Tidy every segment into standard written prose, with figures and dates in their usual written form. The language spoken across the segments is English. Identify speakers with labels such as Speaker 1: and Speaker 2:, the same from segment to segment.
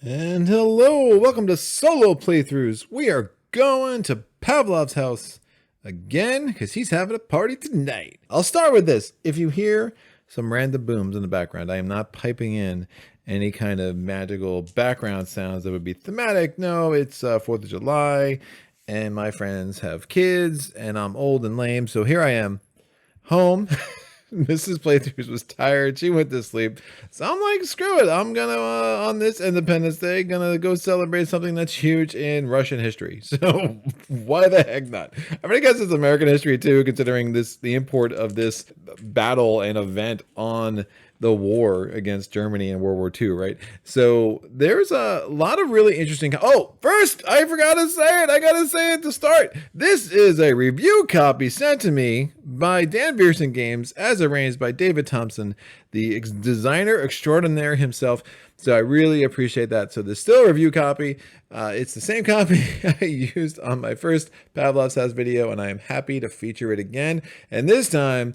Speaker 1: And hello, welcome to Solo Playthroughs. We are going to Pavlov's house again because he's having a party tonight. I'll start with this. If you hear some random booms in the background, I am not piping in any kind of magical background sounds that would be thematic. No, it's 4th of July and my friends have kids and I'm old and lame. So here I am, home. Mrs. Playthroughs was tired. She went to sleep. So I'm like, screw it. I'm going to, on this Independence Day, going to go celebrate something that's huge in Russian history. So why the heck not? I mean, I guess it's American history too, considering the import of this battle and event on the war against Germany in World War II, right? So there's a lot of really interesting. Oh, first, I forgot to say it. I got to say it to start. This is a review copy sent to me by Dan Beerson Games, as arranged by David Thompson, the designer extraordinaire himself. So I really appreciate that. So there's still a review copy. It's the same copy I used on my first Pavlov's house video, and I am happy to feature it again. And this time,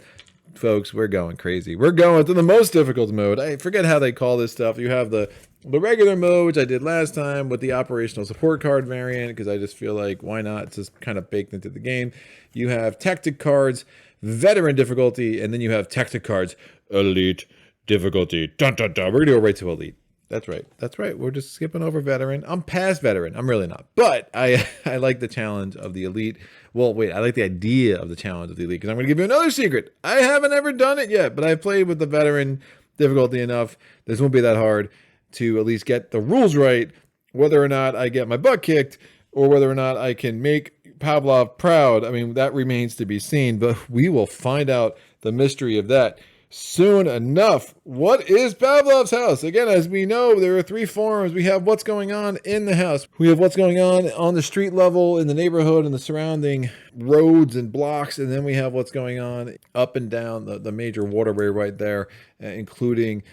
Speaker 1: folks, we're going crazy. We're going to the most difficult mode. I forget how they call this stuff. You have the regular mode, which I did last time, with the operational support card variant, because I just feel like, why not? It's just kind of baked into the game. You have tactic cards, veteran difficulty, and then you have tactic cards, elite difficulty. Dun, dun, dun. We're going to go right to elite. That's right. That's right. We're just skipping over veteran. I'm past veteran. I'm really not. But I like the challenge of the elite. Well, wait, I like the idea of the challenge of the elite because I'm going to give you another secret. I haven't ever done it yet, but I've played with the veteran difficulty enough. This won't be that hard to at least get the rules right, whether or not I get my butt kicked or whether or not I can make Pavlov proud. I mean, that remains to be seen, but we will find out the mystery of that soon enough. What is Pavlov's house? Again, as we know, there are 3 forms. We have what's going on in the house. We have what's going on the street level, in the neighborhood, and the surrounding roads and blocks. And then we have what's going on up and down the major waterway right there, including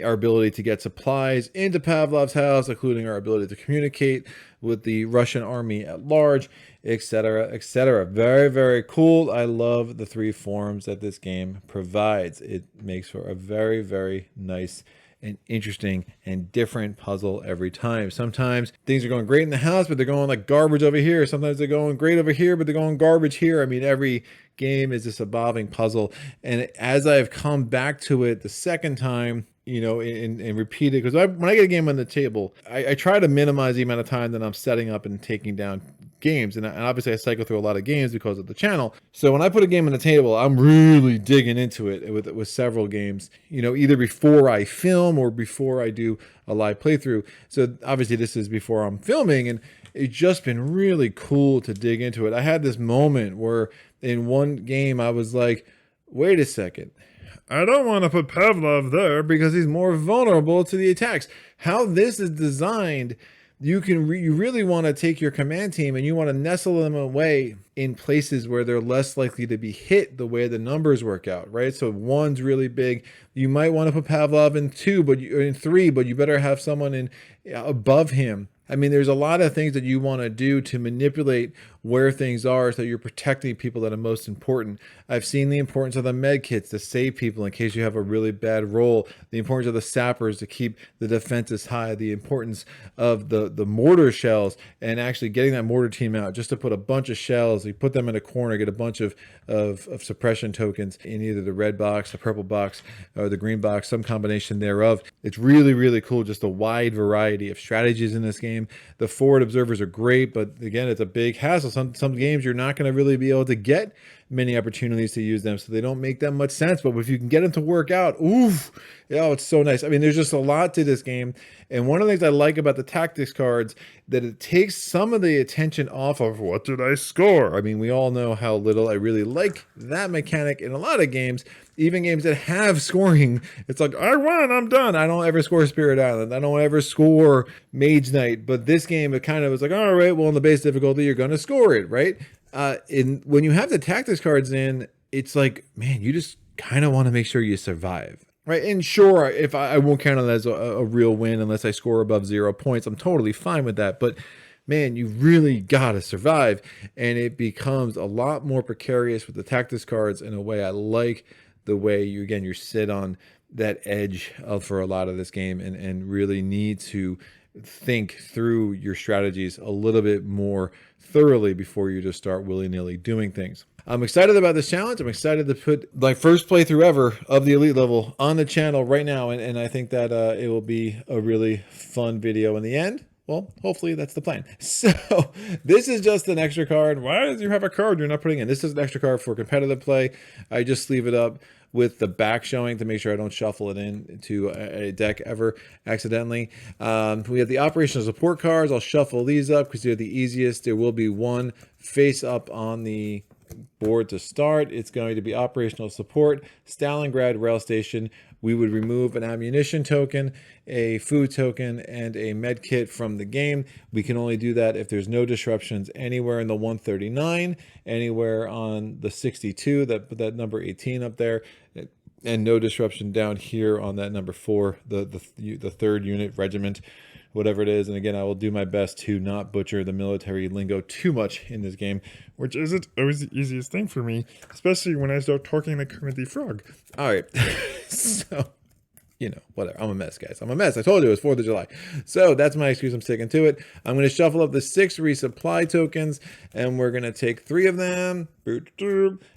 Speaker 1: our ability to get supplies into Pavlov's house, including our ability to communicate with the Russian army at large, etc., etc. Very, very cool. I love the 3 forms that this game provides. It makes for a very, very nice and interesting and different puzzle every time. Sometimes things are going great in the house, but they're going like garbage over here. Sometimes they're going great over here, but they're going garbage here. I mean, every game is this evolving puzzle. And as I've come back to it the second time, you know, and repeat it, because when I get a game on the table, I try to minimize the amount of time that I'm setting up and taking down games, and obviously I cycle through a lot of games because of the channel. So when I put a game on the table, I'm really digging into it with several games, you know, either before I film or before I do a live playthrough. So obviously this is before I'm filming, and it's just been really cool to dig into it. I had this moment where in one game I was like, wait a second, I don't want to put Pavlov there because he's more vulnerable to the attacks. How this is designed, you really want to take your command team and you want to nestle them away in places where they're less likely to be hit the way the numbers work out, right? So 1's really big. You might want to put Pavlov in 2, but in 3, but you better have someone in above him. I mean, there's a lot of things that you want to do to manipulate where things are so you're protecting people that are most important. I've seen the importance of the med kits to save people in case you have a really bad roll, the importance of the sappers to keep the defenses high, the importance of the mortar shells and actually getting that mortar team out just to put a bunch of shells. You put them in a corner, get a bunch of suppression tokens in either the red box, the purple box, or the green box, some combination thereof. It's really, really cool, just a wide variety of strategies in this game. The forward observers are great, but again, it's a big hassle. Some games you're not going to really be able to get many opportunities to use them, so they don't make that much sense. But if you can get them to work out, oof, oh, it's so nice. I mean, there's just a lot to this game. And one of the things I like about the tactics cards, that it takes some of the attention off of what did I score? I mean, we all know how little I really like that mechanic in a lot of games, even games that have scoring. It's like, I won, I'm done. I don't ever score Spirit Island. I don't ever score Mage Knight. But this game, it kind of was like, all right, well, in the base difficulty, you're going to score it, right? When you have the tactics cards in, it's like, man, you just kind of want to make sure you survive. Right, and sure, if I won't count it as a real win unless I score above 0 points, I'm totally fine with that. But man, you really gotta survive, and it becomes a lot more precarious with the tactics cards in a way. I like the way you sit on that edge for a lot of this game and really need to think through your strategies a little bit more thoroughly before you just start willy-nilly doing things. I'm excited about this challenge. I'm excited to put my first playthrough ever of the elite level on the channel right now, and I think that it will be a really fun video in the end. Well, hopefully that's the plan. So this is just an extra card. Why does you have a card you're not putting in? This is an extra card for competitive play. I just leave it up with the back showing to make sure I don't shuffle it into a deck ever accidentally. We have the operational support cards. I'll shuffle these up because they're the easiest. There will be one face up on the board to start. It's going to be operational support, Stalingrad rail station. We would remove an ammunition token, a food token, and a med kit from the game. We can only do that if there's no disruptions anywhere in the 139, anywhere on the 62, that number 18 up there, and no disruption down here on that number 4, the third unit regiment, whatever it is. And again, I will do my best to not butcher the military lingo too much in this game,
Speaker 2: which isn't always the easiest thing for me, especially when I start talking like Kermit the Frog.
Speaker 1: All right. So, you know, whatever. I'm a mess, guys. I'm a mess. I told you it was 4th of July. So that's my excuse. I'm sticking to it. I'm going to shuffle up the 6 resupply tokens, and we're going to take 3 of them,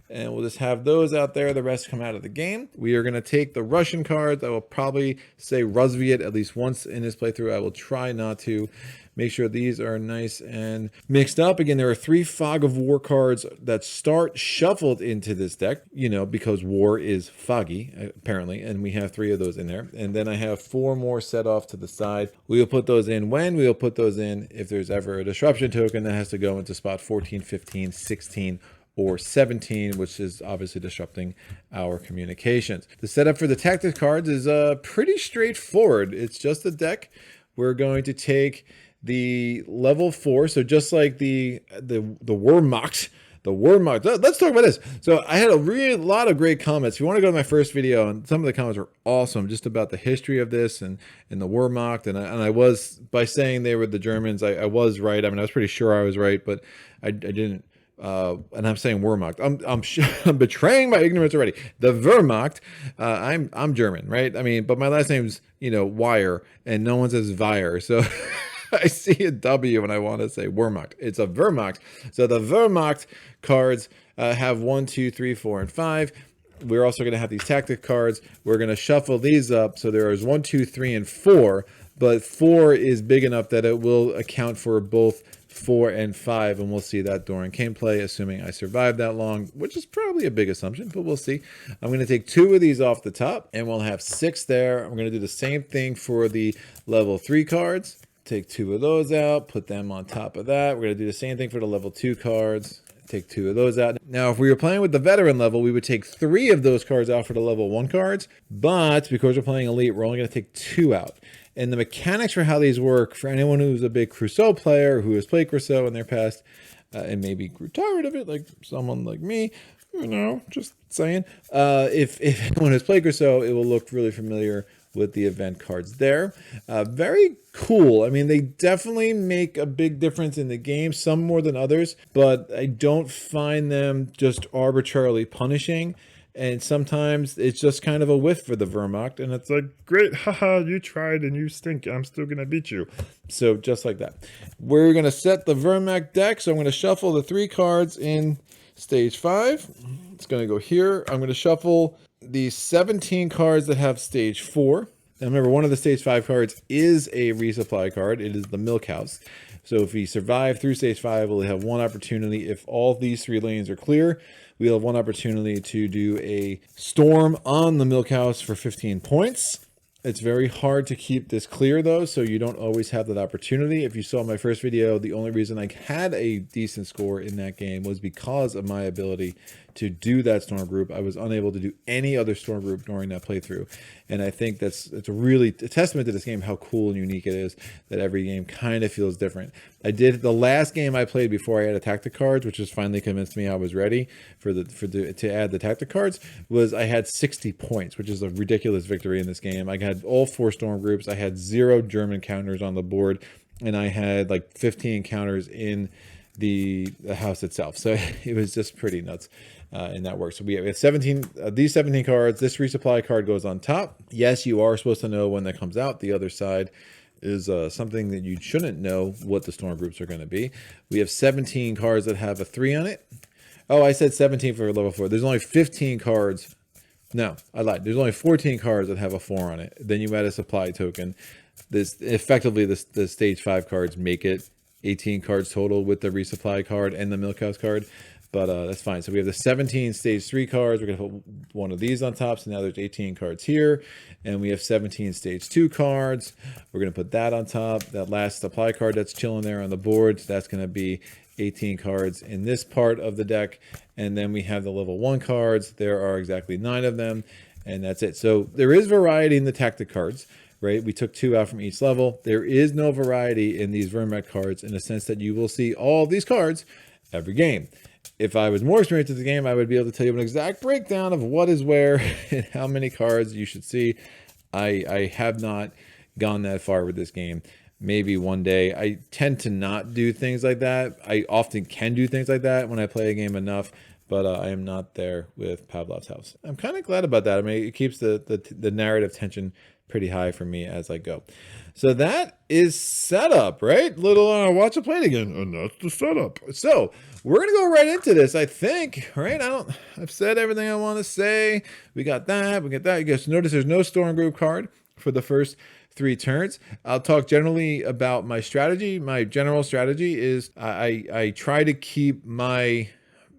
Speaker 1: and we'll just have those out there. The rest come out of the game. We are going to take the Russian cards. I will probably say Rusviet at least once in this playthrough. I will try not to. Make sure these are nice and mixed up. Again, there are 3 Fog of War cards that start shuffled into this deck, you know, because war is foggy, apparently, and we have 3 of those in there. And then I have 4 more set off to the side. We will put those in when? We will put those in if there's ever a disruption token that has to go into spot 14, 15, 16, or 17, which is obviously disrupting our communications. The setup for the tactics cards is pretty straightforward. It's just a deck. We're going to take the level 4, so just like the Wehrmacht, let's talk about this. So I had a lot of great comments. If you want to go to my first video, and some of the comments were awesome, just about the history of this and the Wehrmacht, and I was, by saying they were the Germans, I was right. I mean, I was pretty sure I was right, but I didn't. And I'm saying Wehrmacht. I'm betraying my ignorance already. The Wehrmacht. I'm German, right? I mean, but my last name's, you know, Wire, and no one says Weyer, so I see a W and I want to say Wehrmacht. It's a Wehrmacht. So the Wehrmacht cards have 1, 2, 3, 4, and 5. We're also going to have these tactic cards. We're going to shuffle these up. So there is 1, 2, 3, and 4. But 4 is big enough that it will account for both 4 and 5, and we'll see that during gameplay, assuming I survive that long, which is probably a big assumption, but we'll see. I'm going to take 2 of these off the top, and we'll have 6 there. I'm going to do the same thing for the level 3 cards. Take 2 of those out, put them on top of that. We're going to do the same thing for the level 2 cards. Take 2 of those out. Now, if we were playing with the veteran level, we would take 3 of those cards out for the level 1 cards, but because we're playing elite, we're only going to take 2 out. And the mechanics for how these work, for anyone who's a big Crusoe player, who has played Crusoe in their past, and maybe grew tired of it, like someone like me, you know, just saying. If anyone has played Crusoe, it will look really familiar with the event cards there. Very cool. I mean, they definitely make a big difference in the game, some more than others, but I don't find them just arbitrarily punishing. And sometimes it's just kind of a whiff for the Wehrmacht, and it's like,
Speaker 2: great, haha, you tried and you stink, I'm still gonna beat you.
Speaker 1: So just like that. We're gonna set the Wehrmacht deck, so I'm gonna shuffle the 3 cards in stage 5. It's gonna go here. I'm gonna shuffle the 17 cards that have stage 4. And remember, one of the stage 5 cards is a resupply card. It is the Milk House. So if we survive through stage 5, we'll have 1 opportunity. If all these 3 lanes are clear, we'll have 1 opportunity to do a storm on the Milk House for 15 points. It's very hard to keep this clear, though, so you don't always have that opportunity. If you saw my first video, the only reason I had a decent score in that game was because of my ability to do that storm group. I was unable to do any other storm group during that playthrough. And I think it's a testament to this game, how cool and unique it is, that every game kind of feels different. I did the last game I played before I had a tactic cards, which just finally convinced me I was ready to add the tactic cards, was I had 60 points, which is a ridiculous victory in this game. I had all 4 storm groups. I had 0 German counters on the board, and I had like 15 counters in the house itself. So it was just pretty nuts. And that works. So we have 17, these 17 cards. This resupply card goes on top. Yes, you are supposed to know when that comes out. The other side is something that you shouldn't know what the storm groups are going to be. We have 17 cards that have a 3 on it. Oh, I said 17 for level 4. There's only 15 cards. No, I lied. There's only 14 cards that have a 4 on it. Then you add a supply token. This effectively the stage 5 cards make it 18 cards total with the resupply card and the milk house card. But that's fine. So we have the 17 stage 3 cards. We're going to put one of these on top. So now there's 18 cards here. And we have 17 stage 2 cards. We're going to put that on top. That last supply card that's chilling there on the board, that's going to be 18 cards in this part of the deck. And then we have the level 1 cards. There are exactly 9 of them. And that's it. So there is variety in the tactic cards, right? We took 2 out from each level. There is no variety in these Wehrmacht cards in the sense that you will see all these cards every game. If I was more experienced at the game, I would be able to tell you an exact breakdown of what is where and how many cards you should see. I have not gone that far with this game. Maybe one day. I tend to not do things like that. I often can do things like that when I play a game enough, but I am not there with Pavlov's house. I'm kind of glad about that. I mean, it keeps the narrative tension pretty high for me as I go. So that is setup, right? Little watch it play it again, and that's the setup. So we're gonna go right into this, I think, right? I've said everything I want to say. We got that, we got that. You guys notice there's no storm group card for the first 3 turns. I'll talk generally about my strategy. My general strategy is I try to keep my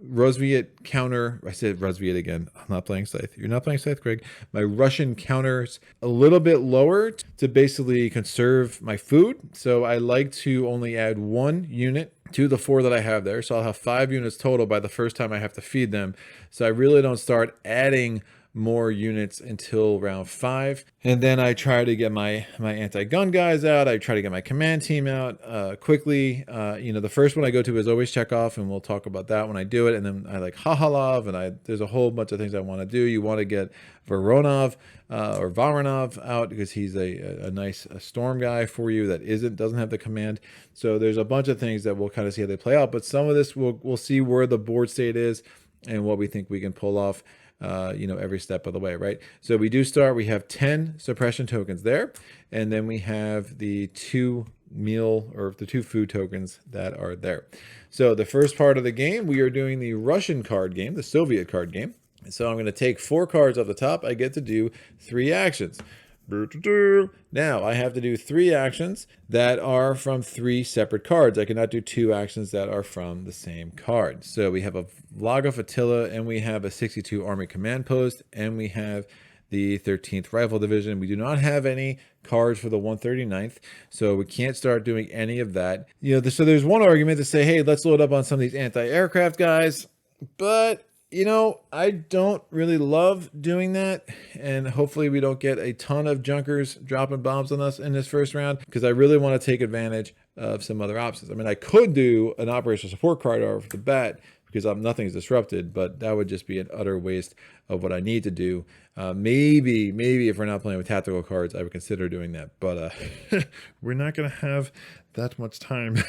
Speaker 1: Rosviet counter, I said Rosviet again, I'm not playing Scythe. You're not playing Scythe, Greg. My Russian counters a little bit lower to basically conserve my food. So I like to only add 1 unit to the 4 that I have there. So I'll have 5 units total by the first time I have to feed them. So I really don't start adding more units until round 5, and then I try to get my anti-gun guys out. I try to get my command team out quickly. The first one I go to is always Chekhov, and we'll talk about that when I do it. And then I like Hahalov, and there's a whole bunch of things I want to do. You want to get Voronov or Voronov out because he's a nice storm guy for you that doesn't have the command. So there's a bunch of things that we'll kind of see how they play out. But some of this we'll see where the board state is and what we think we can pull off. Every step of the way, right? So we have 10 suppression tokens there, and then we have the 2 food tokens that are there. So the first part of the game, we are doing the Russian card game, the Soviet card game. So I'm going to take 4 cards off the top. I get to do 3 actions. Now I have to do 3 actions that are from 3 separate cards. I cannot do 2 actions that are from the same card. So we have a Vlogov Attila, and we have a 62 Army Command Post, and we have the 13th Rifle Division. We do not have any cards for the 139th, so we can't start doing any of that. So there's one argument to say, hey, let's load up on some of these anti-aircraft guys, but I don't really love doing that, and hopefully we don't get a ton of junkers dropping bombs on us in this first round, because I really want to take advantage of some other options. I mean, I could do an operational support card off the bat because nothing's disrupted, but that would just be an utter waste of what I need to do. Maybe if we're not playing with tactical cards, I would consider doing that, but
Speaker 2: we're not going to have that much time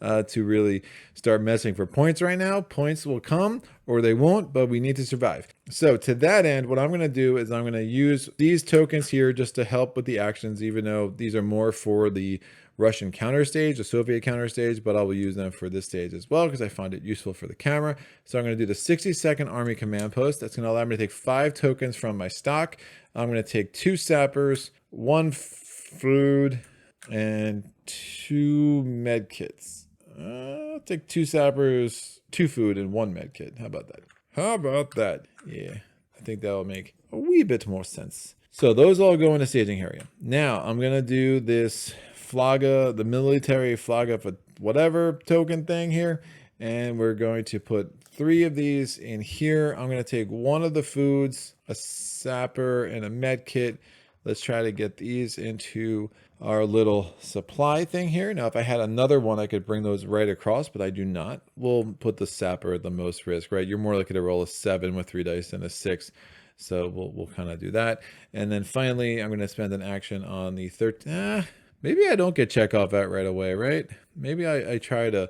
Speaker 1: to really start messing for points right now. Points will come or they won't, but we need to survive. So to that end, what I'm going to do is I'm going to use these tokens here just to help with the actions, even though these are more for the Russian counter stage, the Soviet counter stage, but I will use them for this stage as well because I find it useful for the camera. So I'm going to do the 62nd Army Command Post. That's going to allow me to take 5 tokens from my stock. I'm going to take 2 sappers, 1 food, and 2 med kits. I'll take 2 sappers, 2 food, and 1 med kit. How about that? Yeah, I think that will make a wee bit more sense. So those all go in the staging area. Now I'm going to do this Flaga, the military Flaga for whatever token thing here. And we're going to put 3 of these in here. I'm going to take 1 of the foods, a sapper, and a med kit. Let's try to get these into our little supply thing here. Now, if I had another one, I could bring those right across, but I do not. We'll put the sapper at the most risk, right? You're more likely to roll a 7 with 3 dice than a 6. So we'll kind of do that. And then finally, I'm going to spend an action on the 13th. Maybe I don't get Chekhov out right away, right? Maybe I try to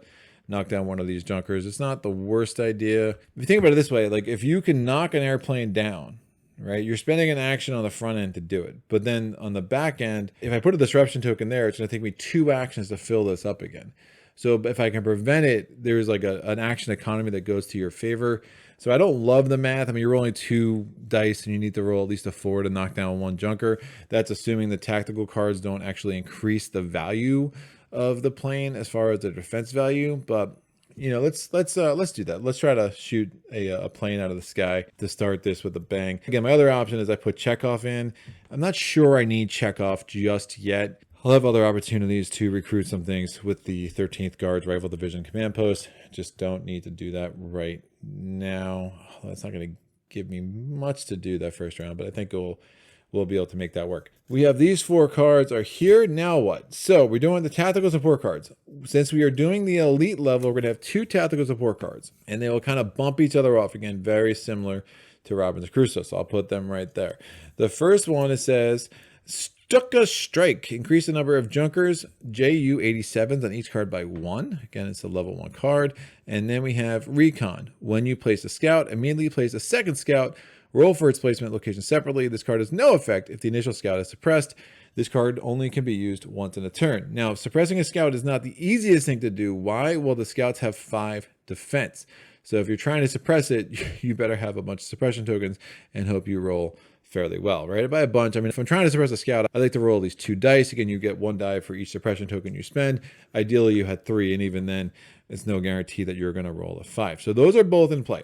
Speaker 1: knock down one of these junkers. It's not the worst idea. If you think about it this way, like if you can knock an airplane down, right? You're spending an action on the front end to do it. But then on the back end, if I put a disruption token there, it's going to take me 2 actions to fill this up again. So if I can prevent it, there's like an action economy that goes to your favor. So I don't love the math. I mean, you're rolling 2 dice and you need to roll at least a 4 to knock down 1 junker. That's assuming the tactical cards don't actually increase the value of the plane as far as the defense value. But you know, let's do that. Let's try to shoot a plane out of the sky to start this with a bang. Again, my other option is I put Chekhov in. I'm not sure I need Chekhov just yet. I'll have other opportunities to recruit some things with the 13th Guards Rifle Division Command Post. Just don't need to do that right now. That's not going to give me much to do that first round, but I think we'll be able to make that work. We have these 4 cards are here. Now what? So we're doing the tactical support cards. Since we are doing the elite level, we're going to have 2 tactical support cards, and they will kind of bump each other off. Again, very similar to Robinson Crusoe, so I'll put them right there. The first one, it says, Stuka Strike. Increase the number of Junkers, JU 87s on each card by 1. Again, it's a level 1 card. And then we have Recon. When you place a scout, immediately place a second scout. Roll for its placement location separately. This card has no effect if the initial scout is suppressed. This card only can be used once in a turn. Now, suppressing a scout is not the easiest thing to do. Why? Well, the scouts have 5 defense. So if you're trying to suppress it, you better have a bunch of suppression tokens and hope you roll fairly well, right? By a bunch, I mean, if I'm trying to suppress a scout, I like to roll at least 2 dice. Again, you get 1 die for each suppression token you spend. Ideally, you had 3, and even then, it's no guarantee that you're going to roll a 5. So those are both in play.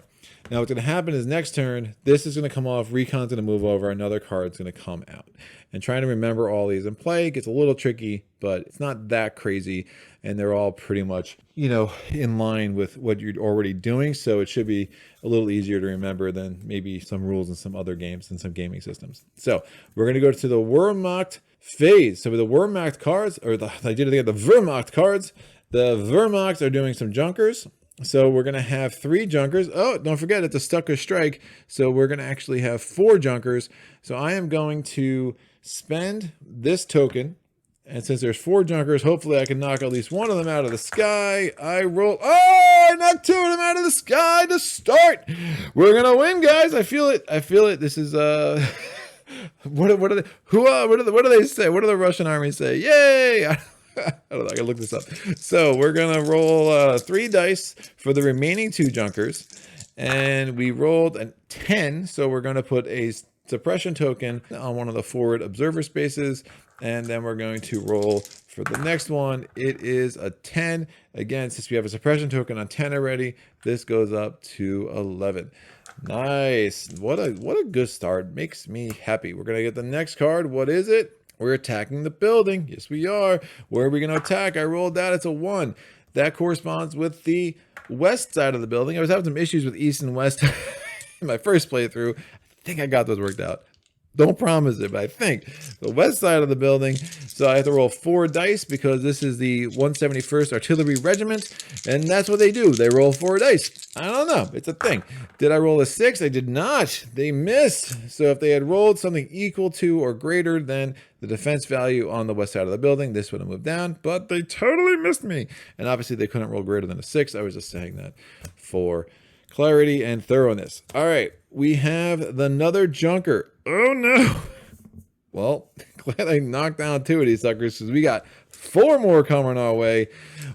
Speaker 1: Now, what's going to happen is next turn, this is going to come off, Recon's going to move over, another card's going to come out. And trying to remember all these in play gets a little tricky, but it's not that crazy. And they're all pretty much, you know, in line with what you're already doing. So it should be a little easier to remember than maybe some rules in some other games and some gaming systems. So we're going to go to the Wehrmacht phase. So with the Wehrmacht cards, or I did it again, the Wehrmacht cards, the Wehrmacht are doing some junkers. So we're going to have 3 junkers. Oh, don't forget, it's a Stuka Strike. So we're going to actually have 4 junkers. So I am going to spend this token. And since there's 4 junkers, hopefully I can knock at least 1 of them out of the sky. I roll. Oh, I knocked 2 of them out of the sky to start. We're going to win, guys. I feel it. I feel it. This is, what do they say? What do the Russian army say? Yay. I don't know. I gotta look this up. So we're gonna roll 3 dice for the remaining 2 junkers, and we rolled a 10. So we're gonna put a suppression token on one of the forward observer spaces, and then we're going to roll for the next one. It is a 10. Again, since we have a suppression token on 10 already, this goes up to 11. Nice. What a good start. Makes me happy. We're gonna get the next card. What is it? We're attacking the building. Yes, we are. Where are we going to attack? I rolled that. It's a 1. That corresponds with the west side of the building. I was having some issues with east and west in my first playthrough. I think I got those worked out. Don't promise it, but I think the west side of the building. So I have to roll 4 dice because this is the 171st Artillery Regiment, and that's what they do. They roll 4 dice. I don't know. It's a thing. Did I roll a 6? I did not. They missed. So if they had rolled something equal to or greater than the defense value on the west side of the building, this would have moved down, but they totally missed me. And obviously they couldn't roll greater than a 6. I was just saying that for clarity and thoroughness. All right, we have another junker. Oh no. Well, glad I knocked down 2 of these suckers because we got 4 more coming our way.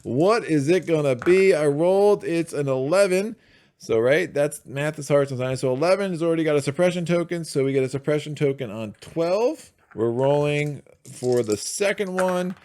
Speaker 1: What is it gonna be? I rolled, it's an 11. So, right, that's math is hard sometimes. So 11 has already got a suppression token. So we get a suppression token on 12. We're rolling for the second one.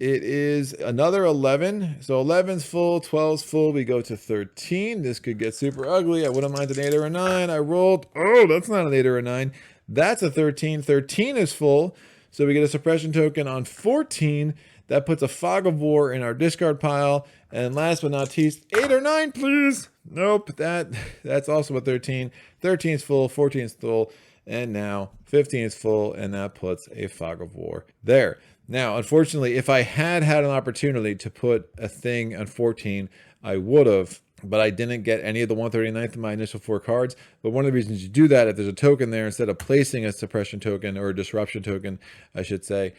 Speaker 1: It is another 11. So 11's full, 12's full. We go to 13. This could get super ugly. I wouldn't mind an 8 or a 9. I rolled. Oh, that's not an 8 or a 9. That's a 13. 13 is full. So we get a suppression token on 14. That puts a Fog of War in our discard pile. And last but not least, 8 or 9, please. Nope, that's also a 13. 13 is full, 14 is full. And now 15 is full, and that puts a Fog of War there. Now, unfortunately, if I had an opportunity to put a thing on 14, I would have. but I didn't get any of the 139th in my initial 4 cards. But one of the reasons you do that, if there's a token there, instead of placing a suppression token or a disruption token, I should say,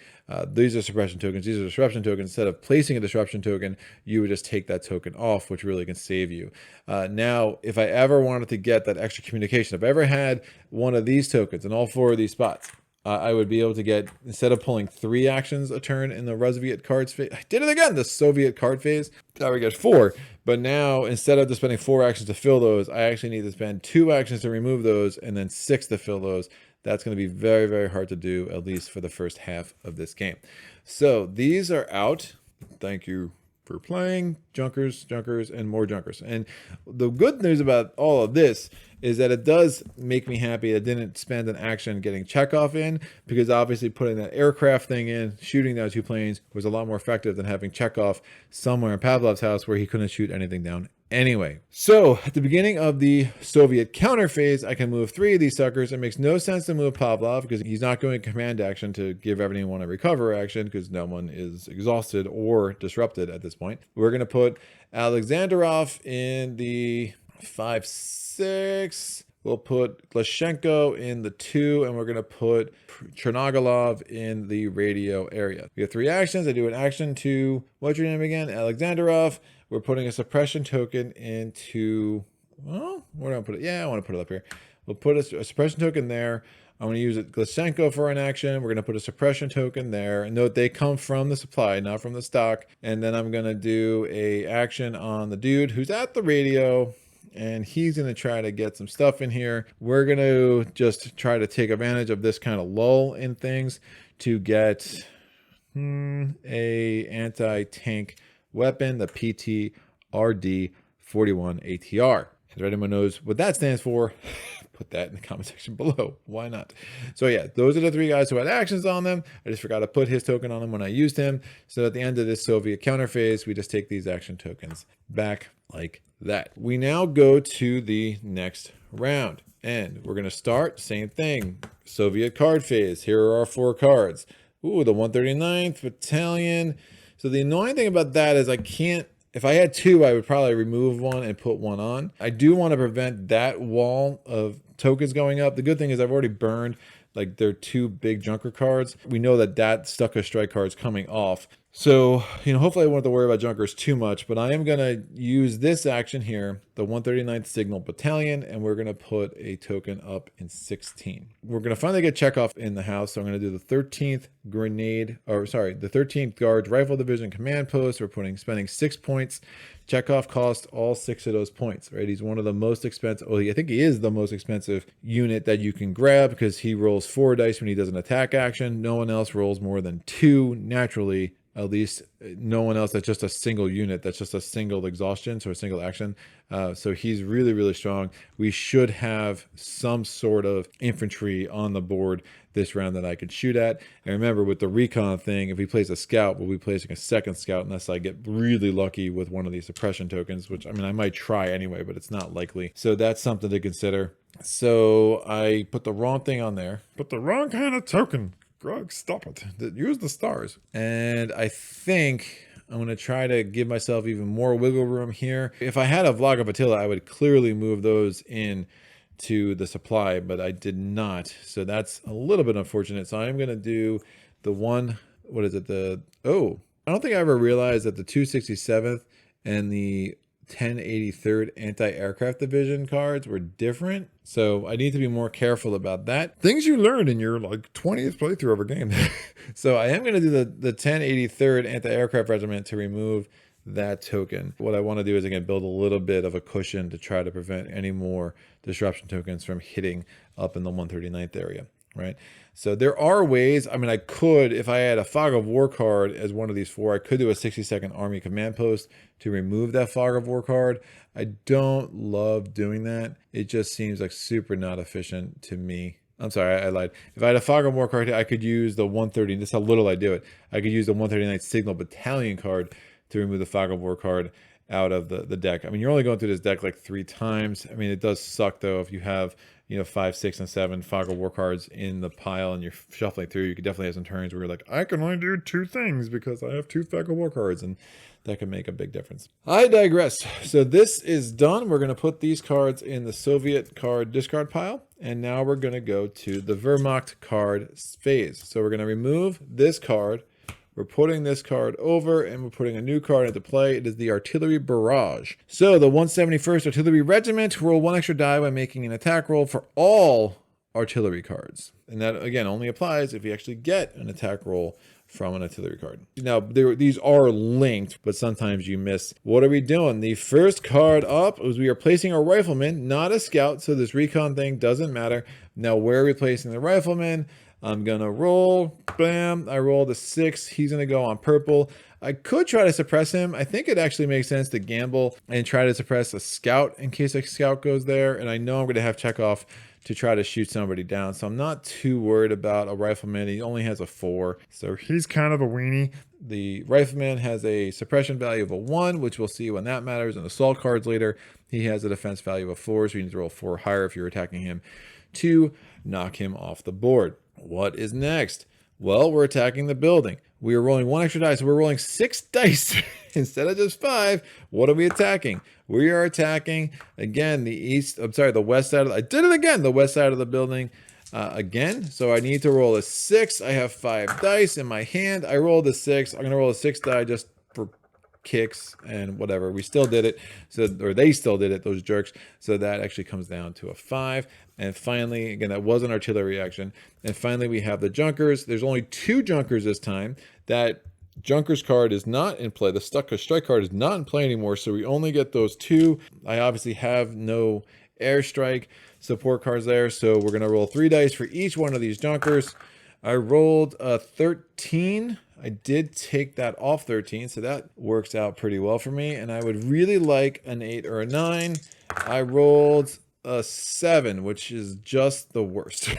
Speaker 1: these are suppression tokens, these are disruption tokens. Instead of placing a disruption token, you would just take that token off, which really can save you. Now, if I ever wanted to get that extra communication, if I ever had one of these tokens in all 4 of these spots, I would be able to get, instead of pulling 3 actions a turn in the Soviet cards phase, I did it again, the Soviet card phase, I would get 4. But now, instead of just spending 4 actions to fill those, I actually need to spend 2 actions to remove those and then 6 to fill those. That's going to be very, very hard to do, at least for the first half of this game. So these are out. Thank you for playing. Junkers, and more junkers. And the good news about all of this is that it does make me happy I didn't spend an action getting Chekhov in, because obviously putting that aircraft thing in, shooting down 2 planes, was a lot more effective than having Chekhov somewhere in Pavlov's house where he couldn't shoot anything down anyway. So at the beginning of the Soviet counter phase, I can move 3 of these suckers. It makes no sense to move Pavlov because he's not doing a command action to give everyone a recover action, because no one is exhausted or disrupted at this point. We're going to put Alexandrov in the 5-6. We'll put Glashenko in the 2, and we're going to put Chernogalov in the radio area. We have 3 actions. I do an action to, what's your name again? Alexandrov. We're putting a suppression token into, well, where do I put it? Yeah, I want to put it up here. We'll put a suppression token there. I'm going to use Glashenko for an action. We're going to put a suppression token there. And note, they come from the supply, not from the stock. And then I'm going to do a action on the dude who's at the radio, and he's going to try to get some stuff in here. We're going to just try to take advantage of this kind of lull in things to get a anti-tank weapon, the PTRD 41 ATR. If anyone knows what that stands for, put that in the comment section below. Why not? So yeah, those are the 3 guys who had actions on them. I just forgot to put his token on him when I used him. So at the end of this Soviet counter phase, we just take these action tokens back like that. We now go to the next round, and we're going to start, same thing, Soviet card phase. Here are our 4 cards. Ooh, the 139th Battalion. So the annoying thing about that is I can't, if I had 2, I would probably remove 1 and put 1 on. I do want to prevent that wall of tokens going up. The good thing is I've already burned like their 2 big junker cards. We know that that Stucker Strike card is coming off. So, hopefully I won't have to worry about junkers too much, but I am going to use this action here, the 139th Signal Battalion, and we're going to put a token up in 16. We're going to finally get Chekhov in the house, so I'm going to do the 13th the 13th Guards Rifle Division Command Post. We're spending 6 points. Chekhov cost all 6 of those points, right? He's one of the most expensive, I think he is the most expensive unit that you can grab, because he rolls 4 dice when he does an attack action. No one else rolls more than 2 naturally. At least no one else that's just a single unit, that's just a single exhaustion, so a single action. So he's really, really strong. We should have some sort of infantry on the board this round that I could shoot at. And remember, with the recon thing, if he plays a scout, we'll be placing a 2nd scout unless I get really lucky with one of these suppression tokens, which, I might try anyway, but it's not likely. So that's something to consider. So I put the wrong thing on there.
Speaker 2: Put the wrong kind of token. Grog, stop it.
Speaker 1: Use the stars. And I think I'm going to try to give myself even more wiggle room here. If I had a Vlog of Attila, I would clearly move those in to the supply, but I did not. So that's a little bit unfortunate. So I'm going to do the one, what is it? I don't think I ever realized that the 267th and the 1083rd Anti-Aircraft Division cards were different. So I need to be more careful about that.
Speaker 2: Things you learned in your 20th playthrough of a game.
Speaker 1: So I am going to do the 1083rd Anti-Aircraft Regiment to remove that token. What I want to do is, again, build a little bit of a cushion to try to prevent any more disruption tokens from hitting up in the 139th area, right? So there are ways. I could, if I had a Fog of War card as one of these 4, I could do a 62nd Army Command Post to remove that Fog of War card. I don't love doing that. It just seems like super not efficient to me. I'm sorry, I lied. If I had a Fog of War card, I could use the 130. This is how little I do it. I could use the 139th Signal Battalion card to remove the Fog of War card. out of the deck. I mean, you're only going through this deck like 3 times. I mean, it does suck though if you have, you know, 5, 6, and 7 Fog of War cards in the pile and you're shuffling through. You could definitely have some turns where you're like, I can only do 2 things because I have 2 Fog of War cards, and that can make a big difference. I digress. So this is done. We're going to put these cards in the Soviet card discard pile, and now we're going to go to the Wehrmacht card phase. So we're going to remove this card. We're putting this card over, and we're putting a new card into play. It is the Artillery Barrage. So the 171st Artillery Regiment roll 1 extra die by making an attack roll for all artillery cards. And that, again, only applies if you actually get an attack roll from an artillery card. Now, these are linked, but sometimes you miss. What are we doing? The first card up is we are placing a rifleman, not a scout, so this recon thing doesn't matter. Now, where are we placing the rifleman? I'm gonna roll, bam, I rolled a 6. He's gonna go on purple. I could try to suppress him. I think it actually makes sense to gamble and try to suppress a scout in case a scout goes there. And I know I'm gonna have Chekhov to try to shoot somebody down. So I'm not too worried about a rifleman. He only has a 4. So
Speaker 2: He's kind of a weenie.
Speaker 1: the rifleman has a suppression value of a 1, which we'll see when that matters in assault cards later. He has a defense value of 4, so you need to roll 4 higher if you're attacking him to knock him off the board. What is next? Well, we're attacking the building. We are rolling 1 extra die, so we're rolling 6 dice instead of just 5. What are we attacking? We are attacking, again, the west side I did it again, the west side of the building again. So I need to roll a 6. I have 5 dice in my hand. I rolled a 6. I'm going to roll a 6 die just for kicks and whatever. We still did it, or they still did it, those jerks. So that actually comes down to a 5. And finally, again, that was an artillery action. And finally, we have the Junkers. There's only 2 Junkers this time. That Junkers card is not in play. The strike card is not in play anymore. So we only get those 2. I obviously have no airstrike support cards there. So we're going to roll 3 dice for each one of these Junkers. I rolled a 13. I did take that off 13, so that works out pretty well for me. And I would really like an 8 or a 9. I rolled a 7, which is just the worst.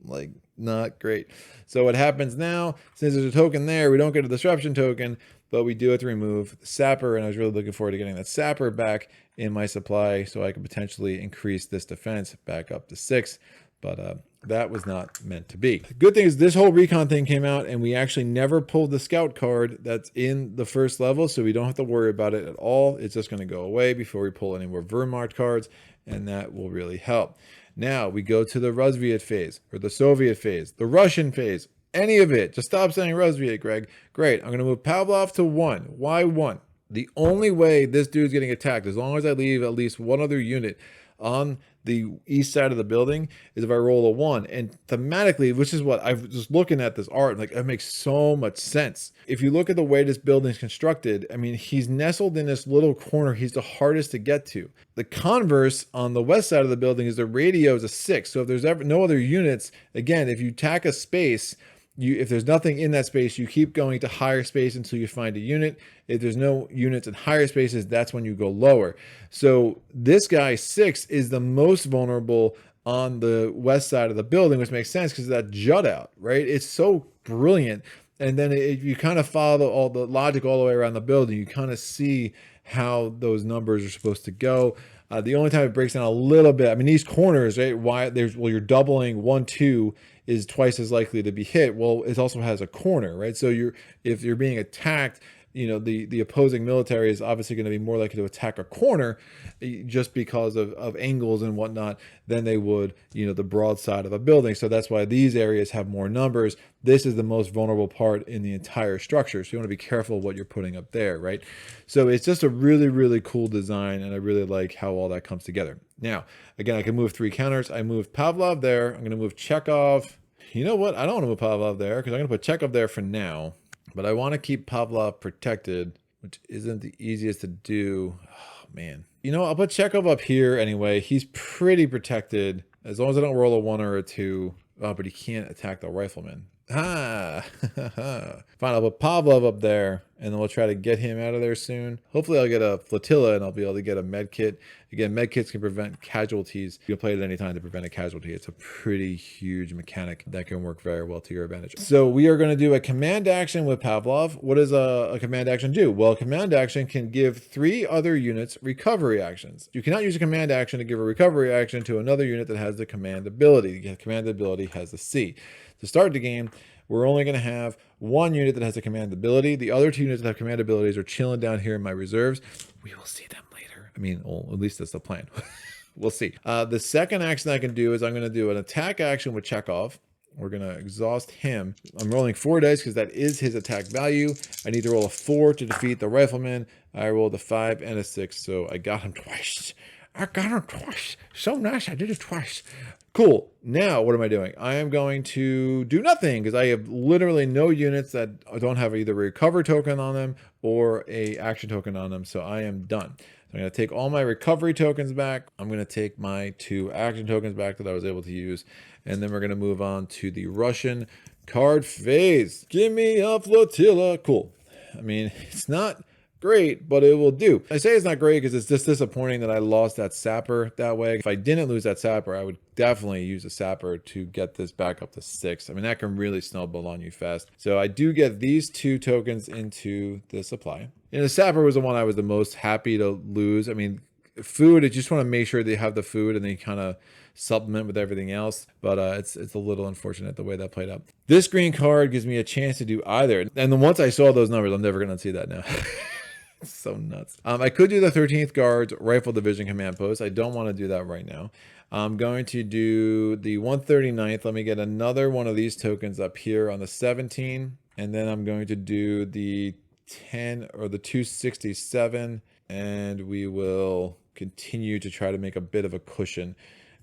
Speaker 1: Like, not great. So what happens now, since there's a token there, we don't get a disruption token, but we do have to remove the sapper, and I was really looking forward to getting that sapper back in my supply so I could potentially increase this defense back up to 6. But that was not meant to be. The good thing is this whole recon thing came out and we actually never pulled the scout card that's in the first level, so we don't have to worry about it at all. It's just going to go away before we pull any more Wehrmacht cards, and that will really help. Now we go to the Rusviet phase, or the Soviet phase, the Russian phase, any of it. Just stop saying Rusviet, Greg. Great. I'm going to move Pavlov to 1. Why 1? The only way this dude's getting attacked, as long as I leave at least one other unit on the east side of the building, is if I roll a 1. And thematically, which is what I was just looking at this art, like, it makes so much sense. If you look at the way this building is constructed, I mean, he's nestled in this little corner. He's the hardest to get to. The converse on the west side of the building is the radio is a 6. So if there's ever no other units, again, if you tack a space, if there's nothing in that space, you keep going to higher space until you find a unit. If there's no units in higher spaces, that's when you go lower. So this guy 6 is the most vulnerable on the west side of the building, which makes sense because of that jut out, right? It's so brilliant. And then if you kind of follow all the logic all the way around the building, you kind of see how those numbers are supposed to go. The only time it breaks down a little bit, I mean, these corners, right? You're doubling 1, 2 is twice as likely to be hit. Well, it also has a corner, right? So if you're being attacked, you know, the opposing military is obviously going to be more likely to attack a corner just because of angles and whatnot than they would, you know, the broad side of a building. So that's why these areas have more numbers. This is the most vulnerable part in the entire structure. So you want to be careful what you're putting up there, right? So it's just a really, really cool design, and I really like how all that comes together. Now, again, I can move 3 counters. I moved Pavlov there. I'm going to move Chekhov. You know what? I don't want to move Pavlov there because I'm going to put Chekhov there for now. But I want to keep Pavlov protected, which isn't the easiest to do. Oh, man. You know, I'll put Chekhov up here anyway. He's pretty protected as long as I don't roll a 1 or a 2. Oh, but he can't attack the rifleman. Ah, fine. I'll put Pavlov up there. and then we'll try to get him out of there soon. Hopefully I'll get a flotilla and I'll be able to get a med kit. Again, med kits can prevent casualties. You can play it at any time to prevent a casualty. It's a pretty huge mechanic that can work very well to your advantage. So we are going to do a command action with Pavlov. What does a command action do? Well, a command action can give 3 other units recovery actions. You cannot use a command action to give a recovery action to another unit that has the command ability. The command ability has the C. To start the game, we're only going to have 1 unit that has a command ability. The other 2 units that have command abilities are chilling down here in my reserves. We will see them later. I mean, well, at least that's the plan. We'll see. The second action I can do is I'm going to do an attack action with Chekhov. We're going to exhaust him. I'm rolling 4 dice because that is his attack value. I need to roll a 4 to defeat the rifleman. I rolled a 5 and a 6, so I got him twice. I got him twice. So nice, I did it twice. Cool. Now, what am I doing? I am going to do nothing because I have literally no units that don't have either a recover token on them or a action token on them, so I am done. So I'm going to take all my recovery tokens back. I'm going to take my 2 action tokens back that I was able to use, and then we're going to move on to the Russian card phase. Give me a flotilla. Cool. I mean, it's not great, but it will do. I say it's not great because it's just disappointing that I lost that sapper that way. If I didn't lose that sapper, I would definitely use a sapper to get this back up to 6. I mean, that can really snowball on you fast. So I do get these 2 tokens into the supply. And the sapper was the one I was the most happy to lose. I mean, food, I just want to make sure they have the food and then you kind of supplement with everything else, but it's a little unfortunate the way that played out. This green card gives me a chance to do either, and then once I saw those numbers, I'm never going to see that now. So nuts. I could do the 13th Guards Rifle Division Command Post. I don't want to do that right now. I'm going to do the 139th. Let me get another one of these tokens up here on the 17, and then I'm going to do the 10 or the 267, and we will continue to try to make a bit of a cushion.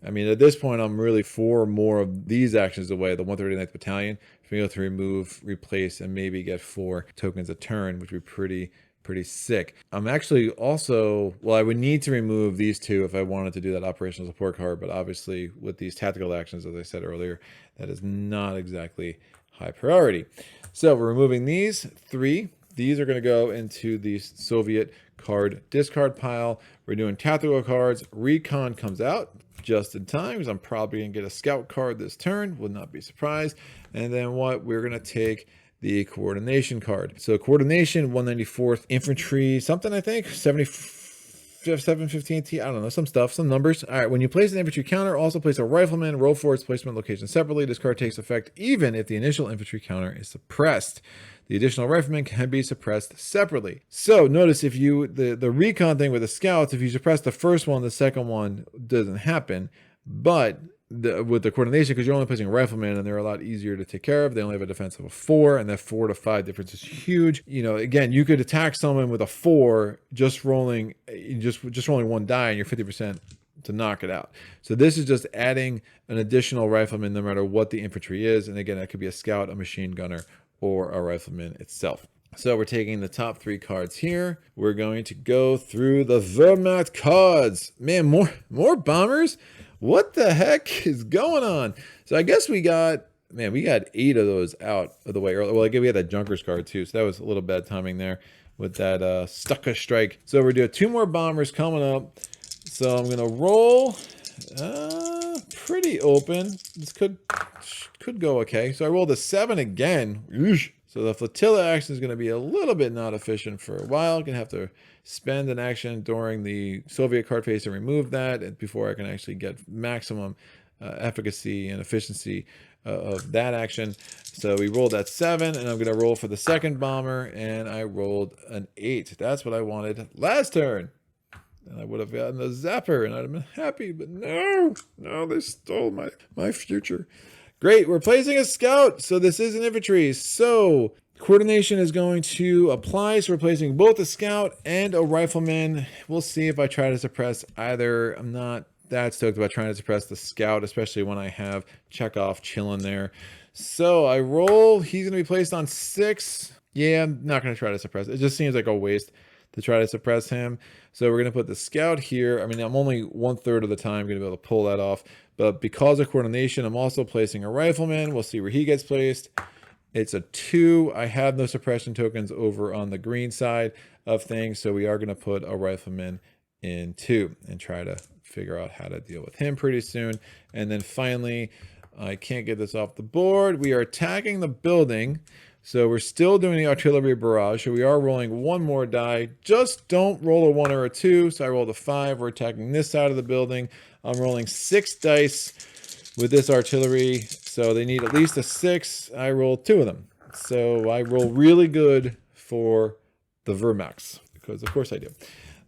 Speaker 1: I mean, at this point, I'm really 4 more of these actions away, the 139th Battalion, to be able to remove, replace, and maybe get 4 tokens a turn, which would be pretty sick. I'm actually also, well, I would need to remove these 2 if I wanted to do that operational support card, but obviously with these tactical actions, as I said earlier, that is not exactly high priority. So we're removing these 3. These are going to go into the Soviet card discard pile. We're doing tactical cards. Recon comes out just in time because I'm probably going to get a scout card this turn. Would not be surprised. And then what? We're going to take the coordination card. So coordination, 194th Infantry, something I think, 715T, I don't know, some stuff, some numbers. All right, when you place an infantry counter, also place a rifleman, roll for its placement location separately. This card takes effect even if the initial infantry counter is suppressed. The additional rifleman can be suppressed separately. So notice if you, the recon thing with the scouts, if you suppress the first one, the second one doesn't happen. But with the coordination, because you're only placing a rifleman and they're a lot easier to take care of. They only have a defense of a 4, and that 4 to 5 difference is huge. You know, again, you could attack someone with a 4, just rolling 1 die, and you're 50% to knock it out. So this is just adding an additional rifleman no matter what the infantry is. And again, that could be a scout, a machine gunner, or a rifleman itself. So we're taking the top 3 cards here. We're going to go through the Wehrmacht cards. Man, more bombers. What the heck is going on? So I guess we got 8 of those out of the way earlier. Well, we had that Junkers card too, so that was a little bad timing there with that Stuka strike. So we're doing 2 more bombers coming up. So I'm gonna roll pretty open. This could go okay. So I rolled a 7 again. Eesh. So the flotilla action is going to be a little bit not efficient for a while. I'm going to have to spend an action during the Soviet card phase to remove that before I can actually get maximum efficacy and efficiency of that action. So we rolled that 7, and I'm going to roll for the second bomber, and I rolled an 8. That's what I wanted last turn. And I would have gotten the zapper, and I'd have been happy, but no, they stole my future. Great, we're placing a scout, so this is an infantry. So coordination is going to apply, so we're placing both a scout and a rifleman. We'll see if I try to suppress either. I'm not that stoked about trying to suppress the scout, especially when I have Chekhov chilling there. So I roll, he's going to be placed on 6. Yeah, I'm not going to try to suppress it. It just seems like a waste to try to suppress him. So we're going to put the scout here. I mean, I'm only 1/3 of the time going to be able to pull that off. But because of coordination, I'm also placing a rifleman. We'll see where he gets placed. It's a 2. I have no suppression tokens over on the green side of things, so we are going to put a rifleman in 2 and try to figure out how to deal with him pretty soon. And then finally, I can't get this off the board. We are attacking the building. So we're still doing the artillery barrage. So we are rolling 1 more die. Just don't roll a 1 or a 2. So I rolled a 5. We're attacking this side of the building. I'm rolling 6 dice with this artillery. So they need at least a 6. I rolled 2 of them. So I roll really good for the Wehrmacht, because of course I do.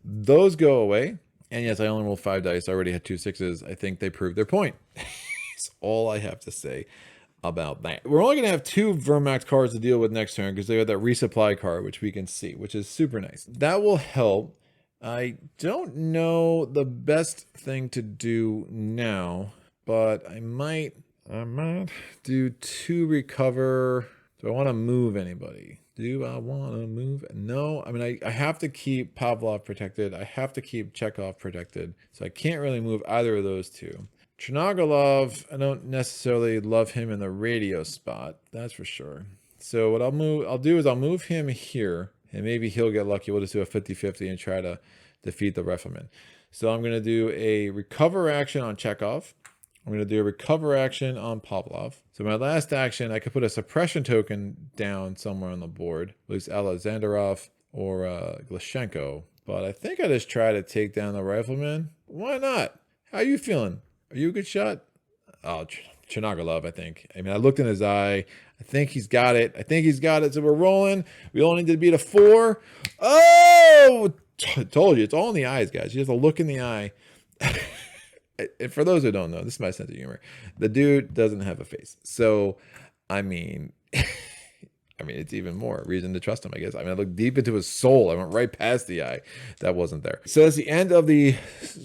Speaker 1: Those go away. And yes, I only rolled 5 dice. I already had 2 6s. I think they proved their point. That's all I have to say about that. We're only going to have 2 Wehrmacht cards to deal with next turn because they have that resupply card, which we can see, which is super nice. That will help. I don't know the best thing to do now, but I might do 2 recover. Do I want to move anybody? Do I want to move? No. I mean, I have to keep Pavlov protected. I have to keep Chekhov protected. So I can't really move either of those 2. Chernogalov, I don't necessarily love him in the radio spot. That's for sure. So what I'll do is I'll move him here. And maybe he'll get lucky. We'll just do a 50-50 and try to defeat the rifleman. So I'm going to do a recover action on Chekhov. I'm going to do a recover action on Pavlov. So my last action, I could put a suppression token down somewhere on the board. At least Alexanderov or Glashenko. But I think I just try to take down the rifleman. Why not? How are you feeling? Are you a good shot? Oh, Chernogalov, I think. I mean, I looked in his eye. I think he's got it. So we're rolling. We only need to beat a 4. Oh! Told you. It's all in the eyes, guys. You have to look in the eye. And for those who don't know, this is my sense of humor. The dude doesn't have a face. So, I mean, it's even more reason to trust him, I guess. I mean, I looked deep into his soul. I went right past the eye. That wasn't there. So that's the end of the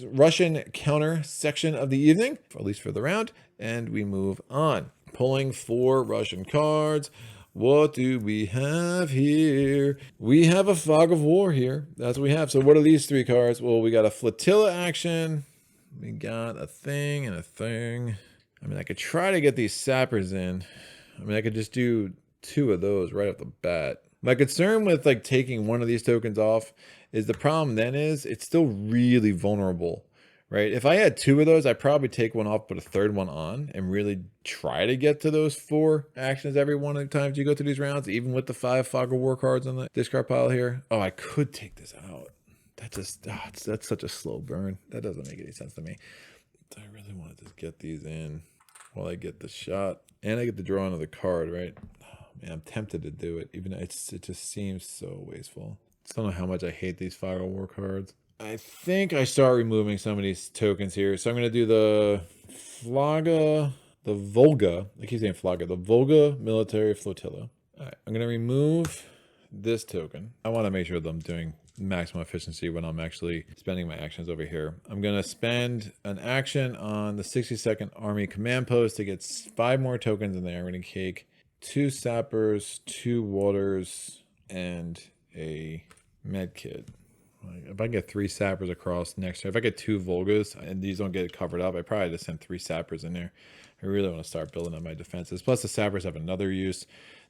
Speaker 1: Russian counter section of the evening, at least for the round. And we move on. Pulling 4 Russian cards. What do we have here? We have a fog of war here. That's what we have. So what are these 3 cards? Well, we got a flotilla action. We got a thing and a thing. I mean, I could try to get these sappers in. I mean, I could just do 2 of those right off the bat. My concern with like taking one of these tokens off is the problem then is it's still really vulnerable, right? If I had 2 of those, I'd probably take one off, put a 3rd one on and really try to get to those 4 actions every one of the times you go through these rounds, even with the 5 Fog of War cards on the discard pile here. Oh, I could take this out. That's such a slow burn. That doesn't make any sense to me. I really want to just get these in while I get the shot. And I get to draw another card, right? Oh, man, I'm tempted to do it. Even it just seems so wasteful. I don't know how much I hate these Fire War cards. I think I start removing some of these tokens here. So I'm going to do the Volga. I keep saying Flaga. The Volga Military Flotilla. All right, I'm going to remove this token. I want to make sure that I'm doing maximum efficiency when I'm actually spending my actions over here. I'm going to spend an action on the 62nd Army Command Post to get 5 more tokens in there. I'm going to take 2 sappers, 2 waters, and a med kit. If I can get 3 sappers across next turn, if I get 2 Volgas and these don't get covered up, I probably just send 3 sappers in there. I really want to start building up my defenses. Plus the sappers have another use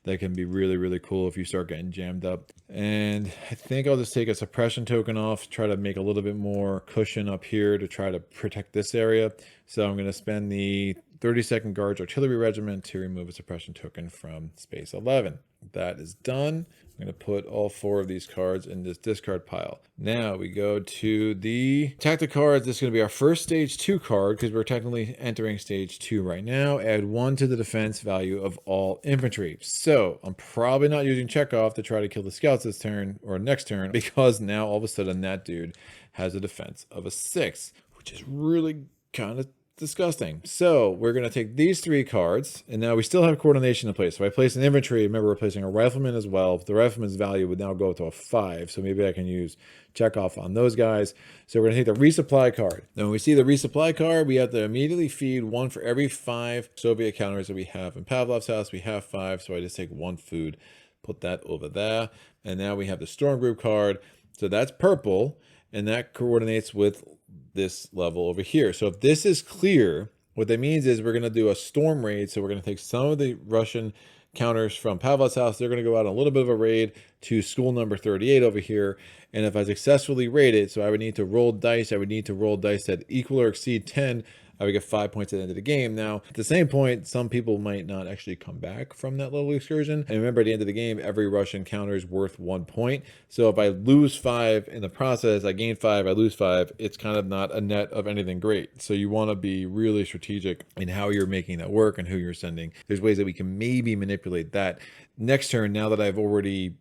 Speaker 1: that can be really, really cool if you start getting jammed up. And I think I'll just take a suppression token off, try to make a little bit more cushion up here to try to protect this area. So I'm going to spend the 32nd Guards Artillery Regiment to remove a suppression token from space 11. That is done. I'm going to put all 4 of these cards in this discard pile. Now we go to the tactic cards. This is going to be our first stage 2 card because we're technically entering stage 2 right now. Add 1 to the defense value of all infantry. So I'm probably not using Chekhov to try to kill the scouts this turn or next turn because now all of a sudden that dude has a defense of a 6, which is really kind of disgusting. So we're going to take these 3 cards, and now we still have coordination in place. So I place an infantry. Remember, we're placing a rifleman as well. The rifleman's value would now go to a 5. So maybe I can use Chekhov on those guys. So we're going to take the resupply card. Now, when we see the resupply card, we have to immediately feed 1 for every 5 Soviet counters that we have. In Pavlov's house, we have 5. So I just take 1 food, put that over there. And now we have the storm group card. So that's purple, and that coordinates with this level over here. So if this is clear, what that means is we're going to do a storm raid. So we're going to take some of the Russian counters from Pavlov's house. They're going to go out on a little bit of a raid to school number 38 over here. And if I successfully raid it, so I would need to roll dice. I would need to roll dice that equal or exceed 10. I would get 5 points at the end of the game. Now, at the same point, some people might not actually come back from that little excursion. And remember, at the end of the game, every rush encounter is worth 1 point. So if I lose 5 in the process, I gain 5, I lose 5, it's kind of not a net of anything great. So you want to be really strategic in how you're making that work and who you're sending. There's ways that we can maybe manipulate that. Next turn, now that I've already,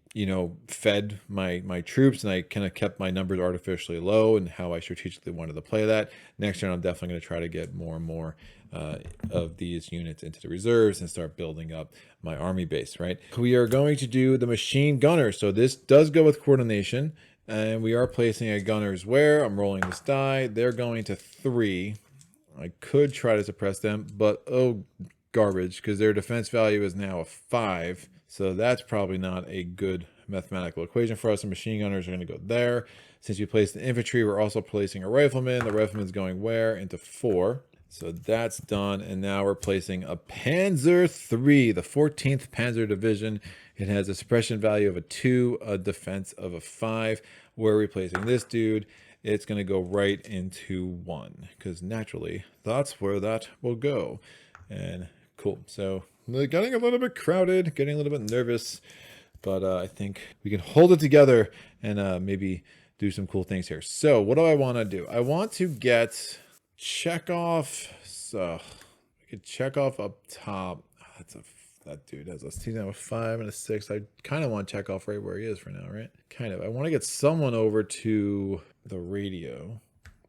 Speaker 1: fed my troops and I kind of kept my numbers artificially low and how I strategically wanted to play that, next turn I'm definitely going to try to get more and more of these units into the reserves and start building up my army base, right? We are going to do the machine gunner. So this does go with coordination, and we are placing a gunner's where. I'm rolling this die. They're going to 3. I could try to suppress them, but oh, garbage, because their defense value is now a 5. So that's probably not a good mathematical equation for us. The machine gunners are going to go there. Since we placed the infantry, we're also placing a rifleman. The rifleman's going where? Into 4. So that's done. And now we're placing a Panzer III, the 14th Panzer Division. It has a suppression value of a 2, a defense of a 5. We're replacing this dude. It's going to go right into 1, because naturally that's where that will go. And cool. So they're getting a little bit crowded, getting a little bit nervous, but I think we can hold it together and maybe do some cool things here. So what do I want to do? I want to get Chekhov. So we could Chekhov up top. That dude has he's now a 5 and a 6. I kind of want Chekhov right where he is for now, right? Kind of. I want to get someone over to the radio.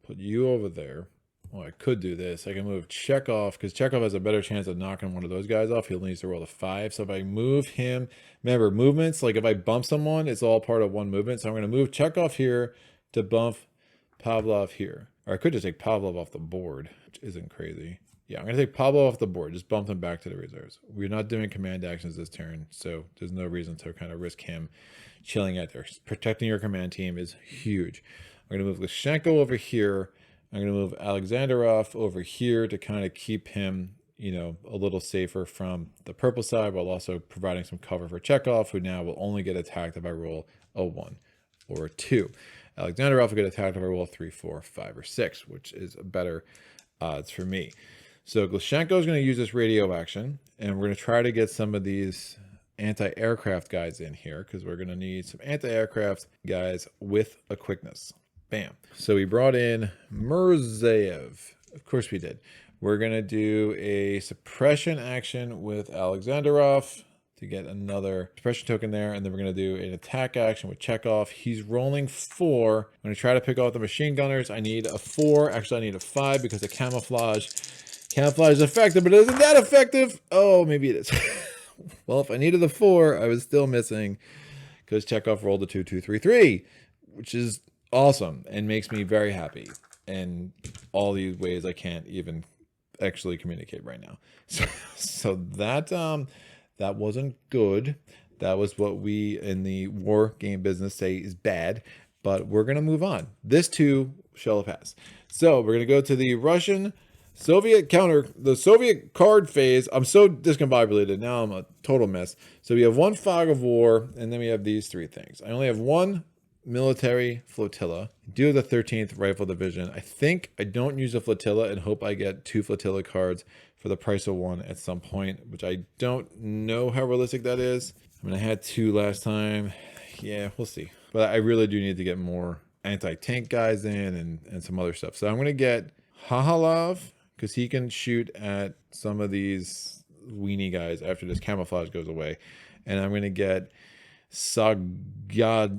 Speaker 1: Put you over there. Well, I could do this. I can move Chekhov, because Chekhov has a better chance of knocking one of those guys off. He only needs to roll a 5. So if I move him, remember, movements, like if I bump someone, it's all part of one movement. So I'm going to move Chekhov here to bump Pavlov here. Or I could just take Pavlov off the board, which isn't crazy. Yeah, I'm going to take Pavlov off the board. Just bump him back to the reserves. We're not doing command actions this turn, so there's no reason to kind of risk him chilling out there. Protecting your command team is huge. I'm going to move Lyshenko over here. I'm going to move Alexanderov over here to kind of keep him, a little safer from the purple side, while also providing some cover for Chekhov, who now will only get attacked if I roll a 1 or a 2. Alexanderov will get attacked if I roll a 3, 4, 5, or 6, which is a better odds for me. So Glushenko is going to use this radio action, and we're going to try to get some of these anti-aircraft guys in here, because we're going to need some anti-aircraft guys with a quickness. Bam. So we brought in Murzaev. Of course we did. We're going to do a suppression action with Alexanderov to get another suppression token there. And then we're going to do an attack action with Chekhov. He's rolling 4. I'm going to try to pick off the machine gunners. I need a 4. Actually, I need a 5 because of camouflage. Camouflage is effective, but isn't that effective? Oh, maybe it is. Well, if I needed the 4, I was still missing because Chekhov rolled a 2, 2, 3, 3, which is awesome and makes me very happy in all these ways I can't even actually communicate right now. So that wasn't good. That was what we in the war game business say is bad, but we're going to move on. This too shall pass. So we're going to go to the the Soviet card phase. I'm so discombobulated now. I'm a total mess. So we have 1 fog of war, and then we have these 3 things. I only have 1 military flotilla. I do the 13th Rifle Division. I think I don't use a flotilla and hope I get 2 flotilla cards for the price of 1 at some point, which I don't know how realistic that is. I mean, I had 2 last time. Yeah, we'll see. But I really do need to get more anti-tank guys in and some other stuff. So I'm going to get Hahalov, because he can shoot at some of these weenie guys after this camouflage goes away. And I'm going to get Sabgeda.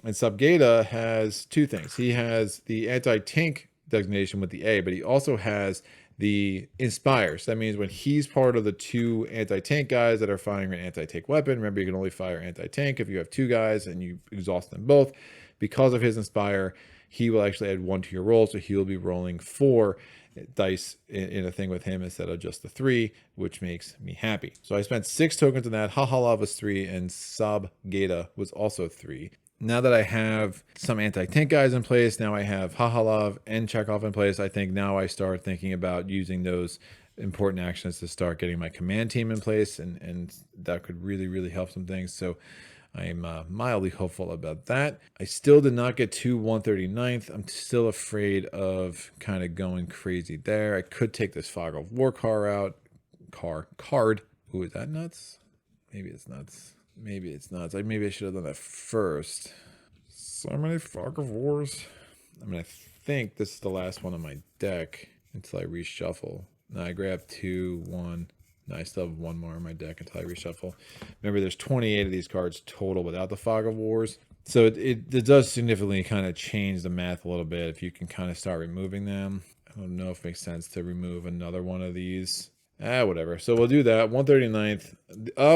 Speaker 1: And Sabgeda has 2 things. He has the anti-tank designation with the A, but he also has the Inspire. So that means when he's part of the 2 anti-tank guys that are firing an anti-tank weapon, remember you can only fire anti-tank if you have 2 guys and you exhaust them both. Because of his Inspire, he will actually add 1 to your roll, so he will be rolling 4 dice in a thing with him instead of just the 3, which makes me happy. So I spent 6 tokens on that. Hahalov was 3 and Sabgeda was also 3. Now that I have some anti-tank guys in place, now I have Hahalov and Chekhov in place, I think now I start thinking about using those important action is to start getting my command team in place, and that could really, really help some things. So I'm mildly hopeful about that. I still did not get to 139th. I'm still afraid of kind of going crazy there. I could take this Fog of War card. Ooh, is that nuts? Maybe it's nuts. Maybe it's nuts. Maybe I should have done that first.
Speaker 2: So many Fog of Wars.
Speaker 1: I mean, I think this is the last one on my deck until I reshuffle. Now I grab 2, 1. No, I still have one more on my deck until I reshuffle. Remember, there's 28 of these cards total without the Fog of Wars. So it does significantly kind of change the math a little bit if you can kind of start removing them. I don't know if it makes sense to remove another one of these. Whatever. So we'll do that. 139th.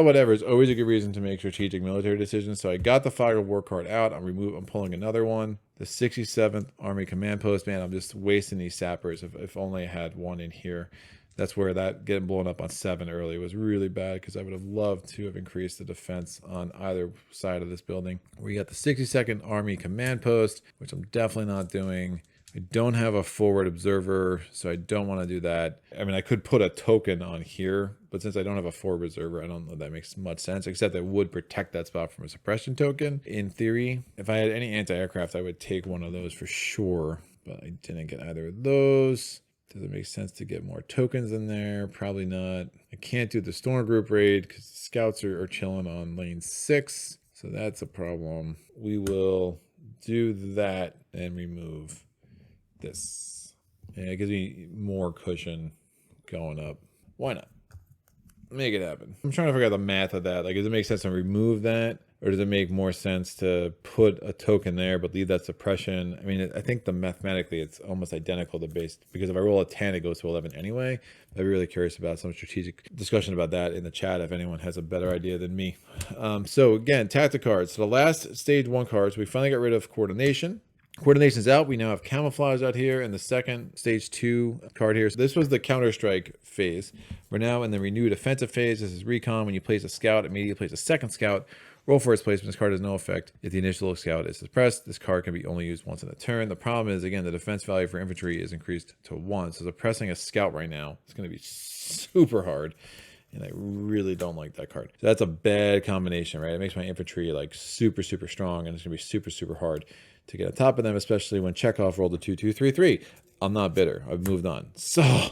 Speaker 1: Whatever. It's always a good reason to make strategic military decisions. So I got the Fog of War card out. I'm pulling another one. The 67th Army Command Post. Man, I'm just wasting these sappers. If only I had one in here. That's where that getting blown up on 7 early was really bad, because I would have loved to have increased the defense on either side of this building. We got the 62nd Army Command Post, which I'm definitely not doing. I don't have a forward observer, so I don't want to do that. I mean, I could put a token on here, but since I don't have a forward observer, I don't know if that makes much sense, except I would protect that spot from a suppression token. In theory, if I had any anti-aircraft, I would take one of those for sure, but I didn't get either of those. Does it make sense to get more tokens in there? Probably not. I can't do the Storm Group raid because the scouts are chilling on lane 6, so that's a problem. We will do that and remove this. Yeah, it gives me more cushion going up. Why not? Make it happen. I'm trying to figure out the math of that. Like, does it make sense to remove that? Or does it make more sense to put a token there but leave that suppression? I mean, I think mathematically it's almost identical to base, because if I roll a 10, it goes to 11 anyway. I'd be really curious about some strategic discussion about that in the chat if anyone has a better idea than me. So again, tactic cards. So the last stage 1 cards, we finally got rid of coordination. Coordination's out. We now have camouflage out here in the second stage 2 card here. So this was the counter-strike phase. We're now in the renewed offensive phase. This is recon. When you place a scout, immediately place a second scout. Roll for its placement. This card has no effect if the initial scout is suppressed. This card can be only used once in a turn. The problem is, again, the defense value for infantry is increased to 1. So suppressing a scout right now is going to be super hard. And I really don't like that card. So that's a bad combination, right? It makes my infantry like super, super strong, and it's going to be super, super hard to get on top of them, especially when Chekhov rolled a 2-2-3-3. I'm not bitter. I've moved on. So,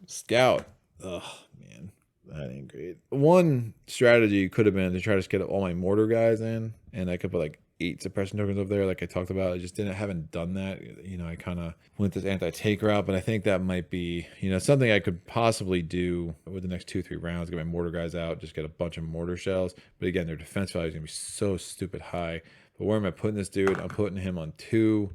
Speaker 1: scout. Ugh, man. That ain't great. One strategy could have been to try to get all my mortar guys in, and I could put like 8 suppression tokens over there like I talked about. I just haven't done that. You know, I kind of went this anti-take route, but I think that might be, something I could possibly do with the next 2-3 rounds, get my mortar guys out, just get a bunch of mortar shells. But again, their defense value is going to be so stupid high. But where am I putting this dude? I'm putting him on 2.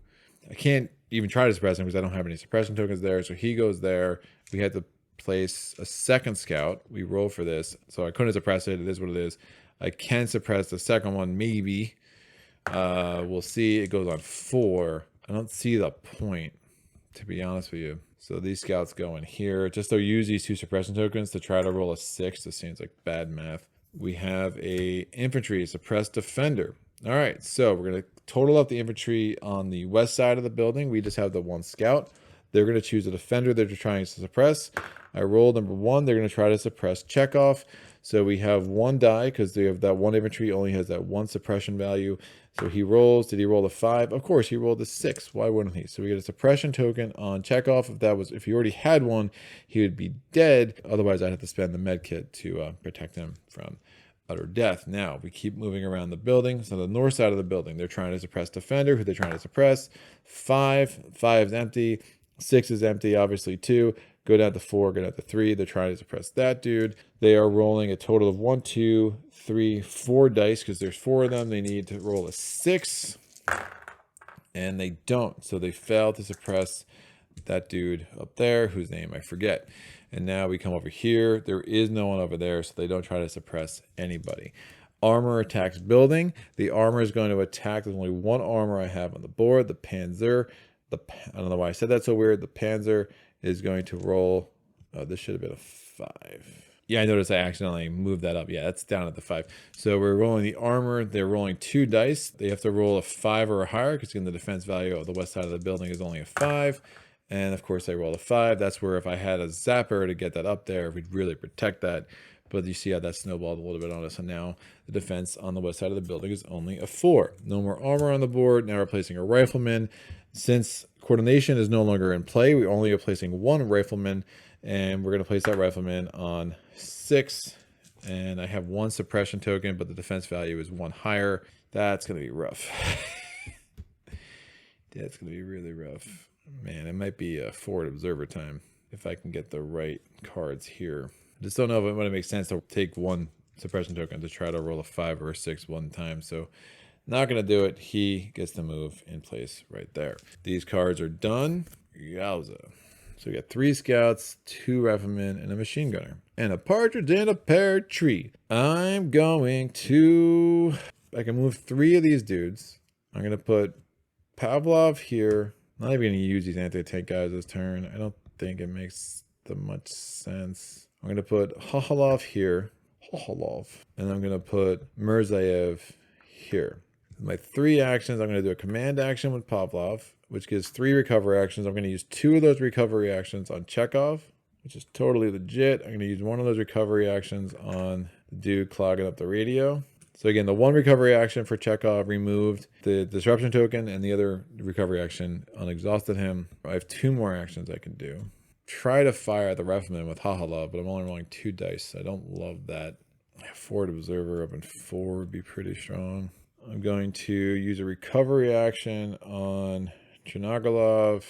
Speaker 1: I can't even try to suppress him because I don't have any suppression tokens there. So he goes there. We had to place a second scout. We roll for this. So I couldn't suppress it. It is what it is. I can suppress the second one, maybe. We'll see. It goes on 4. I don't see the point, to be honest with you. So these scouts go in here. Just to use these 2 suppression tokens to try to roll a 6. This seems like bad math. We have a infantry suppressed defender. All right, so we're going to total up the infantry on the west side of the building. We just have the 1 scout. They're going to choose a defender they're trying to suppress. I rolled number 1. They're going to try to suppress Chekhov. So we have 1 die because they have that 1 infantry only has that 1 suppression value. So he rolls. Did he roll a 5? Of course, he rolled a 6. Why wouldn't he? So we get a suppression token on Chekhov. If he already had one, he would be dead. Otherwise, I'd have to spend the med kit to protect him from utter death. Now we keep moving around the building. So the north side of the building, they're trying to suppress defender. Who they're trying to suppress? 5 is empty. 6 is empty. Obviously 2. Go down to 4. Go down to 3. They're trying to suppress that dude. They are rolling a total of 1, 2, 3, 4 dice because there's 4 of them. They need to roll a 6, and they don't. So they fail to suppress that dude up there, whose name I forget. And now we come over here. There is no one over there, so they don't try to suppress anybody. Armor attacks building. The armor is going to attack. There's only 1 armor I have on the board, the Panzer. I don't know why I said that so weird. The Panzer is going to roll. Oh, this should have been a 5. Yeah, I noticed I accidentally moved that up. Yeah, that's down at the 5. So we're rolling the armor. They're rolling 2 dice. They have to roll a 5 or higher because again, the defense value of the west side of the building is only a 5. And of course I roll a 5. That's where if I had a zapper to get that up there, we'd really protect that. But you see how that snowballed a little bit on us. And now the defense on the west side of the building is only a 4. No more armor on the board. Now we're placing a rifleman. Since coordination is no longer in play, we only are placing 1 rifleman. And we're going to place that rifleman on 6. And I have 1 suppression token, but the defense value is 1 higher. That's going to be rough. That's going to be really rough. Man, it might be a forward observer time if I can get the right cards here. I just don't know if it makes sense to take 1 suppression token to try to roll a 5 or a 6 one time. So not going to do it. He gets to move in place right there. These cards are done. Yowza. So we got 3 scouts, 2 riflemen, and a machine gunner. And a partridge in a pear tree. I'm going to... I can move 3 of these dudes. I'm going to put Pavlov here. Not even going to use these anti-tank guys this turn. I don't think it makes that much sense. I'm going to put Hoholov here. Hoholov. And I'm going to put Mirzaev here. My 3 actions, I'm going to do a command action with Pavlov, which gives 3 recovery actions. I'm going to use 2 of those recovery actions on Chekhov, which is totally legit. I'm going to use 1 of those recovery actions on the dude clogging up the radio. So again, the 1 recovery action for Chekhov removed the disruption token, and the other recovery action unexhausted him. I have 2 more actions I can do. Try to fire the rifleman with Hahalov, but I'm only rolling 2 dice. I don't love that. Forward observer up in 4 would be pretty strong. I'm going to use a recovery action on Chernogalov.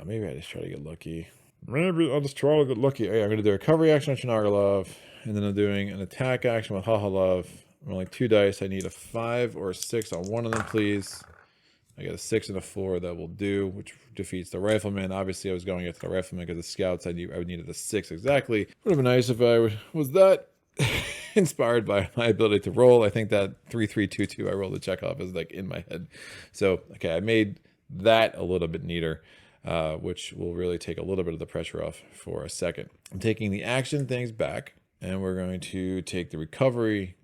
Speaker 1: Maybe I just try to get lucky. Maybe I'll just try to get lucky. Yeah, I'm going to do a recovery action on Chernogalov, and then I'm doing an attack action with Hahalov. I'm rolling 2 dice. I need a 5 or a 6 on one of them, please. I got a 6 and a 4 that will do, which defeats the rifleman. Obviously, I was going after the rifleman because the scouts, I would needed a 6 exactly. Would have been nice if I was that inspired by my ability to roll. I think that 3-3-2-2 I rolled the Chekhov is like in my head. So, okay, I made that a little bit neater, which will really take a little bit of the pressure off for a second. I'm taking the action things back, and we're going to take the recovery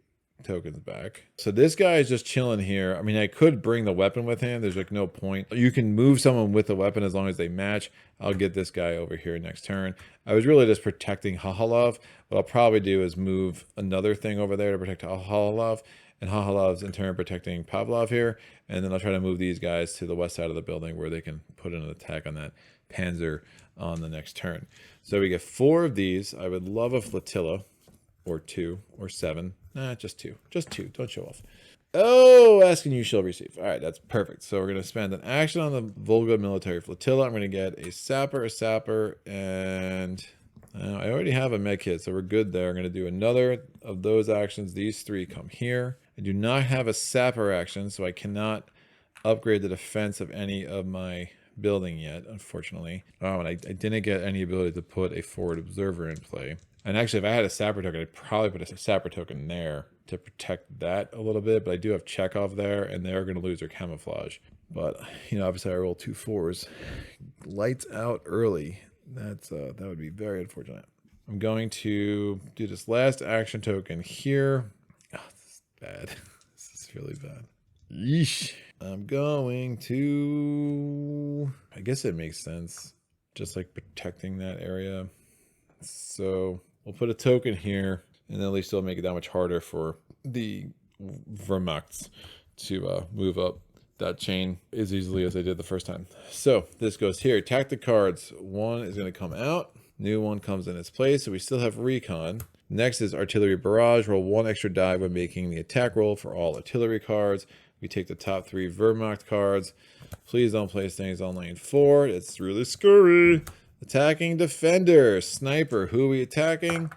Speaker 1: tokens back. So this guy is just chilling here. I mean, I could bring the weapon with him. There's like no point. You can move someone with the weapon as long as they match. I'll get this guy over here next turn. I was really just protecting Hahalov. What I'll probably do is move another thing over there to protect Hahalov, and Hahalov's in turn protecting Pavlov here. And then I'll try to move these guys to the west side of the building where they can put in an attack on that Panzer on the next turn. So we get 4 of these. I would love a flotilla, or 2, or 7. Nah, just 2. Just 2. Don't show off. Oh, asking you shall receive. All right, that's perfect. So we're going to spend an action on the Volga military flotilla. I'm going to get a sapper, and I already have a med kit, so we're good there. I'm going to do another of those actions. These 3 come here. I do not have a sapper action, so I cannot upgrade the defense of any of my building yet, unfortunately. Oh, and I didn't get any ability to put a forward observer in play. And actually, if I had a sapper token, I'd probably put a sapper token there to protect that a little bit. But I do have Chekhov there, and they're going to lose their camouflage. But, you know, obviously I roll 2 4s. Lights out early. That would be very unfortunate. I'm going to do this last action token here. Oh, this is bad. This is really bad. Yeesh. I'm going to... I guess it makes sense. Just like protecting that area. So we'll put a token here, and then at least it'll make it that much harder for the Wehrmacht to move up that chain as easily as I did the first time. So this goes here. Tactic cards. 1 is going to come out. New 1 comes in its place. So we still have recon. Next is artillery barrage. Roll 1 extra die when making the attack roll for all artillery cards. We take the top 3 Wehrmacht cards. Please don't place things on lane 4. It's really scary. Attacking defender, sniper. Who are we attacking?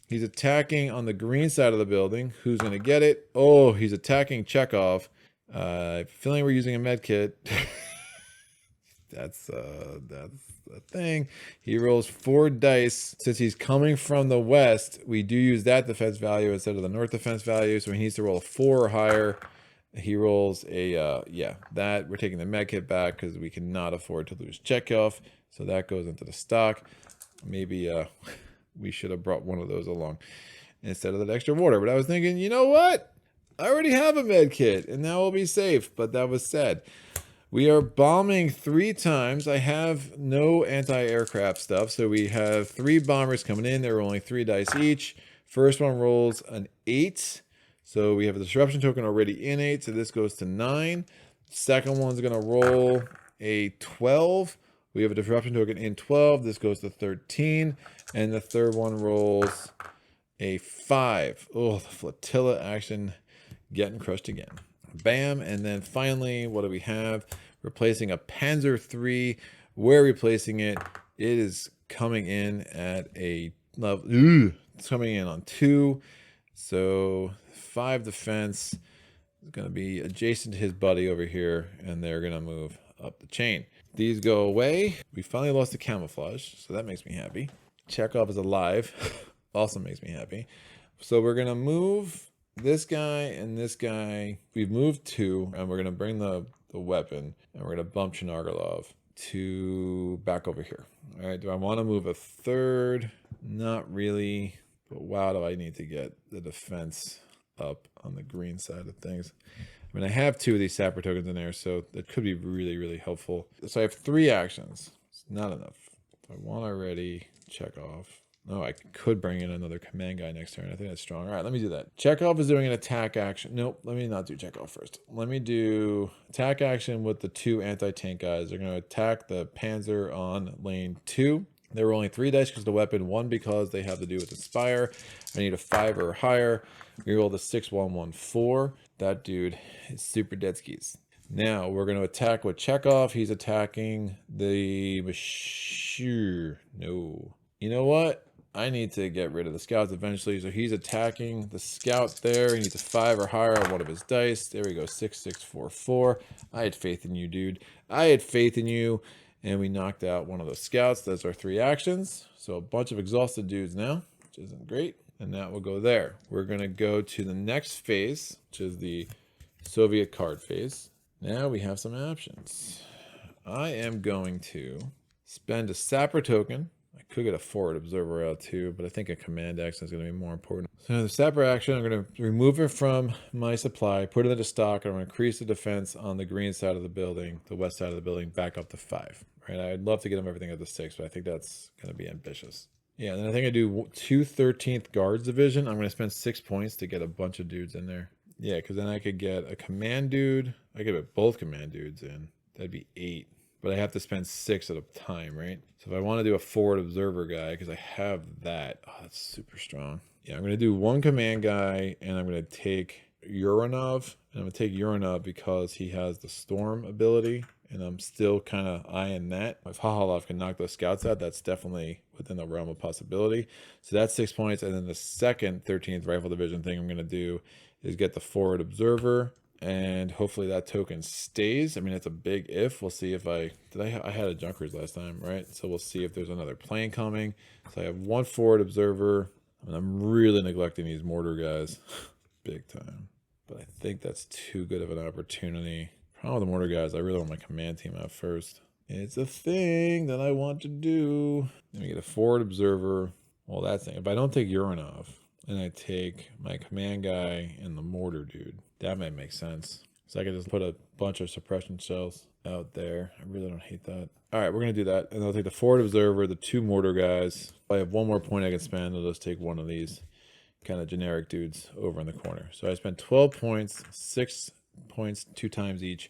Speaker 1: He's attacking on the green side of the building. Who's going to get it? Oh, he's attacking Chekhov. Feeling we're using a med kit. That's the thing. He rolls 4 dice. Since he's coming from the west, we do use that defense value instead of the north defense value. So he needs to roll a 4 or higher. He rolls a, that. We're taking the med kit back because we cannot afford to lose Chekhov. So that goes into the stock. Maybe we should have brought one of those along instead of that extra water. But I was thinking, you know what? I already have a med kit, and now we'll be safe. But that was sad. We are bombing 3 times. I have no anti-aircraft stuff, so we have 3 bombers coming in. They're only 3 dice each. First one rolls an 8. So we have a disruption token already in 8, so this goes to 9. Second one's going to roll a 12. We have a disruption token in 12. This goes to 13. And the third one rolls a 5. Oh, the flotilla action getting crushed again. Bam. And then finally, what do we have? Replacing a Panzer III. We're replacing it. It is coming in at a level. It's coming in on 2. So 5 defense is going to be adjacent to his buddy over here. And they're going to move up the chain. These go away. We finally lost the camouflage. So that makes me happy. Chekhov is alive. Also makes me happy. So we're going to move this guy and this guy. We've moved 2, and we're going to bring the weapon, and we're going to bump Chinargolov to back over here. All right, do I want to move a third? Not really. But wow, do I need to get the defense up on the green side of things. I mean, I have 2 of these sapper tokens in there, so that could be really, really helpful. So I have 3 actions. It's not enough. If I want already, Chekhov. No, I could bring in another command guy next turn. I think that's strong. All right, let me do that. Chekhov is doing an attack action. Nope, let me not do Chekhov first. Let me do attack action with the 2 anti-tank guys. They're going to attack the Panzer on lane 2. They're rolling 3 dice because of the weapon, 1 because they have to do with Inspire. I need a 5 or higher. We rolled a 6, 1, 1, 4. That dude is super dead skis. Now we're going to attack with Chekhov. He's attacking the Monsieur. No. You know what? I need to get rid of the scouts eventually. So he's attacking the scout there. He needs a 5 or higher on one of his dice. There we go. 6, 6, 4, 4. I had faith in you, dude. I had faith in you. And we knocked out one of those scouts. That's our 3 actions. So a bunch of exhausted dudes now, which isn't great. And that will go there. We're going to go to the next phase, which is the Soviet card phase. Now we have some options. I am going to spend a sapper token. I could get a forward observer out too, but I think a command action is going to be more important. So the sapper action, I'm going to remove it from my supply, put it into stock, and I'm going to increase the defense on the green side of the building, the west side of the building, back up to 5. Right? I'd love to get them everything up to 6, but I think that's going to be ambitious. Yeah, and then I think I do 2 13th Guards Division. I'm going to spend 6 points to get a bunch of dudes in there. Yeah, because then I could get a command dude. I could get both command dudes in. That'd be 8. But I have to spend 6 at a time, right? So if I want to do a forward observer guy, because I have that. Oh, that's super strong. Yeah, I'm going to do 1 command guy, and I'm going to take Uranov. And I'm going to take Uranov because he has the storm ability. And I'm still kind of eyeing that. If Hahalov can knock those scouts out, that's definitely within the realm of possibility. So that's 6 points. And then the second 13th Rifle Division thing I'm going to do is get the forward observer. And hopefully that token stays. I mean, it's a big if. We'll see if I had a Junkers last time, right? So we'll see if there's another plane coming. So I have 1 forward observer. And I'm really neglecting these mortar guys. Big time. But I think that's too good of an opportunity. Problem with the mortar guys, I really want my command team out first. It's a thing that I want to do. Let me get a forward observer. Well, that's it. If I don't take Uranov, and I take my command guy and the mortar dude, that might make sense. So I could just put a bunch of suppression shells out there. I really don't hate that. All right, we're going to do that. And I'll take the forward observer, the 2 mortar guys. If I have 1 more point I can spend, I'll just take one of these kind of generic dudes over in the corner. So I spent 12 points, 6 points 2 times each,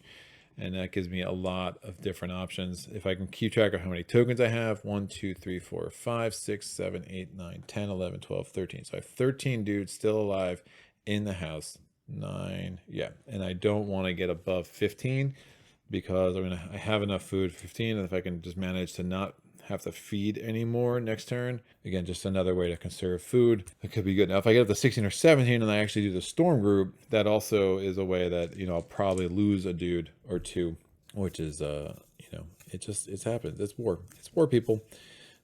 Speaker 1: and that gives me a lot of different options. If I can keep track of how many tokens I have, 1 2 3 4 5 6 7 8 9 10 11 12 13. So I have 13 dudes still alive in the house. 9, yeah, and I don't want to get above 15 because I have enough food for 15, and if I can just manage to not have to feed anymore next turn, again, just another way to conserve food. That could be good. Now if I get up to 16 or 17 and I actually do the storm group, that also is a way that, you know, I'll probably lose a dude or 2, which is you know, it happens. It's war, people.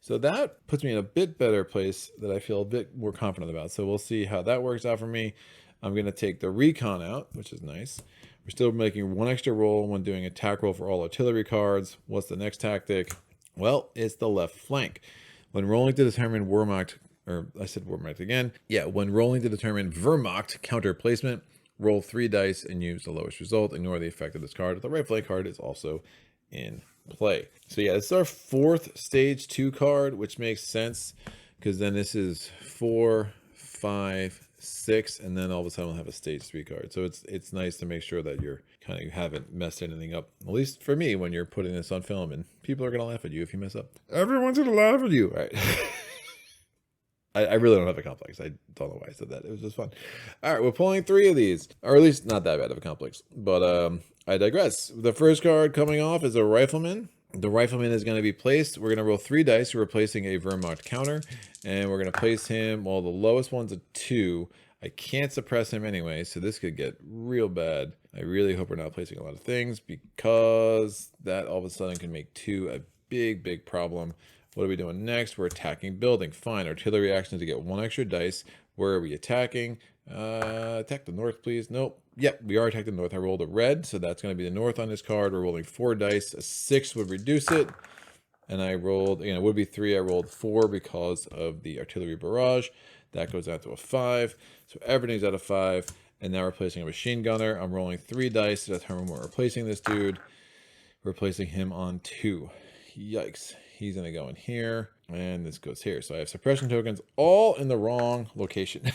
Speaker 1: So that puts me in a bit better place that I feel a bit more confident about. So we'll see how that works out for me. I'm going to take the recon out, which is nice. We're still making 1 extra roll when doing attack roll for all artillery cards. What's the next tactic? Well, it's the left flank. When rolling to determine Wehrmacht, or I said Wehrmacht again. Yeah, when rolling to determine Wehrmacht counter placement, roll 3 dice and use the lowest result. Ignore the effect of this card. The right flank card is also in play. So yeah, this is our 4th stage 2 card, which makes sense because then this is 4, 5, 6, and then all of a sudden we'll have a stage 3 card. So it's nice to make sure that you haven't messed anything up. At least for me, when you're putting this on film, and people are gonna laugh at you if you mess up. Everyone's gonna laugh at you, right? I really don't have a complex. I don't know why I said that. It was just fun. All right, we're pulling 3 of these, or at least not that bad of a complex. But I digress. The first card coming off is a rifleman. The rifleman is going to be placed. We're going to roll 3 dice. We're replacing a Wehrmacht counter, and we're going to place him. Well, the lowest one's a 2. I can't suppress him anyway, so this could get real bad. I really hope we're not placing a lot of things because that all of a sudden can make 2 a big problem. What are we doing next? We're attacking building. Fine. Artillery action to get 1 extra dice. Where are we attacking? Attack the north, please. Nope. Yep, we are attacking the north. I rolled a red, so that's going to be the north on this card. We're rolling 4 dice. A 6 would reduce it. And I rolled, it would be 3. I rolled 4 because of the artillery barrage. That goes out to a 5. So everything's at a 5. And now we're placing a machine gunner. I'm rolling 3 dice to determine where we're replacing this dude. We're placing him on 2. Yikes. He's going to go in here, and this goes here. So I have suppression tokens all in the wrong location.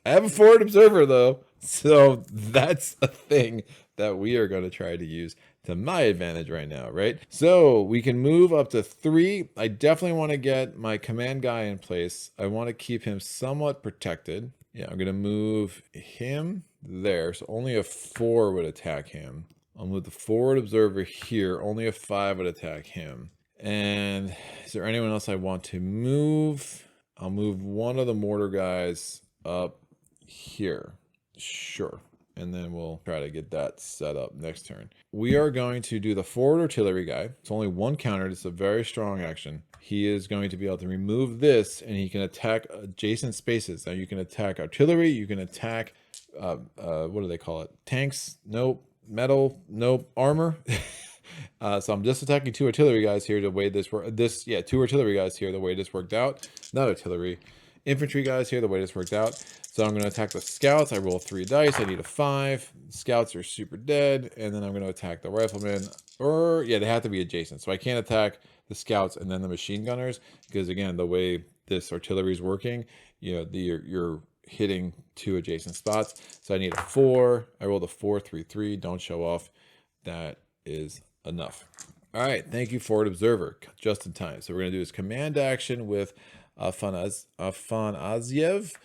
Speaker 1: I have a forward observer, though, so that's a thing that we are going to try to use to my advantage right now, right? So we can move up to 3. I definitely want to get my command guy in place. I want to keep him somewhat protected. Yeah, I'm going to move him there, so only a 4 would attack him. I'll move the forward observer here. Only a 5 would attack him. And is there anyone else I want to move? I'll move one of the mortar guys up here. Sure. And then we'll try to get that set up next turn. We are going to do the forward artillery guy. It's only 1 counter. It's a very strong action. He is going to be able to remove this, and he can attack adjacent spaces. Now you can attack artillery. You can attack, what do they call it? Tanks? Nope. Metal? Nope. Armor? So I'm just attacking 2 artillery guys here the way this worked. 2 artillery guys here the way this worked out. Not artillery. Infantry guys here the way this worked out. So I'm going to attack the scouts. I roll 3 dice. I need a 5. Scouts are super dead. And then I'm going to attack the riflemen. Or, yeah, they have to be adjacent. So I can't attack the scouts and then the machine gunners. Because, again, the way this artillery is working, you're hitting 2 adjacent spots. So I need a 4. I rolled a 4, 3, 3. Don't show off. That is enough. All right, thank you, forward observer, just in time. So we're going to do this command action with Afanasyev.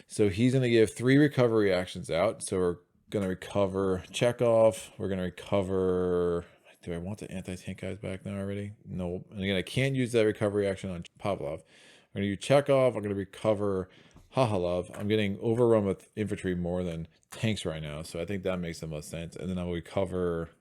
Speaker 1: So he's going to give 3 recovery actions out. So we're going to recover Chekhov. We're going to recover... Do I want the anti-tank guys back now already? No. And again, I can't use that recovery action on Pavlov. I'm going to use Chekhov. I'm going to recover Hahalov. I'm getting overrun with infantry more than tanks right now. So I think that makes the most sense. And then I'll recover...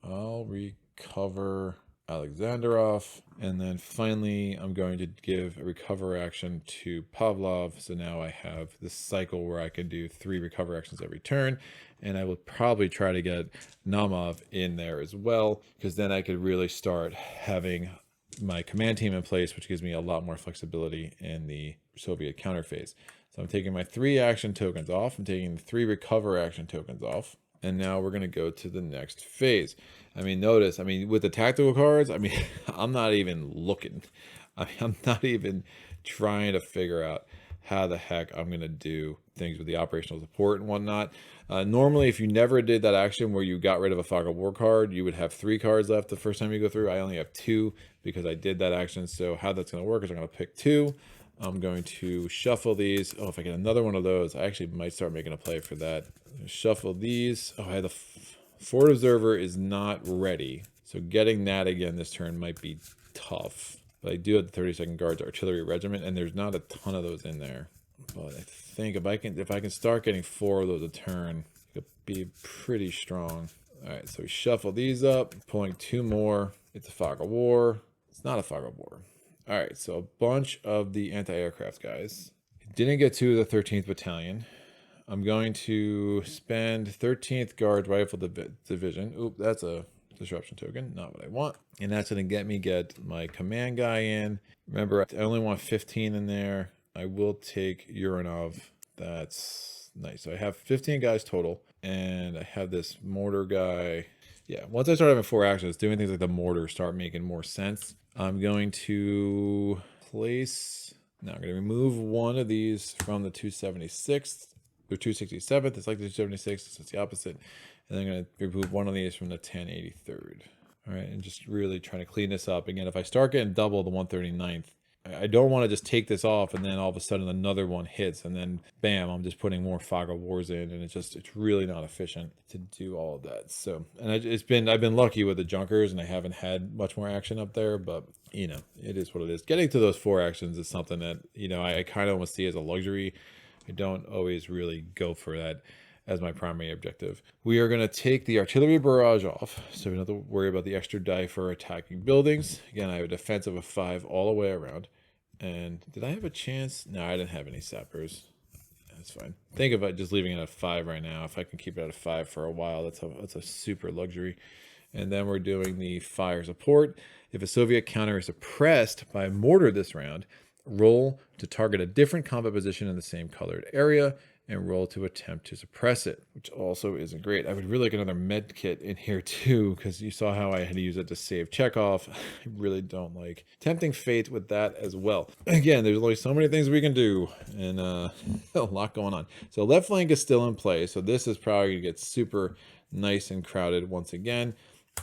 Speaker 1: I'll recover Alexandrov, and then finally I'm going to give a recover action to Pavlov. So now I have this cycle where I can do 3 recover actions every turn, and I will probably try to get Namov in there as well, because then I could really start having my command team in place, which gives me a lot more flexibility in the Soviet counter phase. So I'm taking my 3 action tokens off. I'm taking the 3 recover action tokens off. And now we're going to go to the next phase. Notice, with the tactical cards, I'm not even looking. I'm not even trying to figure out how the heck I'm going to do things with the operational support and whatnot. Normally, if you never did that action where you got rid of a fog of war card, you would have 3 cards left the first time you go through. I only have 2 because I did that action. So how that's going to work is I'm going to pick 2. I'm going to shuffle these. Oh, if I get another one of those, I actually might start making a play for that. Shuffle these. Oh, I had the forward observer is not ready. So getting that again this turn might be tough. But I do have the 32nd Guards Artillery Regiment, and there's not a ton of those in there. But I think if I can start getting 4 of those a turn, it could be pretty strong. All right, so we shuffle these up, pulling 2 more. It's a fog of war. It's not a fog of war. All right, so a bunch of the anti-aircraft guys. Didn't get to the 13th Battalion. I'm going to spend 13th Guard Rifle Division. Oop, that's a disruption token, not what I want. And that's going to get my command guy in. Remember, I only want 15 in there. I will take Uranov. That's nice. So I have 15 guys total, and I have this mortar guy. Yeah, once I start having 4 actions, doing things like the mortar start making more sense. I'm going to place... Now I'm going to remove one of these from the 276th or 267th. It's like the 276th, so it's the opposite. And then I'm going to remove one of these from the 1083rd. All right, and just really trying to clean this up. Again, if I start getting double the 139th, I don't want to just take this off and then all of a sudden another one hits and then bam, I'm just putting more Fog of Wars in, and it's really not efficient to do all of that. So, and I've been lucky with the Junkers and I haven't had much more action up there, but you know, it is what it is. Getting to those 4 actions is something that, you know, I kind of almost see as a luxury. I don't always really go for that as my primary objective. We are going to take the artillery barrage off, so we don't have to worry about the extra die for attacking buildings. Again, I have a defensive of 5 all the way around. And did I have a chance? No, I didn't have any sappers. That's fine. Think about just leaving it at 5 right now. If I can keep it at 5 for a while, that's a super luxury. And then we're doing the fire support. If a Soviet counter is suppressed by a mortar this round, roll to target a different combat position in the same colored area and roll to attempt to suppress it, which also isn't great. I would really like another med kit in here too, because you saw how I had to use it to save Chekhov. I really don't like tempting fate with that as well. Again, there's only so many things we can do, and a lot going on. So left flank is still in play, so this is probably going to get super nice and crowded once again.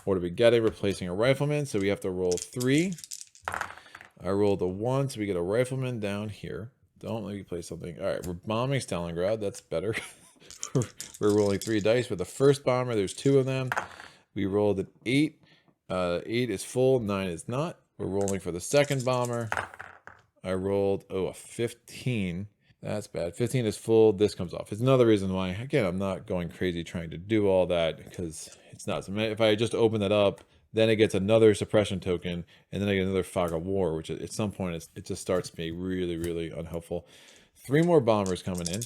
Speaker 1: What are we getting? Replacing a rifleman, so we have to roll 3. I rolled a 1, so we get a rifleman down here. Don't let me play something. All right, we're bombing Stalingrad. That's better. We're rolling 3 dice with the first bomber. There's 2 of them. We rolled an 8. 8 is full, 9 is not. We're rolling for the second bomber. I rolled, a 15. That's bad. 15 is full. This comes off. It's another reason why, again, I'm not going crazy trying to do all that, because it's not. If I just open that up, then it gets another suppression token, and then I get another Fog of War, which at some point it just starts being really, really unhelpful. 3 more bombers coming in.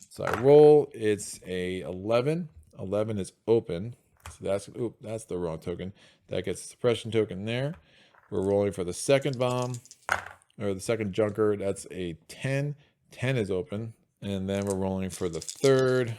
Speaker 1: So I roll. It's a 11. 11 is open. So that's the wrong token. That gets a suppression token there. We're rolling for the second bomb, or the second junker. That's a 10. 10 is open. And then we're rolling for the third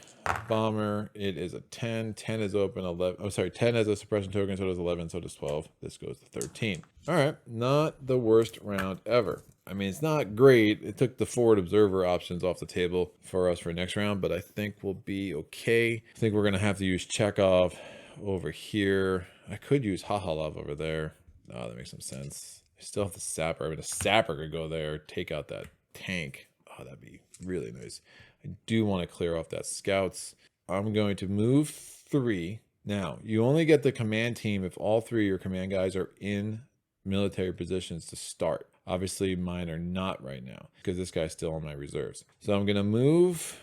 Speaker 1: bomber. It is a 10. 10 is open. 11. Oh, sorry. 10 has a suppression token. So does 11. So does 12. This goes to 13. All right. Not the worst round ever. I mean, it's not great. It took the forward observer options off the table for us for next round, but I think we'll be okay. I think we're going to have to use Chekhov over here. I could use Hahalov over there. Oh, that makes some sense. I still have the sapper. I mean, a sapper could go there, take out that tank. Oh, that'd be really nice. I do want to clear off that scouts. I'm going to move 3. Now, you only get the command team if all 3 of your command guys are in military positions to start. Obviously, mine are not right now because this guy's still on my reserves. So I'm going to move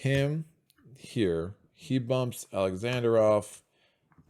Speaker 1: him here. He bumps Alexandrov,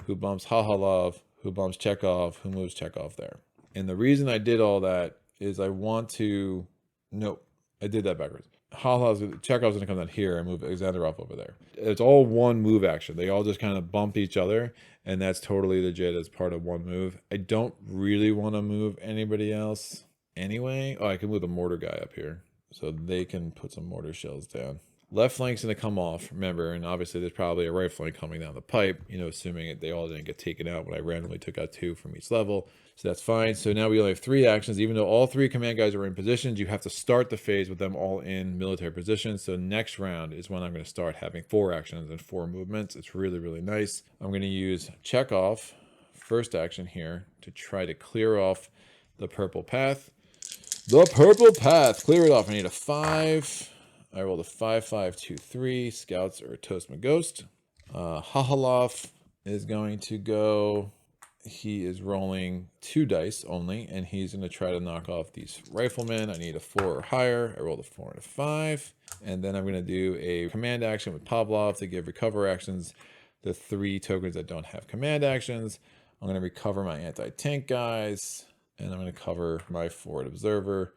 Speaker 1: who bumps Hahalov, who bumps Chekhov, who moves Chekhov there. And the reason I did all that is I want to... Nope. I did that backwards. Chekhov's going to come down here and move Alexandrov over there. It's all one move action. They all just kind of bump each other, and that's totally legit as part of one move. I don't really want to move anybody else anyway. Oh, I can move the mortar guy up here, so they can put some mortar shells down. Left flank's going to come off, remember, and obviously there's probably a right flank coming down the pipe, you know, assuming they all didn't get taken out when I randomly took out 2 from each level. So that's fine. So now we only have 3 actions. Even though all 3 command guys are in positions, you have to start the phase with them all in military positions. So next round is when I'm going to start having 4 actions and 4 movements. It's really, really nice. I'm going to use Chekhov, first action here, to try to clear off the purple path. The purple path! Clear it off. I need a 5. I rolled a 5, 5, 2, 3. Scouts are Toast my Ghost. Hahalov is going to go... He is rolling 2 dice only, and he's going to try to knock off these riflemen. I need a 4 or higher. I rolled a 4 and a 5. And then I'm going to do a command action with Pavlov to give recover actions the 3 tokens that don't have command actions. I'm going to recover my anti-tank guys, and I'm going to cover my forward observer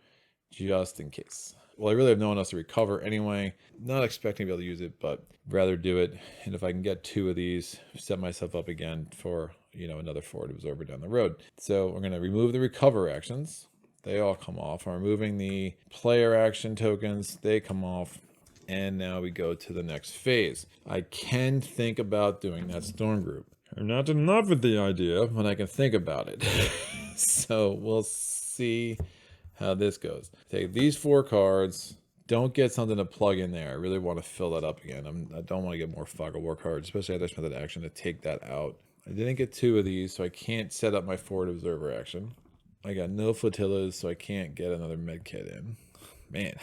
Speaker 1: just in case. Well, I really have no one else to recover anyway. Not expecting to be able to use it, but rather do it. And if I can get 2 of these, set myself up again for, you know, another forward observer down the road. So we're going to remove the recover actions. They all come off. I'm removing the player action tokens. They come off. And now we go to the next phase. I can think about doing that storm group. I'm not in love with the idea, but I can think about it. So we'll see how this goes. Take these 4 cards. Don't get something to plug in there. I really want to fill that up again. I don't want to get more Fog of War cards, especially after I spent that action to take that out. I didn't get 2 of these, so I can't set up my forward observer action. I got no flotillas, so I can't get another med kit in. Man,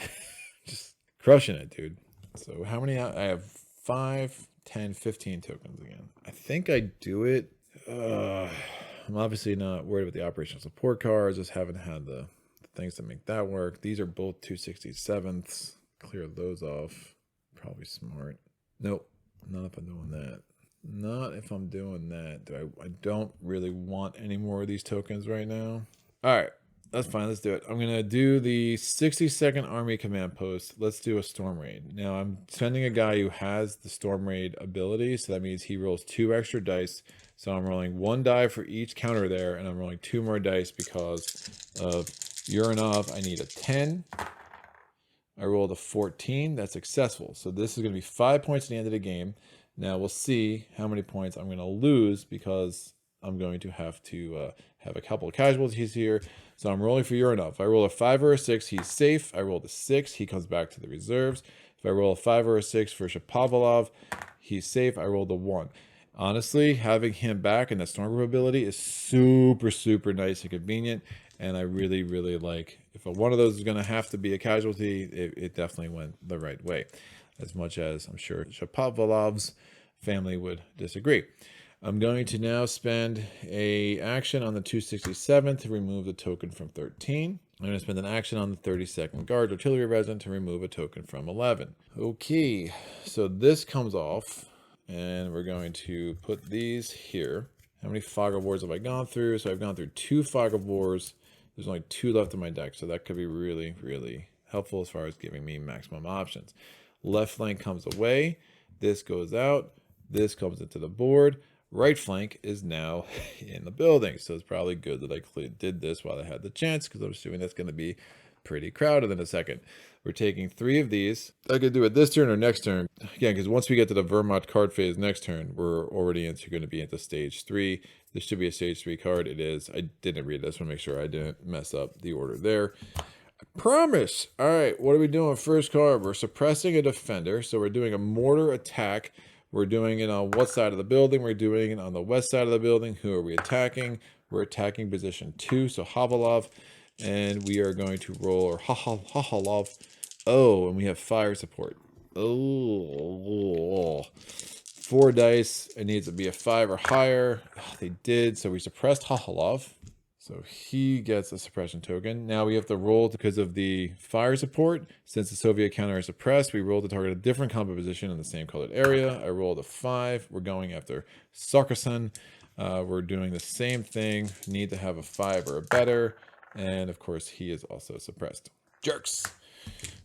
Speaker 1: just crushing it, dude. So how many? I have 5, 10, 15 tokens again. I think I do it. I'm obviously not worried about the operational support cards. Just haven't had the things to make that work. These are both 267ths. Clear those off. Probably smart. Nope. Not if I'm doing that. Not if I'm doing that. I don't really want any more of these tokens right now. All right. That's fine. Let's do it. I'm going to do the 62nd Army Command Post. Let's do a Storm Raid. Now, I'm sending a guy who has the Storm Raid ability, so that means he rolls 2 extra dice. So I'm rolling 1 die for each counter there, and I'm rolling 2 more dice because of Uranov. I need a 10. I rolled a 14. That's successful. So this is going to be 5 points at the end of the game. Now, we'll see how many points I'm going to lose because I'm going to have a couple of casualties here. So I'm rolling for Uranov. If I roll a 5 or a 6, he's safe. I rolled a 6, he comes back to the reserves. If I roll a 5 or a 6 for Pavlov, he's safe. I rolled a 1. Honestly, having him back in the Storm Group ability is super, super nice and convenient. And I really, really like, if one of those is going to have to be a casualty, it definitely went the right way. As much as I'm sure Pavlov's family would disagree. I'm going to now spend a action on the 267th to remove the token from 13. I'm going to spend an action on the 32nd Guard Artillery Regiment to remove a token from 11. Okay, so this comes off, and we're going to put these here. How many Fog of Wars have I gone through? So I've gone through 2 Fog of Wars. There's only 2 left in my deck, so that could be really, really helpful as far as giving me maximum options. Left flank comes away. This goes out. This comes into the board. Right flank is now in the building. So it's probably good that I did this while I had the chance, because I'm assuming that's going to be pretty crowded in a second. We're taking 3 of these. I could do it this turn or next turn. Again, because once we get to the Wehrmacht card phase next turn, we're already going to be into stage 3. This should be a stage 3 card. It is. I didn't read this. I want to make sure I didn't mess up the order there. I promise. All right, what are we doing? First card, we're suppressing a defender. So we're doing a mortar attack. We're doing it on what side of the building? We're doing it on the west side of the building. Who are we attacking? We're attacking position 2, so Havalov. And we are going to roll, or Hahalov. Oh, and we have fire support. Oh, 4 dice. It needs to be a 5 or higher. Oh, they did, so we suppressed Hahalov. So he gets a suppression token. Now we have to roll because of the fire support. Since the Soviet counter is suppressed, we roll to target a different combat position in the same colored area. I rolled a 5. We're going after Sarkisson. We're doing the same thing. Need to have a 5 or a better. And of course, he is also suppressed. Jerks.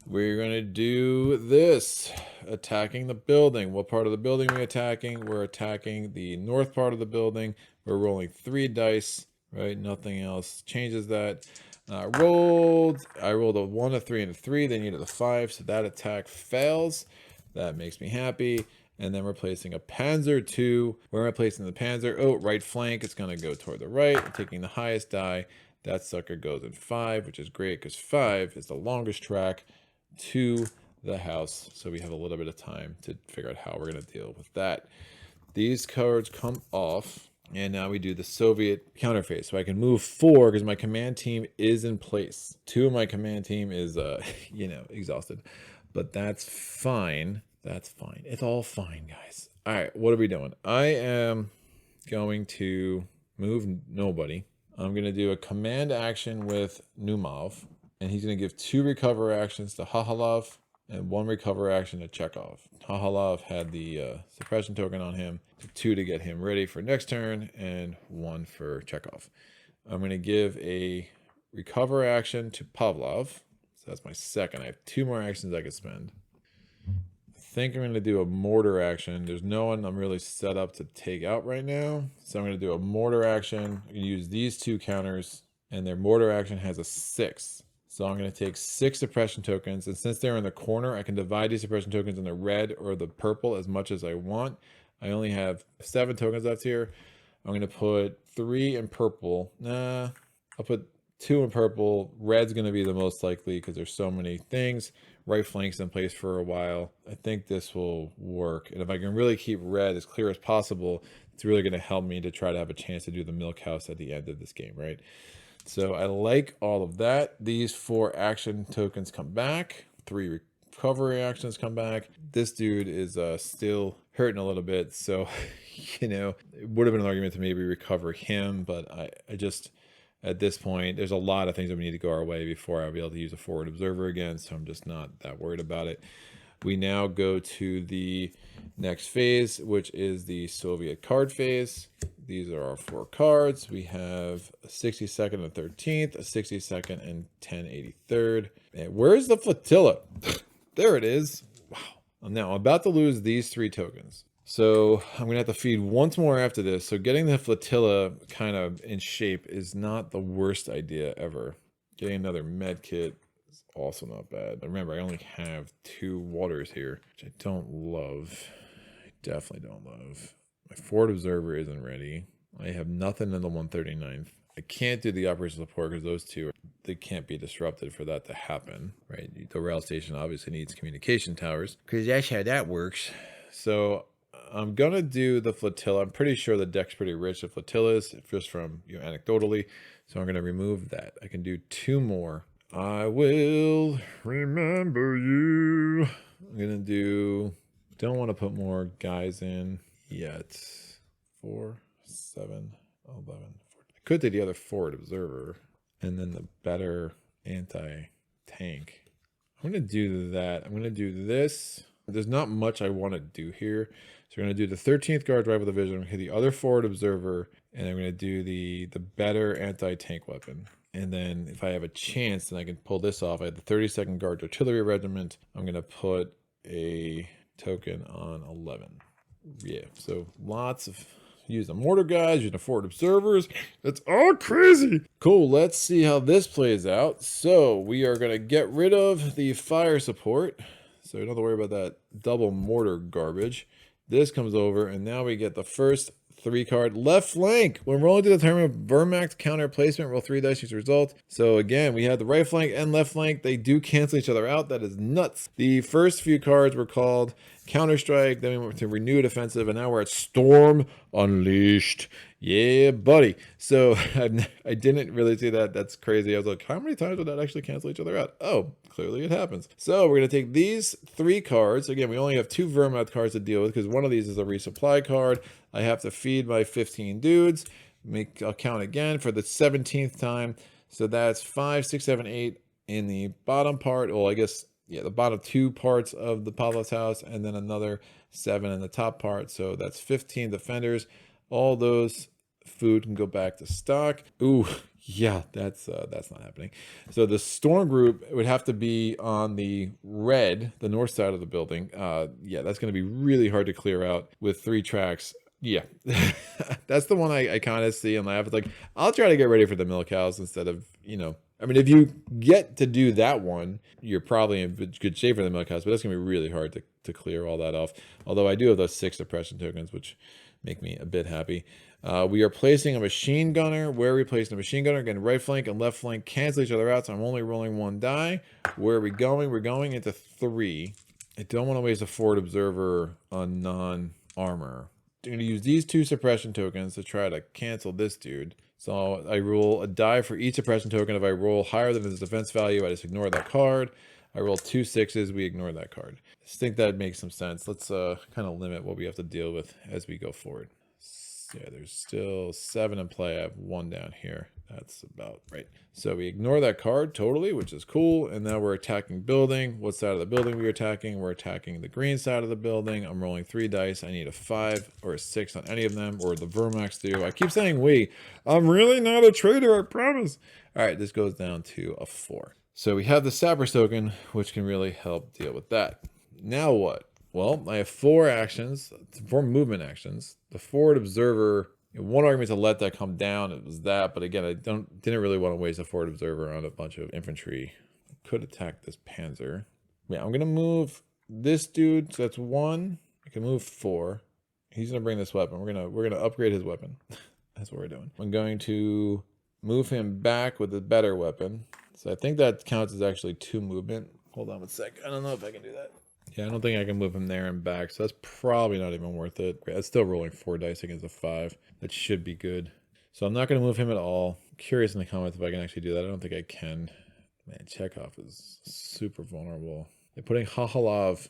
Speaker 1: We're going to do this. Attacking the building. What part of the building are we attacking? We're attacking the north part of the building. We're rolling 3 dice. Right, nothing else changes that. I rolled a 1, a 3, and a 3. They needed a 5, so that attack fails. That makes me happy. And then we're placing a Panzer II. Where am I placing the Panzer? Oh, right flank. It's going to go toward the right. I'm taking the highest die. That sucker goes in 5, which is great because 5 is the longest track to the house. So we have a little bit of time to figure out how we're going to deal with that. These cards come off. And now we do the Soviet counterphase. So I can move 4 because my command team is in place. 2 of my command team is, exhausted. But that's fine. That's fine. It's all fine, guys. All right, what are we doing? I am going to move nobody. I'm going to do a command action with Numov. And he's going to give 2 recover actions to Hahalov and 1 recover action to Chekhov. Hahalov had the suppression token on him. 2 to get him ready for next turn, and 1 for Chekhov. I'm going to give a recover action to Pavlov. So that's my second. I have 2 more actions I could spend. I think I'm going to do a mortar action. There's no one I'm really set up to take out right now. So I'm going to do a mortar action. I'm going to use these 2 counters, and their mortar action has a 6. So I'm going to take 6 suppression tokens, and since they're in the corner, I can divide these suppression tokens in the red or the purple as much as I want. I only have 7 tokens left here. I'm going to put 3 in purple. Nah, I'll put 2 in purple. Red's going to be the most likely because there's so many things. Right flank's in place for a while. I think this will work. And if I can really keep red as clear as possible, it's really going to help me to try to have a chance to do the milk house at the end of this game, right? So I like all of that. These 4 action tokens come back. 3 recovery actions come back. This dude is still hurting a little bit. So, you know, it would have been an argument to maybe recover him. But I just, at this point, there's a lot of things that we need to go our way before I'll be able to use a forward observer again. So I'm just not that worried about it. We now go to the next phase, which is the Soviet card phase. These are our 4 cards. We have a 62nd and 13th, a 62nd and 1083rd. And where's the flotilla? There it is. Wow. Now I'm about to lose these 3 tokens. So I'm going to have to feed once more after this. So getting the flotilla kind of in shape is not the worst idea ever. Getting another med kit is also not bad. Remember, I only have 2 waters here, which I don't love. I definitely don't love. My forward observer isn't ready. I have nothing in the 139th. I can't do the operational support because those 2, they can't be disrupted for that to happen, right? The rail station obviously needs communication towers because that's how that works. So I'm going to do the flotilla. I'm pretty sure the deck's pretty rich of flotillas, just from, you know, anecdotally. So I'm going to remove that. I can do 2 more. I will remember you. I'm going to do, don't want to put more guys in yet. 4, 7, 11, 14. I could do the other forward observer and then the better anti-tank. I'm going to do that. I'm going to do this. There's not much I want to do here. So we're going to do the 13th guard rifle division. I'm going to hit the other forward observer, and I'm going to do the better anti-tank weapon. And then if I have a chance, then I can pull this off. I have the 32nd Guard Artillery Regiment. I'm going to put a token on 11. Yeah, so lots of use the mortar guys, use the forward observers. It's all crazy. Cool, let's see how this plays out. So we are going to get rid of the fire support. So we don't have to worry about that double mortar garbage. This comes over, and now we get the first 3 card left flank. When rolling to determine Wehrmacht counter placement, roll 3 dice, use result. So again, we have the right flank and left flank. They do cancel each other out. That is nuts. The first few cards were called Counter Strike, then we went to Renewed Offensive, and now we're at Storm Unleashed. Yeah, buddy. So I didn't really see that. That's crazy. I was like, how many times would that actually cancel each other out? Oh, clearly it happens. So we're going to take these 3 cards. Again, we only have 2 Wehrmacht cards to deal with because one of these is a resupply card. I have to feed my 15 dudes. I'll count again for the 17th time. So that's 5, 6, 7, 8 in the bottom part. Well, I guess, yeah, the bottom 2 parts of the Pavlov's house, and then another 7 in the top part. So that's 15 defenders. All those food can go back to stock. Ooh, yeah, that's not happening. So the storm group would have to be on the red, the north side of the building. Yeah, that's going to be really hard to clear out with 3 tracks. Yeah, that's the one I kind of see and laugh. It's like, I'll try to get ready for the milk house instead of, you know, I mean, if you get to do that one, you're probably in good shape for the milk house, but that's going to be really hard to clear all that off. Although I do have those 6 suppression tokens, which make me a bit happy. We are placing a machine gunner. Where are we placing a machine gunner? Again, right flank and left flank cancel each other out, so I'm only rolling 1 die. Where are we going? We're going into 3. I don't want to waste a forward observer on non-armor. I'm going to use these 2 suppression tokens to try to cancel this dude. So I roll a die for each suppression token. If I roll higher than his defense value, I just ignore that card. I roll 2 6s, we ignore that card. I just think that makes some sense. Let's kind of limit what we have to deal with as we go forward. Yeah, there's still 7 in play. I have 1 down here. That's about right. So we ignore that card totally, which is cool. And now we're attacking building. What side of the building we're attacking? We're attacking the green side of the building. I'm rolling 3 dice. I need a 5 or a 6 on any of them, or the Wehrmachts do. I keep saying we. I'm really not a traitor, I promise. All right, this goes down to a 4. So we have the Sappers token, which can really help deal with that. Now what? Well, I have 4 actions, 4 movement actions. The forward observer One argument to let that come down, it was that, but again, I didn't really want to waste a forward observer on a bunch of infantry. I could attack this panzer. Yeah, I'm gonna move this dude, so that's 1. I can move 4. He's gonna bring this weapon. We're gonna upgrade his weapon. That's what we're doing. I'm going to move him back with a better weapon. So I think that counts as actually 2 movement. Hold on 1 sec. I don't know if I can do that. Yeah, I don't think I can move him there and back, so that's probably not even worth it. That's still rolling 4 dice against a 5. That should be good. So I'm not going to move him at all. Curious in the comments if I can actually do that. I don't think I can. Man, Chekhov is super vulnerable. They're putting Pavlov,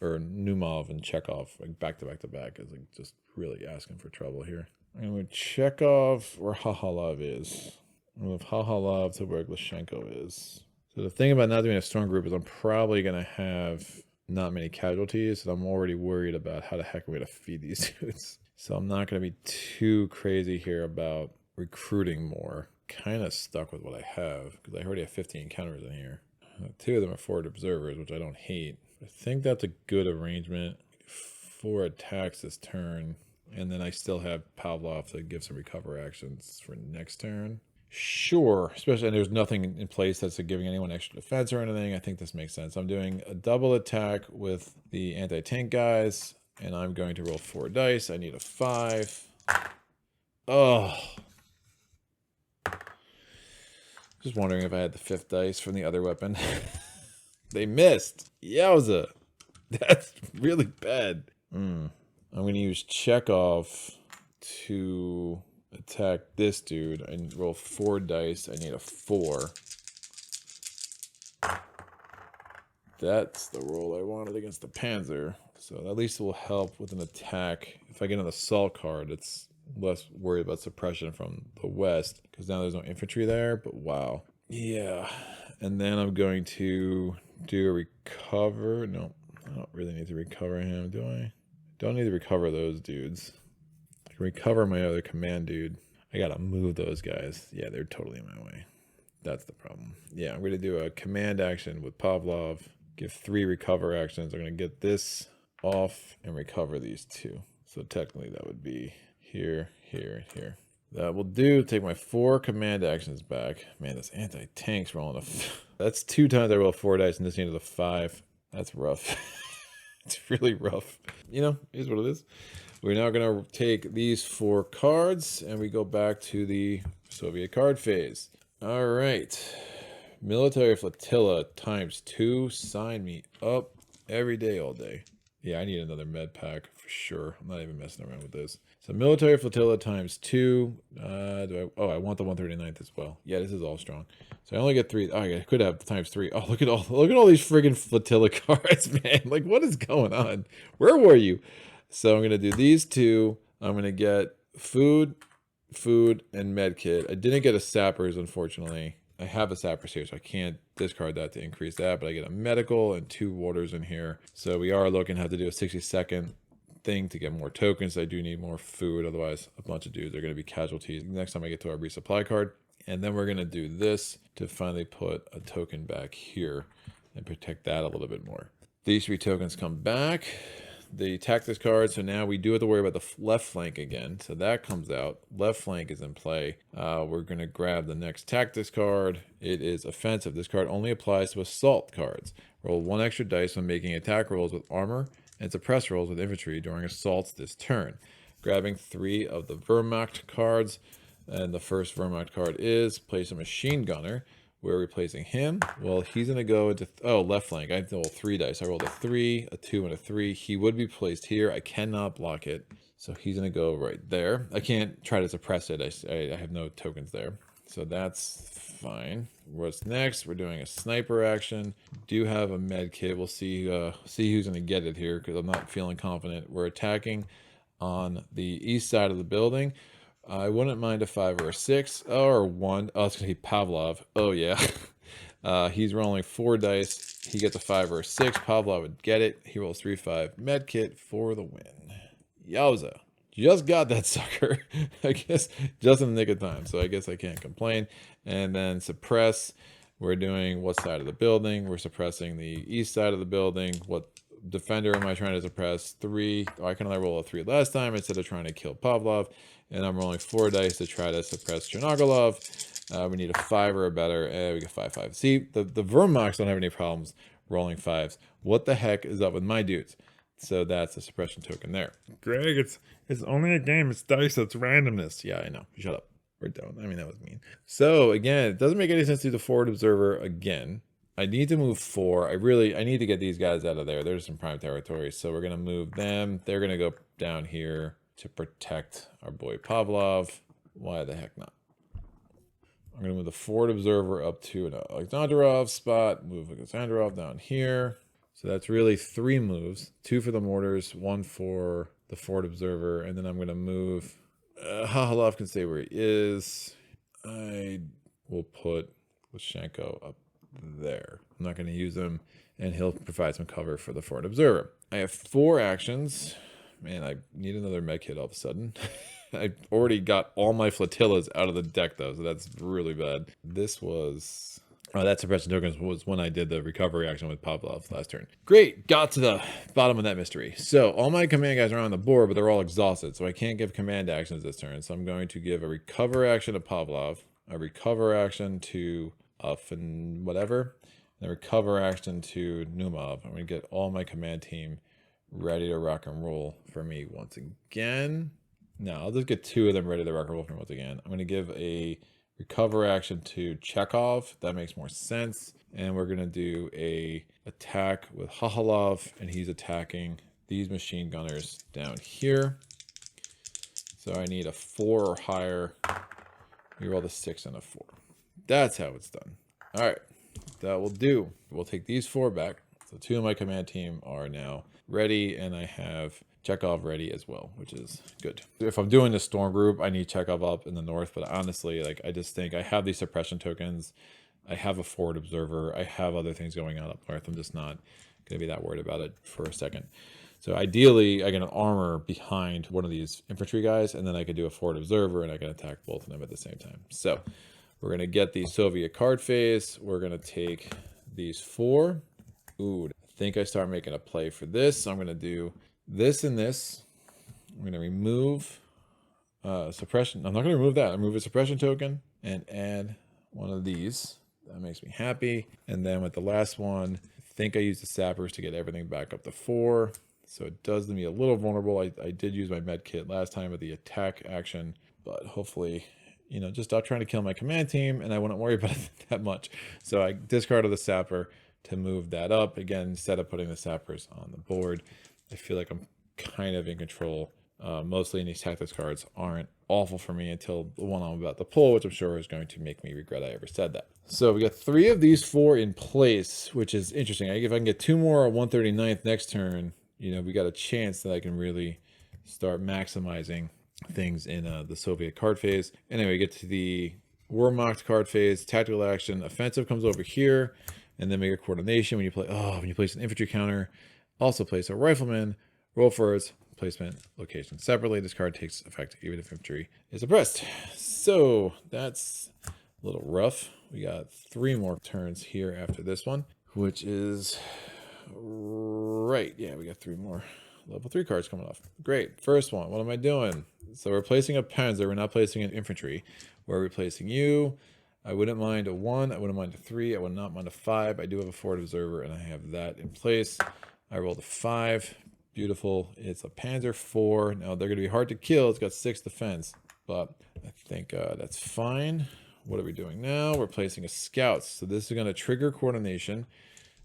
Speaker 1: or Numov and Chekhov like back to back to back is like just really asking for trouble here. I'm going to move Chekhov where Hahalov is. I'm going to move Hahalov to where Glashenko is. So the thing about not doing a strong group is I'm probably going to have not many casualties, and I'm already worried about how the heck I'm going to feed these dudes. So I'm not going to be too crazy here about recruiting more. Kind of stuck with what I have, because I already have 15 counters in here. 2 of them are forward observers, which I don't hate. I think that's a good arrangement. 4 attacks this turn, and then I still have Pavlov to give some recover actions for next turn. Sure, especially, and there's nothing in place that's giving anyone extra defense or anything. I think this makes sense. I'm doing a double attack with the anti-tank guys, and I'm going to roll 4 dice. I need a 5. Oh. Just wondering if I had the 5th dice from the other weapon. They missed. Yowza. That's really bad. I'm going to use Chekhov to attack this dude and roll 4 dice. I need a 4. That's the roll I wanted against the Panzer. So at least it will help with an attack. If I get an assault card, it's less worried about suppression from the west, because now there's no infantry there, but wow. Yeah. And then I'm going to do a recover. No, I don't really need to recover him, do I? Don't need to recover those dudes. I can recover my other command dude. I gotta move those guys. Yeah, they're totally in my way. That's the problem. Yeah, I'm gonna do a command action with Pavlov. Give 3 recover actions. I'm gonna get this off and recover these 2. So technically that would be here, here, and here. That will do. Take my 4 command actions back. Man, this anti-tank's rolling that's 2 times I roll 4 dice and this needed a 5. That's rough. It's really rough. You know, here's what it is. We're now going to take these 4 cards and we go back to the Soviet card phase. All right. Military flotilla ×2. Sign me up every day, all day. Yeah, I need another med pack for sure. I'm not even messing around with this. So military flotilla ×2. I want the 139th as well. Yeah, this is all strong. So I only get 3. Oh, I could have ×3. Oh, look at all these friggin' flotilla cards, man. Like, what is going on? Where were you? So I'm gonna do these 2. I'm gonna get food, and med kit. I didn't get a sappers, unfortunately. I have a sappers here, so I can't discard that to increase that, but I get a medical and 2 waters in here. So we are looking to have to do a 60-second thing to get more tokens. I do need more food, otherwise a bunch of dudes are going to be casualties next time I get to our resupply card. And then we're going to do this to finally put a token back here and protect that a little bit more. These 3 tokens come back. They attack this card, so now we do have to worry about the left flank again. So that comes out. Left flank is in play. We're going to grab the next tactics card. It is offensive. This card only applies to assault cards. Roll 1 extra dice when making attack rolls with armor and suppress rolls with infantry during assaults this turn. Grabbing 3 of the Wehrmacht cards. And the first Wehrmacht card is place a machine gunner. We're replacing him. Well, he's going to go into, left flank. I rolled 3 dice. I rolled a 3, a 2, and a 3. He would be placed here. I cannot block it. So he's going to go right there. I can't try to suppress it. I have no tokens there. So that's fine. What's next? We're doing a sniper action. Do have a med kit. We'll see who's going to get it here because I'm not feeling confident. We're attacking on the east side of the building. I wouldn't mind a 5 or a 6 or 1. Oh, it's going to be Pavlov. Oh, yeah. He's rolling 4 dice. He gets a 5 or a 6. Pavlov would get it. He rolls 3/5 medkit for the win. Yowza. Just got that sucker. I guess just in the nick of time. So I guess I can't complain. And then suppress. We're doing what side of the building? We're suppressing the east side of the building. What defender am I trying to suppress? 3. Oh, I can only roll a 3 last time instead of trying to kill Pavlov. And I'm rolling 4 dice to try to suppress Chernogolov. We need a 5 or a better. And we get 5/5. See, the Wehrmacht don't have any problems rolling 5s. What the heck is up with my dudes? So that's a suppression token there.
Speaker 2: Greg, it's only a game. It's dice. It's randomness.
Speaker 1: Yeah, I know. Shut up. Or don't. I mean, that was mean. So again, it doesn't make any sense to do the forward observer again. I need to move 4. I need to get these guys out of there. There's some prime territory. So we're going to move them. They're going to go down here to protect our boy Pavlov. Why the heck not? I'm going to move the forward observer up to an Alexandrov spot. Move Alexandrov down here. So that's really 3 moves. 2 for the mortars, 1 for the forward observer. And then I'm going to move... Hahalov can stay where he is. I will put Lushenko up there. I'm not going to use him, and he'll provide some cover for the forward observer. I have 4 actions. Man, I need another med kit all of a sudden. I already got all my flotillas out of the deck, though, so that's really bad. This was... Oh, that suppression tokens was when I did the recovery action with Pavlov last turn. Great, got to the bottom of that mystery. So all my command guys are on the board, but they're all exhausted, so I can't give command actions this turn. So I'm going to give a recover action to Pavlov, a recover action to whatever, and a recover action to Numov. I'm going to get all my command team ready to rock and roll for me once again. No, I'll just get 2 of them ready to rock and roll for me once again. I'm going to give a recover action to Chekhov. That makes more sense. And we're going to do a attack with Hahalov, and he's attacking these machine gunners down here. So I need a 4 or higher. We roll a 6 and a 4. That's how it's done. All right, that will do. We'll take these 4 back. So 2 of my command team are now ready, and I have Chekhov ready as well, which is good. If I'm doing the storm group, I need Chekhov up in the north, but honestly, like, I just think I have these suppression tokens. I have a forward observer. I have other things going on up north. I'm just not going to be that worried about it for a second. So ideally, I get an armor behind one of these infantry guys, and then I could do a forward observer, and I can attack both of them at the same time. So we're going to get the Soviet card phase. We're going to take these 4. Ooh, I think I start making a play for this. So I'm going to do this and this. I'm going to remove suppression. I'm not going to remove that. I remove a suppression token and add one of these. That makes me happy. And then with the last one, I think I used the sappers to get everything back up to 4. So it does leave me a little vulnerable. I did use my med kit last time with the attack action, but hopefully, you know, just stop trying to kill my command team and I wouldn't worry about it that much. So I discarded the sapper to move that up. Again, instead of putting the sappers on the board, I feel like I'm kind of in control. Mostly in these tactics cards aren't awful for me until the one I'm about to pull, which I'm sure is going to make me regret I ever said that. So we got 3 of these 4 in place, which is interesting. If I can get 2 more at 139th next turn, you know, we got a chance that I can really start maximizing things in the Soviet card phase. Anyway, we get to the Wehrmacht card phase, tactical action, offensive comes over here, and then make a coordination when you place an infantry counter. Also place a rifleman, roll for its placement location separately. This card takes effect even if infantry is oppressed. So that's a little rough. We got 3 more turns here after this one, which is right. Yeah, we got 3 more level 3 cards coming off. Great. First one. What am I doing? So we're placing a panzer. We're not placing an infantry. We're replacing you. I wouldn't mind a 1. I wouldn't mind a 3. I would not mind a 5. I do have a forward observer, and I have that in place. I rolled a 5. Beautiful. It's a Panzer 4. Now, they're going to be hard to kill. It's got 6 defense, but I think that's fine. What are we doing now? We're placing a scouts. So this is going to trigger coordination.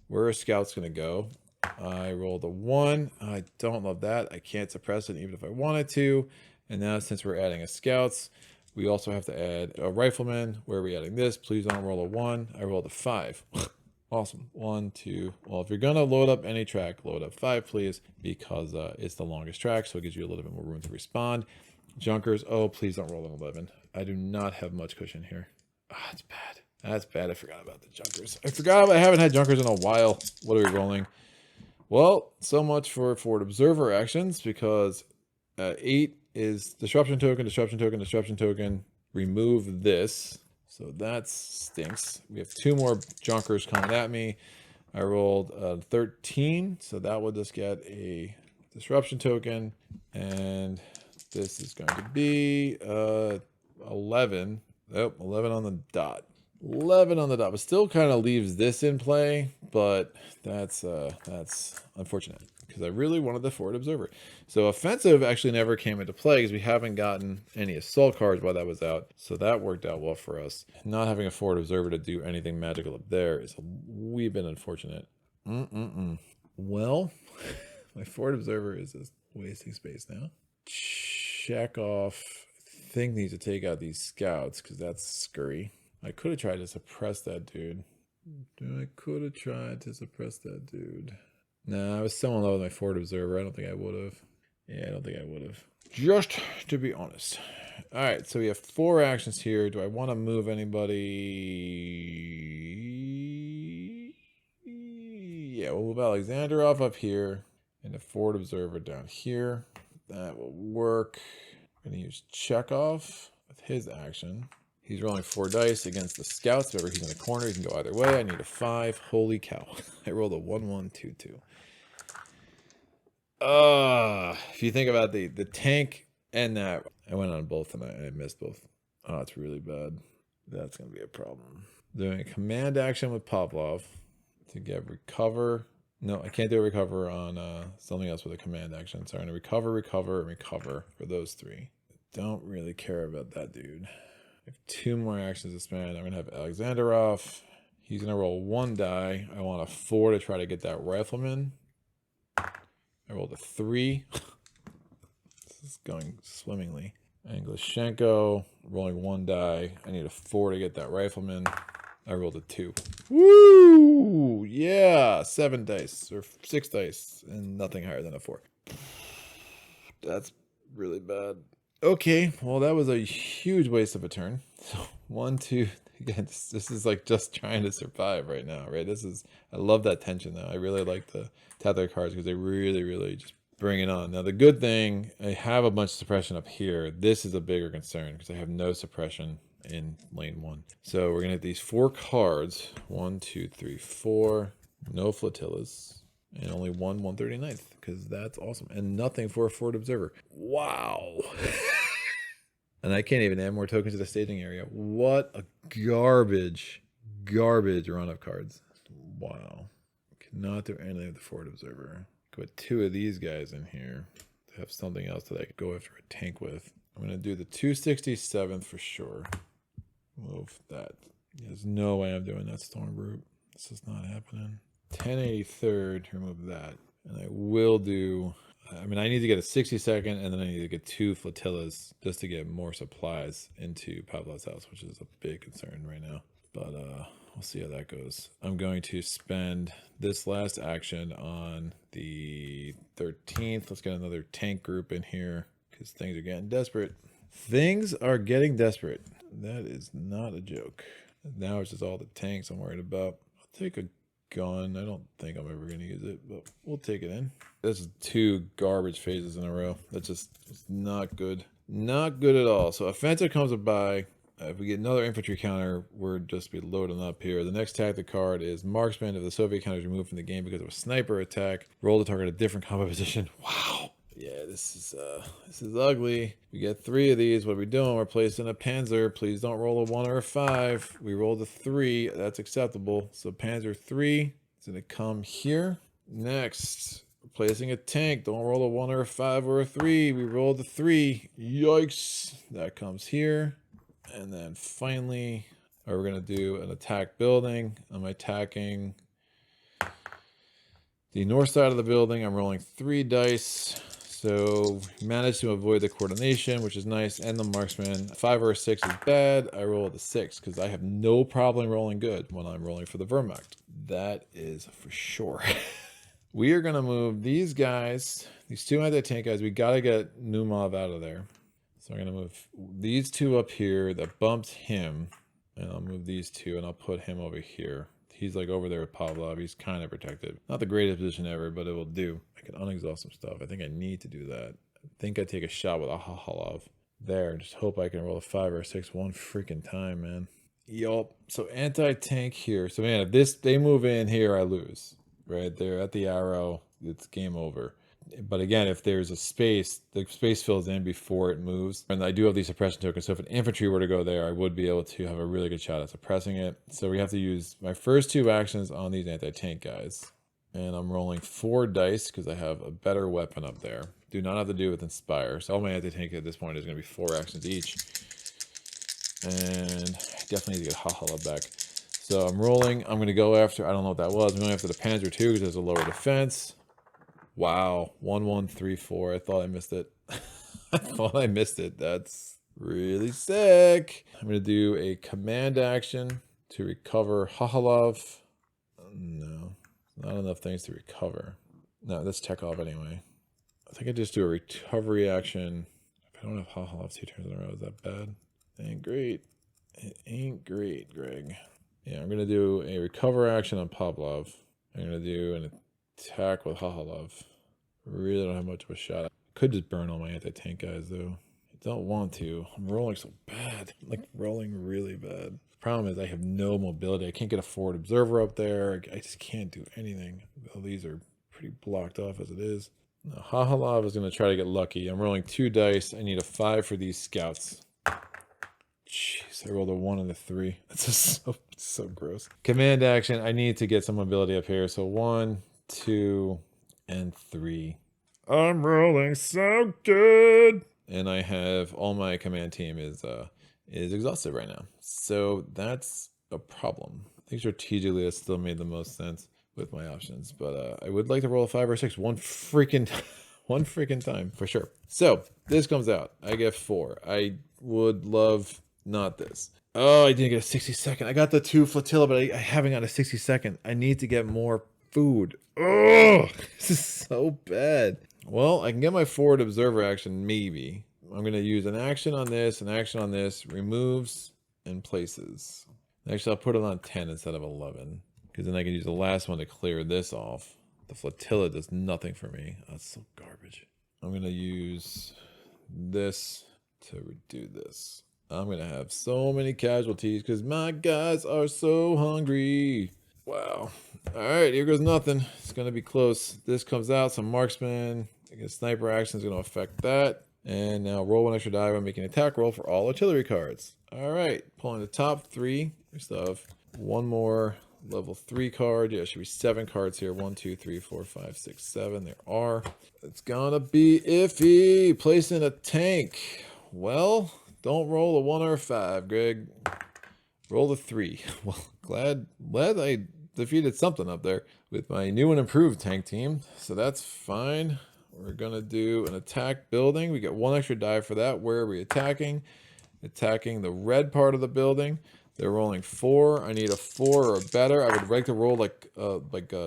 Speaker 1: Where are scouts going to go? I rolled a 1. I don't love that. I can't suppress it even if I wanted to. And now since we're adding a scouts, we also have to add a rifleman. Where are we adding this? Please don't roll a 1. I rolled a 5. Awesome. 1, 2. Well, if you're going to load up any track, load up 5, please, because it's the longest track, so it gives you a little bit more room to respond. Junkers. Oh, please don't roll an 11. I do not have much cushion here. Ah, that's bad. That's bad. I forgot about the junkers. I haven't had junkers in a while. What are we rolling? Well, so much for forward observer actions, because 8 is disruption token, disruption token, disruption token. Remove this. So that stinks. We have 2 more junkers coming at me. I rolled 13, so that will just get a disruption token, and this is going to be 11. Oh, 11 on the dot. 11 on the dot, but still kind of leaves this in play, but that's unfortunate because I really wanted the forward observer. So offensive actually never came into play because we haven't gotten any assault cards while that was out, so that worked out well for us. Not having a forward observer to do anything magical up there is a wee bit unfortunate. Well, my forward observer is just wasting space now. Check off. I think needs to take out these scouts because that's scurry. I could have tried to suppress that dude. I could have tried to suppress that dude. Nah, I was so in love with my forward observer. I don't think I would have. Yeah, I don't think I would have. Just to be honest. All right, so we have 4 actions here. Do I want to move anybody? Yeah, we'll move Alexander off up here and a forward observer down here. That will work. I'm going to use Chekhov with his action. He's rolling 4 dice against the scouts. Remember, he's in the corner. He can go either way. I need a 5. Holy cow. I rolled a 1-1-2-2. If you think about the tank and that, I went on both and I missed both. Oh, it's really bad. That's going to be a problem. Doing a command action with Pavlov to get recover. No, I can't do a recover on something else with a command action. So I'm going to recover, and recover for those 3. Don't really care about that dude. I have 2 more actions to spend. I'm going to have Alexander off. He's going to roll 1 die. I want a 4 to try to get that rifleman. I rolled a 3. This is going swimmingly. Anglishenko, rolling 1 die. I need a 4 to get that rifleman. I rolled a 2. Woo! Yeah! 7 dice, or 6 dice, and nothing higher than a 4. That's really bad. Okay, well, that was a huge waste of a turn. So 1, 2, again, this is like just trying to survive right now, right? I love that tension though. I really like the tap their cards because they really just bring it on. Now, the good thing, I have a bunch of suppression up here. This is a bigger concern because I have no suppression in lane 1. So we're going to have these 4 cards. 1, 2, 3, 4. No flotillas. And only 1/139th, because that's awesome. And nothing for a forward observer. Wow. And I can't even add more tokens to the staging area. What a garbage run of cards. Wow. Cannot do anything with the forward observer. Put 2 of these guys in here to have something else that I could go after a tank with. I'm going to do the 267th for sure. Move that. There's no way I'm doing that storm group. This is not happening. 1083rd, remove that. And I will do, I need to get a 62nd, and then I need to get 2 flotillas just to get more supplies into Pavlov's house, which is a big concern right now. But we'll see how that goes. I'm going to spend this last action on the 13th. Let's get another tank group in here because things are getting desperate. Things are getting desperate. That is not a joke. Now it's just all the tanks I'm worried about. I'll take a gun. I don't think I'm ever going to use it, but we'll take it in. That's 2 garbage phases in a row. That's just not good. Not good at all. So offensive comes by. If we get another infantry counter, we're just be loading up here. The next tactic card is marksman. If the Soviet counter is removed from the game because of a sniper attack, roll the target a different combat position. Wow. Yeah, this is ugly. We get 3 of these. What are we doing? We're placing a Panzer. Please don't roll a 1 or a 5. We rolled a 3. That's acceptable. So Panzer 3 is going to come here. Next, we're placing a tank. Don't roll a 1 or a 5 or a 3. We rolled a 3. Yikes. That comes here. And then finally, we're going to do an attack building. I'm attacking the north side of the building. I'm rolling 3 dice. So managed to avoid the coordination, which is nice, and the marksman. 5 or a 6 is bad. I rolled a 6 because I have no problem rolling good when I'm rolling for the Wehrmacht. That is for sure. We are going to move these guys, these 2 anti-tank guys. We got to get Numov out of there. So I'm going to move these 2 up here. That bumps him. And I'll move these 2 and I'll put him over here. He's like over there with Pavlov. He's kind of protected. Not the greatest position ever, but it will do. I can unexhaust some stuff. I think I need to do that. I think I take a shot with a Halov there. Just hope I can roll a 5 or a 6 one freaking time, man. Yup. So anti-tank here. So man, if they move in here, I lose. Right there at the arrow, it's game over. But again, if there's a space, the space fills in before it moves. And I do have these suppression tokens, so if an infantry were to go there, I would be able to have a really good shot at suppressing it. So we have to use my first 2 actions on these anti-tank guys. And I'm rolling 4 dice because I have a better weapon up there. Do not have to do with Inspire. So all my anti-tank at this point is going to be 4 actions each. And I definitely need to get Hahala back. So I'm rolling. I'm going to go after, I don't know what that was. I'm going after the Panzer II because there's a lower defense. Wow. 1, 1, 3, 4. I thought I missed it. I thought I missed it. That's really sick. I'm going to do a command action to recover Hahalov. No, not enough things to recover. No, that's Chekhov anyway. I think I just do a recovery action. If I don't have Hahalov 2 turns in a row, is that bad? It ain't great. It ain't great, Greg. Yeah, I'm going to do a recover action on Pavlov. I'm going to do an attack with Hahalov. Really don't have much of a shot. I could just burn all my anti-tank guys, though. I don't want to. I'm rolling so bad. I'm like rolling really bad. The problem is I have no mobility. I can't get a forward observer up there. I just can't do anything. All these are pretty blocked off as it is. Now, Hahalov is going to try to get lucky. I'm rolling 2 dice. I need a 5 for these scouts. Jeez, I rolled a 1 and a 3. That's just so gross. Command action. I need to get some mobility up here. So 1, 2, and 3.
Speaker 2: I'm rolling so good.
Speaker 1: And I have all my command team is exhausted right now. So that's a problem. I think strategically that still made the most sense with my options. But I would like to roll a 5 or 6 one freaking time for sure. So this comes out. I get 4. I would love not this. Oh, I didn't get a 60-second. I got the 2 flotilla, but I haven't got a 60-second. I need to get more food. Oh, this is so bad. Well, I can get my forward observer action, maybe. I'm going to use an action on this, removes, and places. Actually, I'll put it on 10 instead of 11, because then I can use the last one to clear this off. The flotilla does nothing for me. That's so garbage. I'm going to use this to redo this. I'm going to have so many casualties because my guys are so hungry. Wow. All right, here goes nothing. It's going to be close. This comes out, some marksman. Against sniper action is going to affect that. And now roll 1 extra die by making an attack roll for all artillery cards. All right, pulling the top 3. We still have 1 more level 3 card. Yeah, it should be 7 cards here. 1, 2, 3, 4, 5, 6, 7. There are. It's going to be iffy. Placing a tank. Well, don't roll a 1 or a 5, Greg. Roll the 3. Well, glad I defeated something up there with my new and improved tank team. So that's fine. We're going to do an attack building. We get 1 extra die for that. Where are we attacking? Attacking the red part of the building. They're rolling 4. I need a 4 or better. I would like to roll like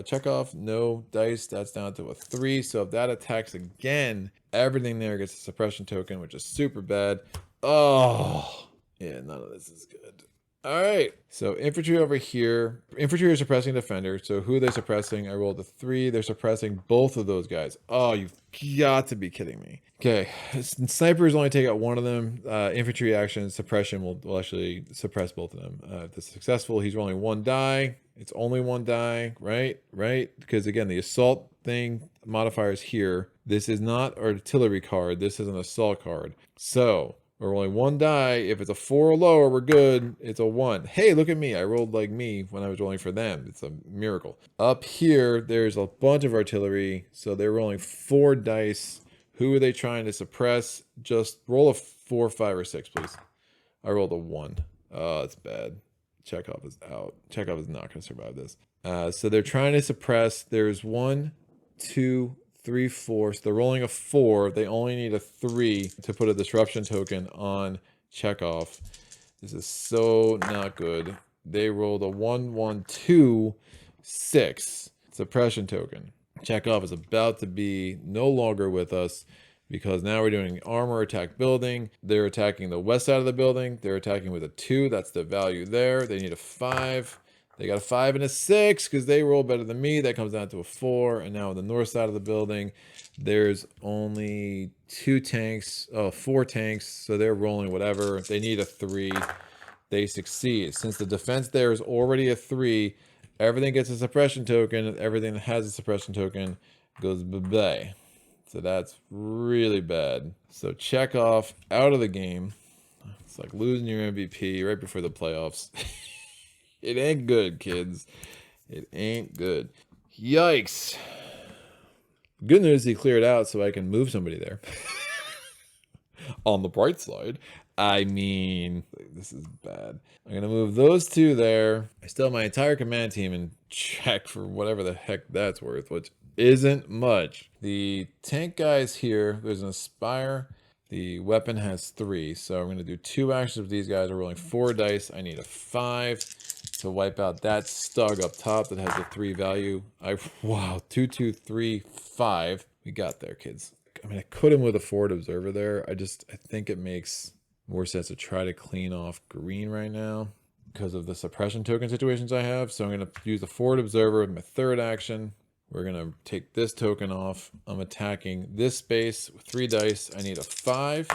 Speaker 1: Chekhov. No dice. That's down to a 3. So if that attacks again, everything there gets a suppression token, which is super bad. Oh, yeah, none of this is good. All right, so infantry over here. Infantry are suppressing defender. So who are they suppressing? I rolled a 3. They're suppressing both of those guys. Oh, you've got to be kidding me. Okay, snipers only take out 1 of them. Infantry action suppression will actually suppress both of them. If this is successful, he's rolling 1 die. It's only 1 die, right? Because again, the assault thing modifier is here. This is not artillery card. This is an assault card. So we're rolling 1 die. If it's a 4 or lower, we're good. It's a 1. Hey, look at me. I rolled like me when I was rolling for them. It's a miracle. Up here, there's a bunch of artillery. So they're rolling 4 dice. Who are they trying to suppress? Just roll a 4, 5, or 6, please. I rolled a 1. Oh, it's bad. Chekhov is out. Chekhov is not going to survive this. So they're trying to suppress. There's 1, 2, 3, 4. So they're rolling a 4. They only need a 3 to put a disruption token on Chekhov. This is so not good. They rolled a 1, 1, 2, 6 suppression token. Chekhov is about to be no longer with us because now we're doing armor attack building. They're attacking the west side of the building. They're attacking with a 2. That's the value there. They need a 5. They got a 5 and a 6 because they roll better than me. That comes down to a 4. And now on the north side of the building, there's only 2 tanks, 4 tanks. So they're rolling whatever. They need a 3. they succeed. Since the defense there is already a 3, everything gets a suppression token. Everything that has a suppression token goes bye-bye. So that's really bad. So Chekhov out of the game. It's like losing your MVP right before the playoffs. It ain't good, kids. It ain't good. Yikes. Good news, he cleared out so I can move somebody there. On the bright side, I mean, this is bad. I'm going to move those 2 there. I still have my entire command team in check for whatever the heck that's worth, which isn't much. The tank guy's here. There's an Aspire. The weapon has 3, so I'm going to do 2 actions with these guys. We're rolling 4 dice. I need a 5 to wipe out that Stug up top that has a 3 value. Wow, 2, 2, 3, 5. We got there, kids. I mean, I could have with a forward observer there. I think it makes more sense to try to clean off green right now because of the suppression token situations I have. So I'm going to use the forward observer with my 3rd action. We're going to take this token off. I'm attacking this space with 3 dice. I need a 5.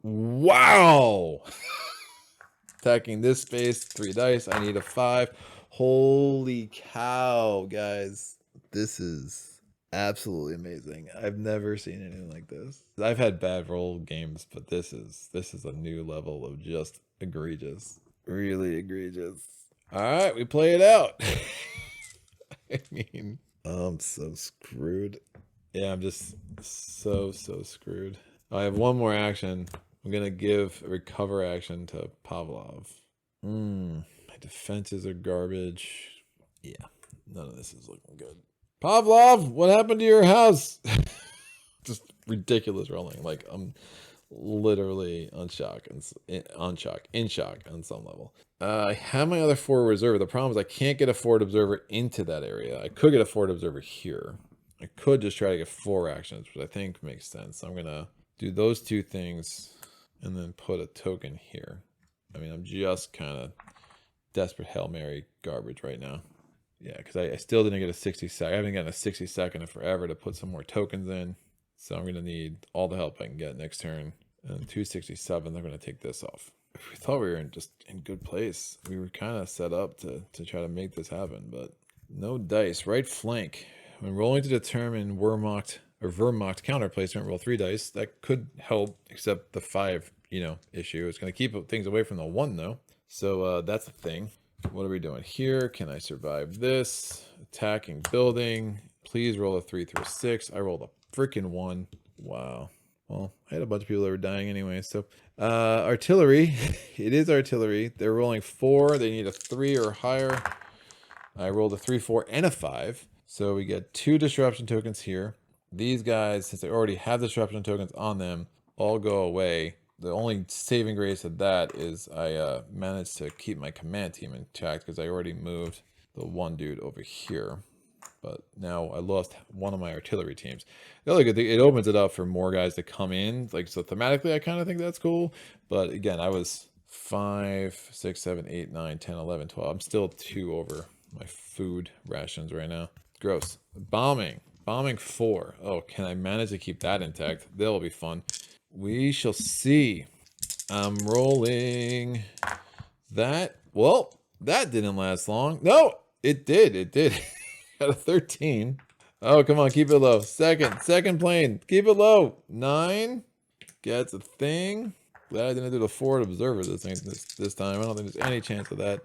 Speaker 1: Wow! Attacking this space, 3 dice. I need a 5. Holy cow, guys. This is absolutely amazing. I've never seen anything like this. I've had bad roll games, but this is a new level of just egregious. Really egregious. All right, we play it out. I mean, I'm so screwed. Yeah, I'm just so screwed. I have one more action. I'm going to give a recover action to Pavlov. My defenses are garbage. Yeah, none of this is looking good. Pavlov, what happened to your house? Just ridiculous rolling. Like, I'm literally in shock on some level. I have my other forward observer. The problem is I can't get a forward observer into that area. I could get a forward observer here. I could just try to get 4 actions, which I think makes sense. So I'm going to do those 2 things and then put a token here. I mean, I'm just kind of desperate Hail Mary garbage right now. Yeah, because I still didn't get a 60 second. I haven't gotten a 60 second in forever to put some more tokens in. So I'm going to need all the help I can get next turn. And 267, they're going to take this off. We thought we were in good place. We were kind of set up to try to make this happen, but no dice. Right flank. When rolling to determine Wehrmacht counter placement, roll 3 dice. That could help, except the 5, issue. It's going to keep things away from the 1, though. So that's the thing. What are we doing here? Can I survive this? Attacking building. Please roll a 3 through a 6. I rolled a freaking 1. Wow. Well, I had a bunch of people that were dying anyway. So artillery. It is artillery. They're rolling 4. They need a 3 or higher. I rolled a 3, 4, and a 5. So we get 2 disruption tokens here. These guys, since they already have disruption tokens on them, all go away. The only saving grace of that is I managed to keep my command team intact because I already moved the 1 dude over here. But now I lost one of my artillery teams. The other good thing, it opens it up for more guys to come in. Like, so thematically, I kind of think that's cool. But again, I was 5, 6, 7, 8, 9, 10, 11, 12. I'm still 2 over my food rations right now. Gross. Bombing. Bombing 4. Oh, can I manage to keep that intact? That'll be fun. We shall see. I'm rolling that. Well, that didn't last long. No, it did. It did. Got a 13. Oh, come on. Keep it low. Second plane. Keep it low. 9. Gets a thing. Glad I didn't do the forward observer this time. I don't think there's any chance of that.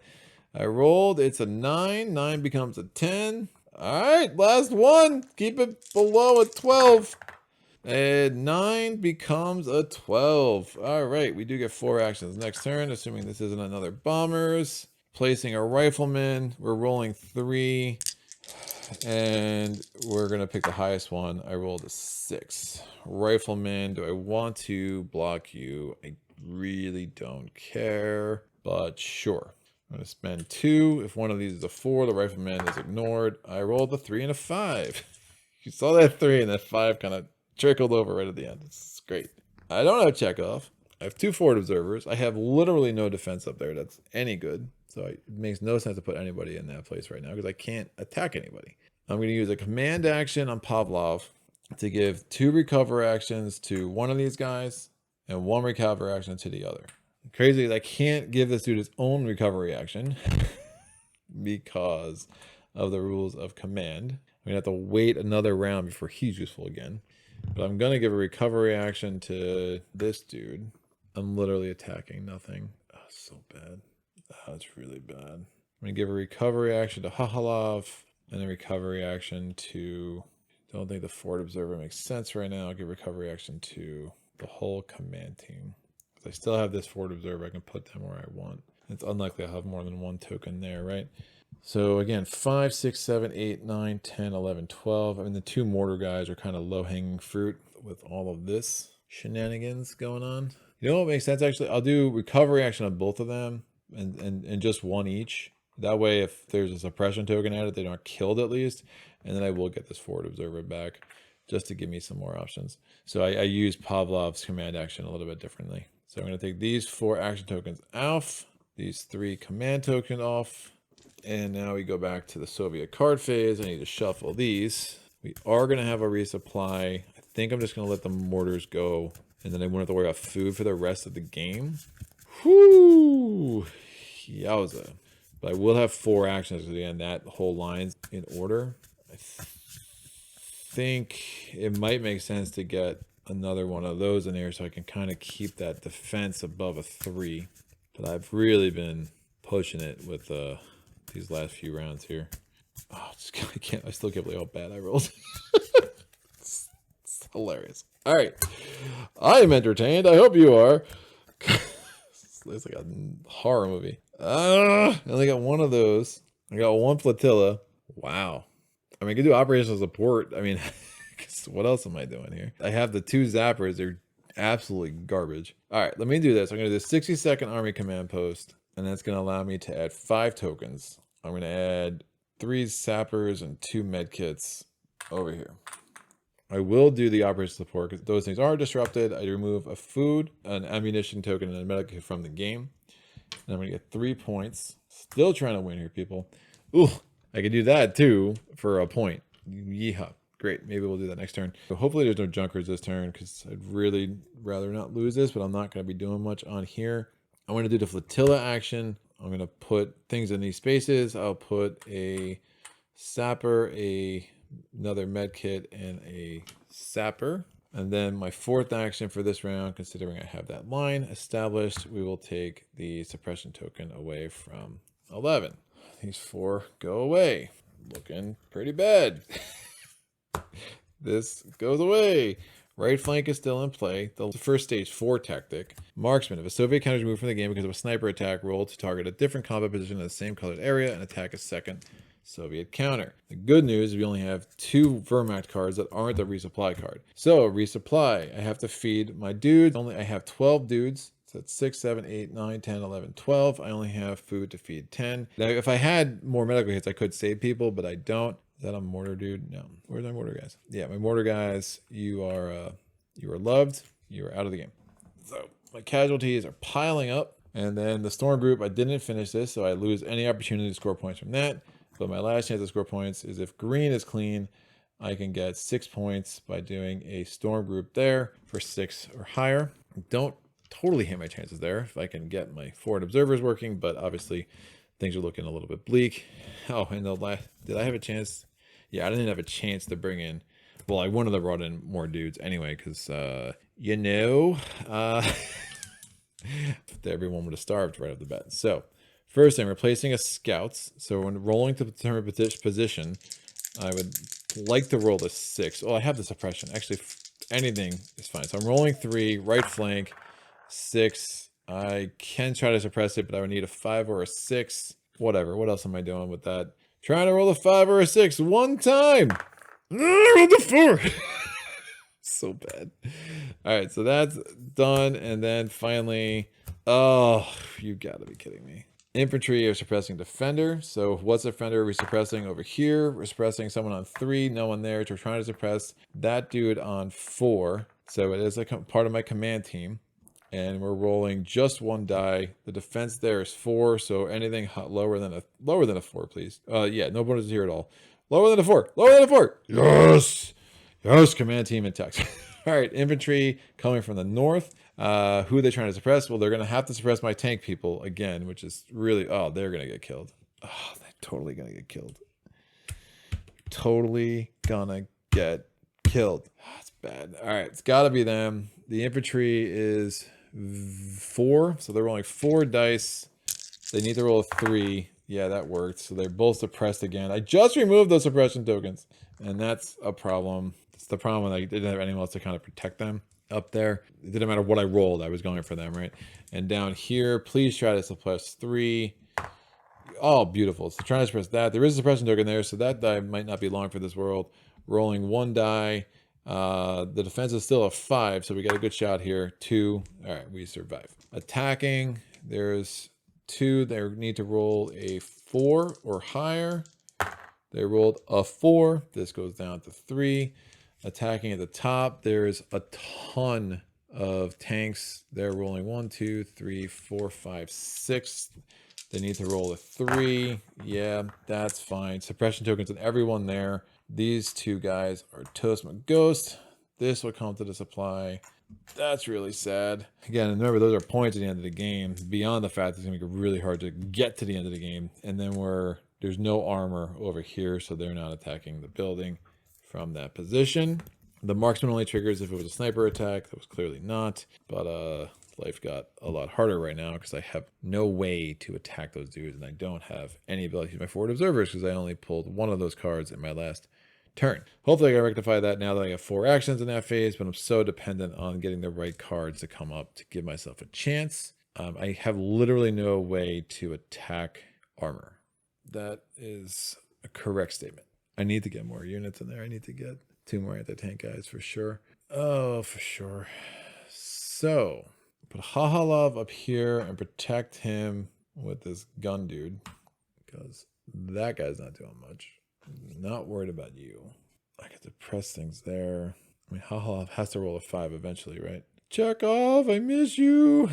Speaker 1: I rolled. It's a 9. 9 becomes a 10. All right. Last one. Keep it below a 12. And 9 becomes a 12. All right, we do get 4 actions next turn, assuming this isn't another bombers. Placing a rifleman. We're rolling 3. And we're going to pick the highest one. I rolled a 6. Rifleman, do I want to block you? I really don't care, but sure. I'm going to spend 2. If one of these is a 4, the rifleman is ignored. I rolled a 3 and a 5. You saw that 3 and that 5 kind of trickled over right at the end. It's great. I don't have Chekhov. I have 2 forward observers. I have literally no defense up there that's any good. So it makes no sense to put anybody in that place right now because I can't attack anybody. I'm going to use a command action on Pavlov to give 2 recover actions to one of these guys and 1 recover action to the other. Crazy is I can't give this dude his own recovery action because of the rules of command. I'm gonna have to wait another round before he's useful again. But I'm gonna give a recovery action to this dude. I'm literally attacking nothing. Oh, so bad. Oh, it's really bad. I'm gonna give a recovery action to Hahalov and a recovery action to. Don't think the Fort Observer makes sense right now. I'll give recovery action to the whole command team. I still have this Fort Observer. I can put them where I want. It's unlikely I'll have more than one token there, right? So again, 5, 6, 7, 8, 9, 10, 11, 12. I mean, the 2 mortar guys are kind of low-hanging fruit with all of this shenanigans going on. You know what makes sense, actually? I'll do recovery action on both of them and just one each. That way, if there's a suppression token added, they're not killed at least. And then I will get this Fort Observer back just to give me some more options. So I use Pavlov's command action a little bit differently. So I'm going to take these 4 action tokens off, these 3 command tokens off, and now we go back to the Soviet card phase. I need to shuffle these. We are going to have a resupply. I think I'm just going to let the mortars go, and then I won't have to worry about food for the rest of the game. Whoo! Yowza. But I will have 4 actions at the end. That whole line's in order. I think it might make sense to get another one of those in here so I can kind of keep that defense above a 3. But I've really been pushing it with these last few rounds here. Oh, I still can't believe how bad I rolled. It's hilarious. All right. I am entertained. I hope you are. It's like a horror movie. I only got one of those. I got 1 flotilla. Wow. I mean, I can do operational support. I mean, what else am I doing here? I have the 2 zappers. They're absolutely garbage. All right, let me do this. I'm going to do the 62nd Army Command Post, and that's going to allow me to add 5 tokens. I'm going to add 3 sappers and 2 medkits over here. I will do the operational support because those things are disrupted. I remove a food, an ammunition token, and a medkit from the game. And I'm going to get 3 points. Still trying to win here, people. Ooh, I can do that too for a point. Yeehaw. Great. Maybe we'll do that next turn. So hopefully there's no junkers this turn because I'd really rather not lose this, but I'm not going to be doing much on here. I'm going to do the flotilla action. I'm going to put things in these spaces. I'll put a sapper, another medkit, and a sapper. And then my 4th action for this round, considering I have that line established, we will take the suppression token away from 11. These 4 go away. Looking pretty bad. This goes away. Right flank is still in play. The first stage 4 tactic. Marksman. If a Soviet counter is removed from the game because of a sniper attack, roll to target a different combat position in the same colored area and attack a second Soviet counter. The good news is we only have 2 Wehrmacht cards that aren't the resupply card. So resupply. I have to feed my dudes. I have 12 dudes. So that's 6, 7, 8, 9, 10, 11, 12. I only have food to feed 10. Now, if I had more medical hits, I could save people, but I don't. Is that a mortar dude? No. Where's my mortar guys? Yeah, my mortar guys, you are loved. You are out of the game. So my casualties are piling up. And then the storm group, I didn't finish this, so I lose any opportunity to score points from that. But my last chance to score points is if green is clean, I can get 6 points by doing a storm group there for 6 or higher. Don't totally hate my chances there if I can get my forward observers working, but obviously things are looking a little bit bleak. Oh, and did I have a chance? Yeah, I didn't have a chance to bring in, well, I wanted to run in more dudes anyway, because, everyone would have starved right off the bat. So, first thing, replacing a scouts. So when rolling to determine position, I would like to roll a 6. Oh, I have the suppression. Actually, anything is fine. So I'm rolling 3, right flank, 6. I can try to suppress it, but I would need a 5 or a 6. Whatever. What else am I doing with that? Trying to roll a 5 or a 6 one time. I rolled a 4. So bad. All right, so that's done. And then finally, oh, you gotta be kidding me. Infantry are suppressing defender. So what's defender? We're suppressing over here. We're suppressing someone on 3, no one there. So we're trying to suppress that dude on 4. So it is a part of my command team. And we're rolling just 1 die. The defense there is 4, so anything lower than a 4, please. Yeah, no bonuses here at all. Lower than a 4. Lower than a 4. Yes. Yes, command team attacks. All right, infantry coming from the north. Who are they trying to suppress? Well, they're going to have to suppress my tank people again, which is really, oh, they're going to get killed. Oh, they're totally going to get killed. Totally gonna get killed. Oh, it's bad. All right, it's got to be them. The infantry is 4, so they're rolling 4 dice. They need to roll a 3. Yeah, that worked. So they're both suppressed again. I just removed those suppression tokens, and that's a problem. It's the problem when I didn't have anyone else to kind of protect them up there. It didn't matter what I rolled. I was going for them, right? And down here, please try to suppress 3. Oh, beautiful. So trying to suppress that. There is a suppression token there, so that die might not be long for this world. Rolling 1 die. The defense is still a 5, so we got a good shot here. 2. All right, we survive. Attacking, there's 2. They need to roll a 4 or higher. They rolled a 4. This goes down to 3. Attacking at the top, there's a ton of tanks. They're rolling 1, 2, 3, 4, 5, 6. They need to roll a 3. Yeah, that's fine. Suppression tokens and everyone there. These 2 guys are toast. My ghost. This will come to the supply. That's really sad. Again, remember, those are points at the end of the game. Beyond the fact that it's going to make it really hard to get to the end of the game. And then there's no armor over here, so they're not attacking the building from that position. The marksman only triggers if it was a sniper attack. That was clearly not. But life got a lot harder right now because I have no way to attack those dudes, and I don't have any ability to use my forward observers because I only pulled 1 of those cards in my last turn. Hopefully I can rectify that now that I have 4 actions in that phase, but I'm so dependent on getting the right cards to come up to give myself a chance. I have literally no way to attack armor. That is a correct statement. I need to get more units in there. I need to get 2 more anti-tank guys for sure. Oh, for sure. So put Hahalov up here and protect him with this gun dude, because that guy's not doing much. Not worried about you. I get to press things there. I mean, Hahalov has to roll a 5 eventually, right? Chekhov, I miss you.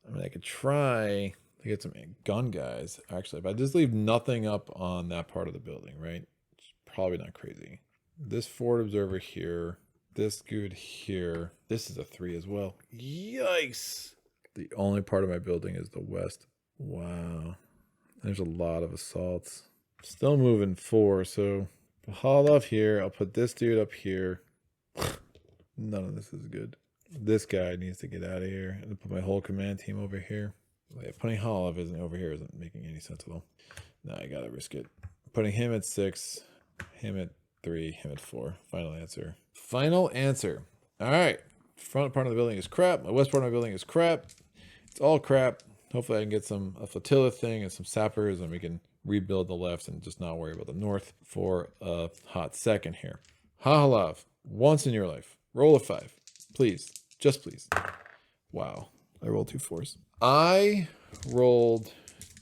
Speaker 1: I mean, I could try to get some gun guys, actually, but I just leave nothing up on that part of the building, right? It's probably not crazy. This forward observer here. This dude here. This is a 3 as well. Yikes. The only part of my building is the west. Wow. There's a lot of assaults. Still moving 4, so haul up here. I'll put this dude up here. None of this is good. This guy needs to get out of here. And put my whole command team over here. Yeah, putting Hahalov over here isn't making any sense at all. No, I gotta risk it. Putting him at 6, him at 3, him at 4. Final answer. Final answer. All right. Front part of the building is crap. My west part of my building is crap. It's all crap. Hopefully I can get a flotilla thing and some sappers, and we can rebuild the left and just not worry about the north for a hot second here. Hahalov, once in your life, roll a 5. Please. Just please. Wow. I rolled 2 4s. I rolled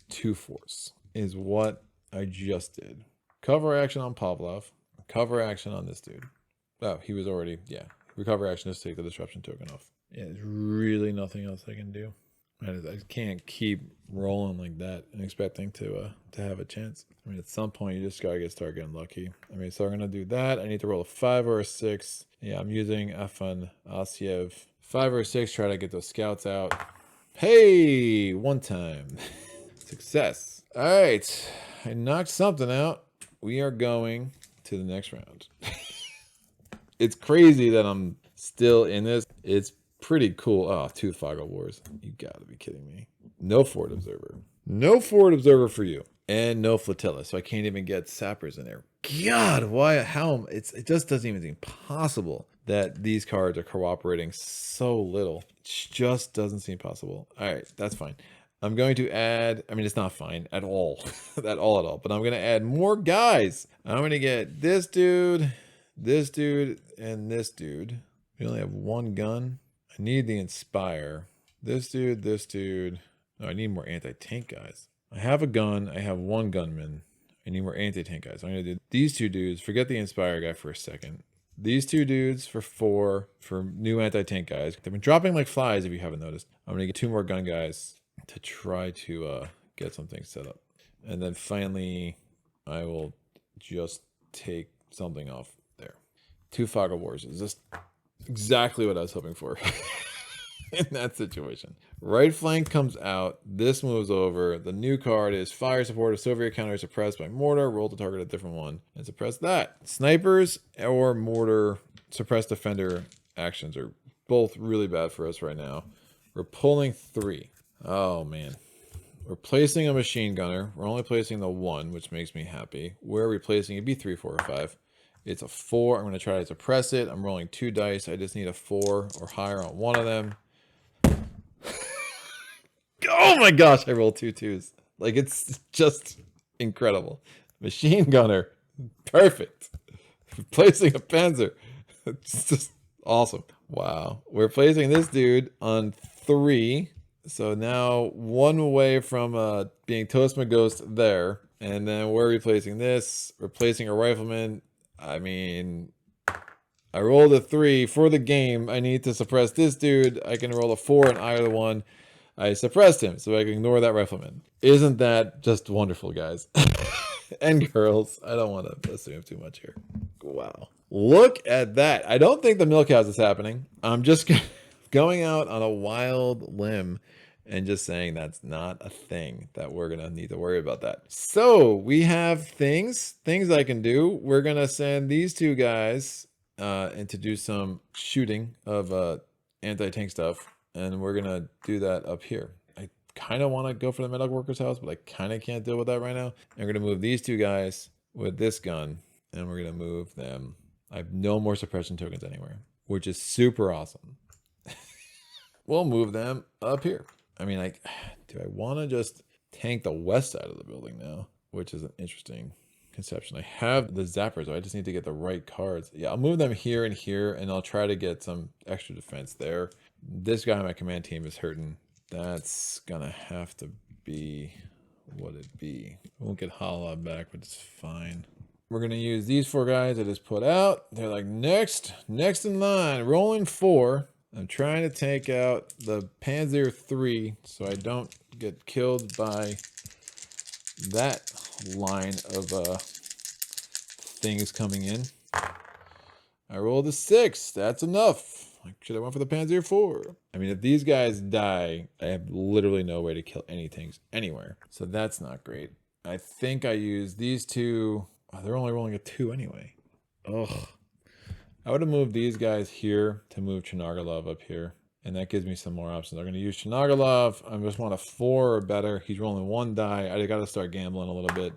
Speaker 1: 2 4s is what I just did. Cover action on Pavlov. Cover action on this dude. Oh, he was already, yeah. Recover action is take the disruption token off. Yeah, there's really nothing else I can do. I can't keep rolling like that and expecting to have a chance. I mean, at some point, you just gotta start getting lucky. I mean, so I'm gonna do that. I need to roll a 5 or a 6. Yeah, I'm using Afan Asiev. 5 or 6, try to get those scouts out. Hey, 1 time. Success. All right, I knocked something out. We are going to the next round. It's crazy that I'm still in this. It's pretty cool. Oh, 2 Foggle Wars. You gotta be kidding me. No forward observer. No forward observer for you. And no flotilla. So I can't even get sappers in there. God, why? How? It just doesn't even seem possible that these cards are cooperating so little. It just doesn't seem possible. All right, that's fine. I'm going to add, I mean, it's not fine at all. At all. But I'm going to add more guys. I'm going to get this dude, and this dude. We only have 1 gun. I need the Inspire. This dude. No, I need more anti-tank guys. I have a gun. I have 1 gunman. I need more anti-tank guys. I'm going to do these 2 dudes. Forget the Inspire guy for a second. These 2 dudes for 4 for new anti-tank guys. They've been dropping like flies if you haven't noticed. I'm going to get 2 more gun guys to try to get something set up. And then finally, I will just take something off there. 2 Foggle Wars is just exactly what I was hoping for. in that situation. Right flank comes out. This moves over. The new card is fire support. A Soviet counter is suppressed by mortar. Roll to target a different one and suppress that. Snipers or mortar suppress defender actions are both really bad for us right now. We're pulling 3. Oh, man. We're placing a machine gunner. We're only placing the 1, which makes me happy. We're replacing it'd be 3, 4, or 5. It's a 4. I'm going to try to suppress it. I'm rolling 2 dice. I just need a 4 or higher on one of them. Oh my gosh, I rolled 2 2s. Like, it's just incredible. Machine gunner. Perfect. Replacing a panzer. It's just awesome. Wow. We're placing this dude on 3. So now 1 away from being Toastman Ghost there. And then we're replacing this. Replacing a rifleman. I mean, I rolled a 3 for the game. I need to suppress this dude. I can roll a 4 in either one. I suppressed him, so I can ignore that rifleman. Isn't that just wonderful, guys? And girls. I don't want to assume too much here. Wow. Look at that. I don't think the milk house is happening. I'm just going out on a wild limb and just saying that's not a thing that we're going to need to worry about that. So we have things I can do. We're going to send these 2 guys and to do some shooting of anti-tank stuff. And we're going to do that up here. I kind of want to go for the metal worker's house, but I kind of can't deal with that right now. And we're going to move these 2 guys with this gun. And we're going to move them. I have no more suppression tokens anywhere, which is super awesome. We'll move them up here. I mean, do I want to just tank the west side of the building now? Which is an interesting conception. I have the zappers, so I just need to get the right cards. Yeah, I'll move them here and here, and I'll try to get some extra defense there. This guy on my command team is hurting. That's gonna have to be what it be. I won't get Hala back, but it's fine. We're gonna use these 4 guys I just put out. They're like next in line, rolling 4. I'm trying to take out the Panzer III so I don't get killed by that line of things coming in. I rolled a 6. That's enough. I should have went for the Panzer IV. I mean, if these guys die, I have literally no way to kill any tanks anywhere. So that's not great. I think I used these 2. Oh, they're only rolling a 2 anyway. Ugh. I would have moved these guys here to move Chernargalov up here. And that gives me some more options. I'm going to use Chernargalov. I just want a 4 or better. He's rolling 1 die. I got to start gambling a little bit.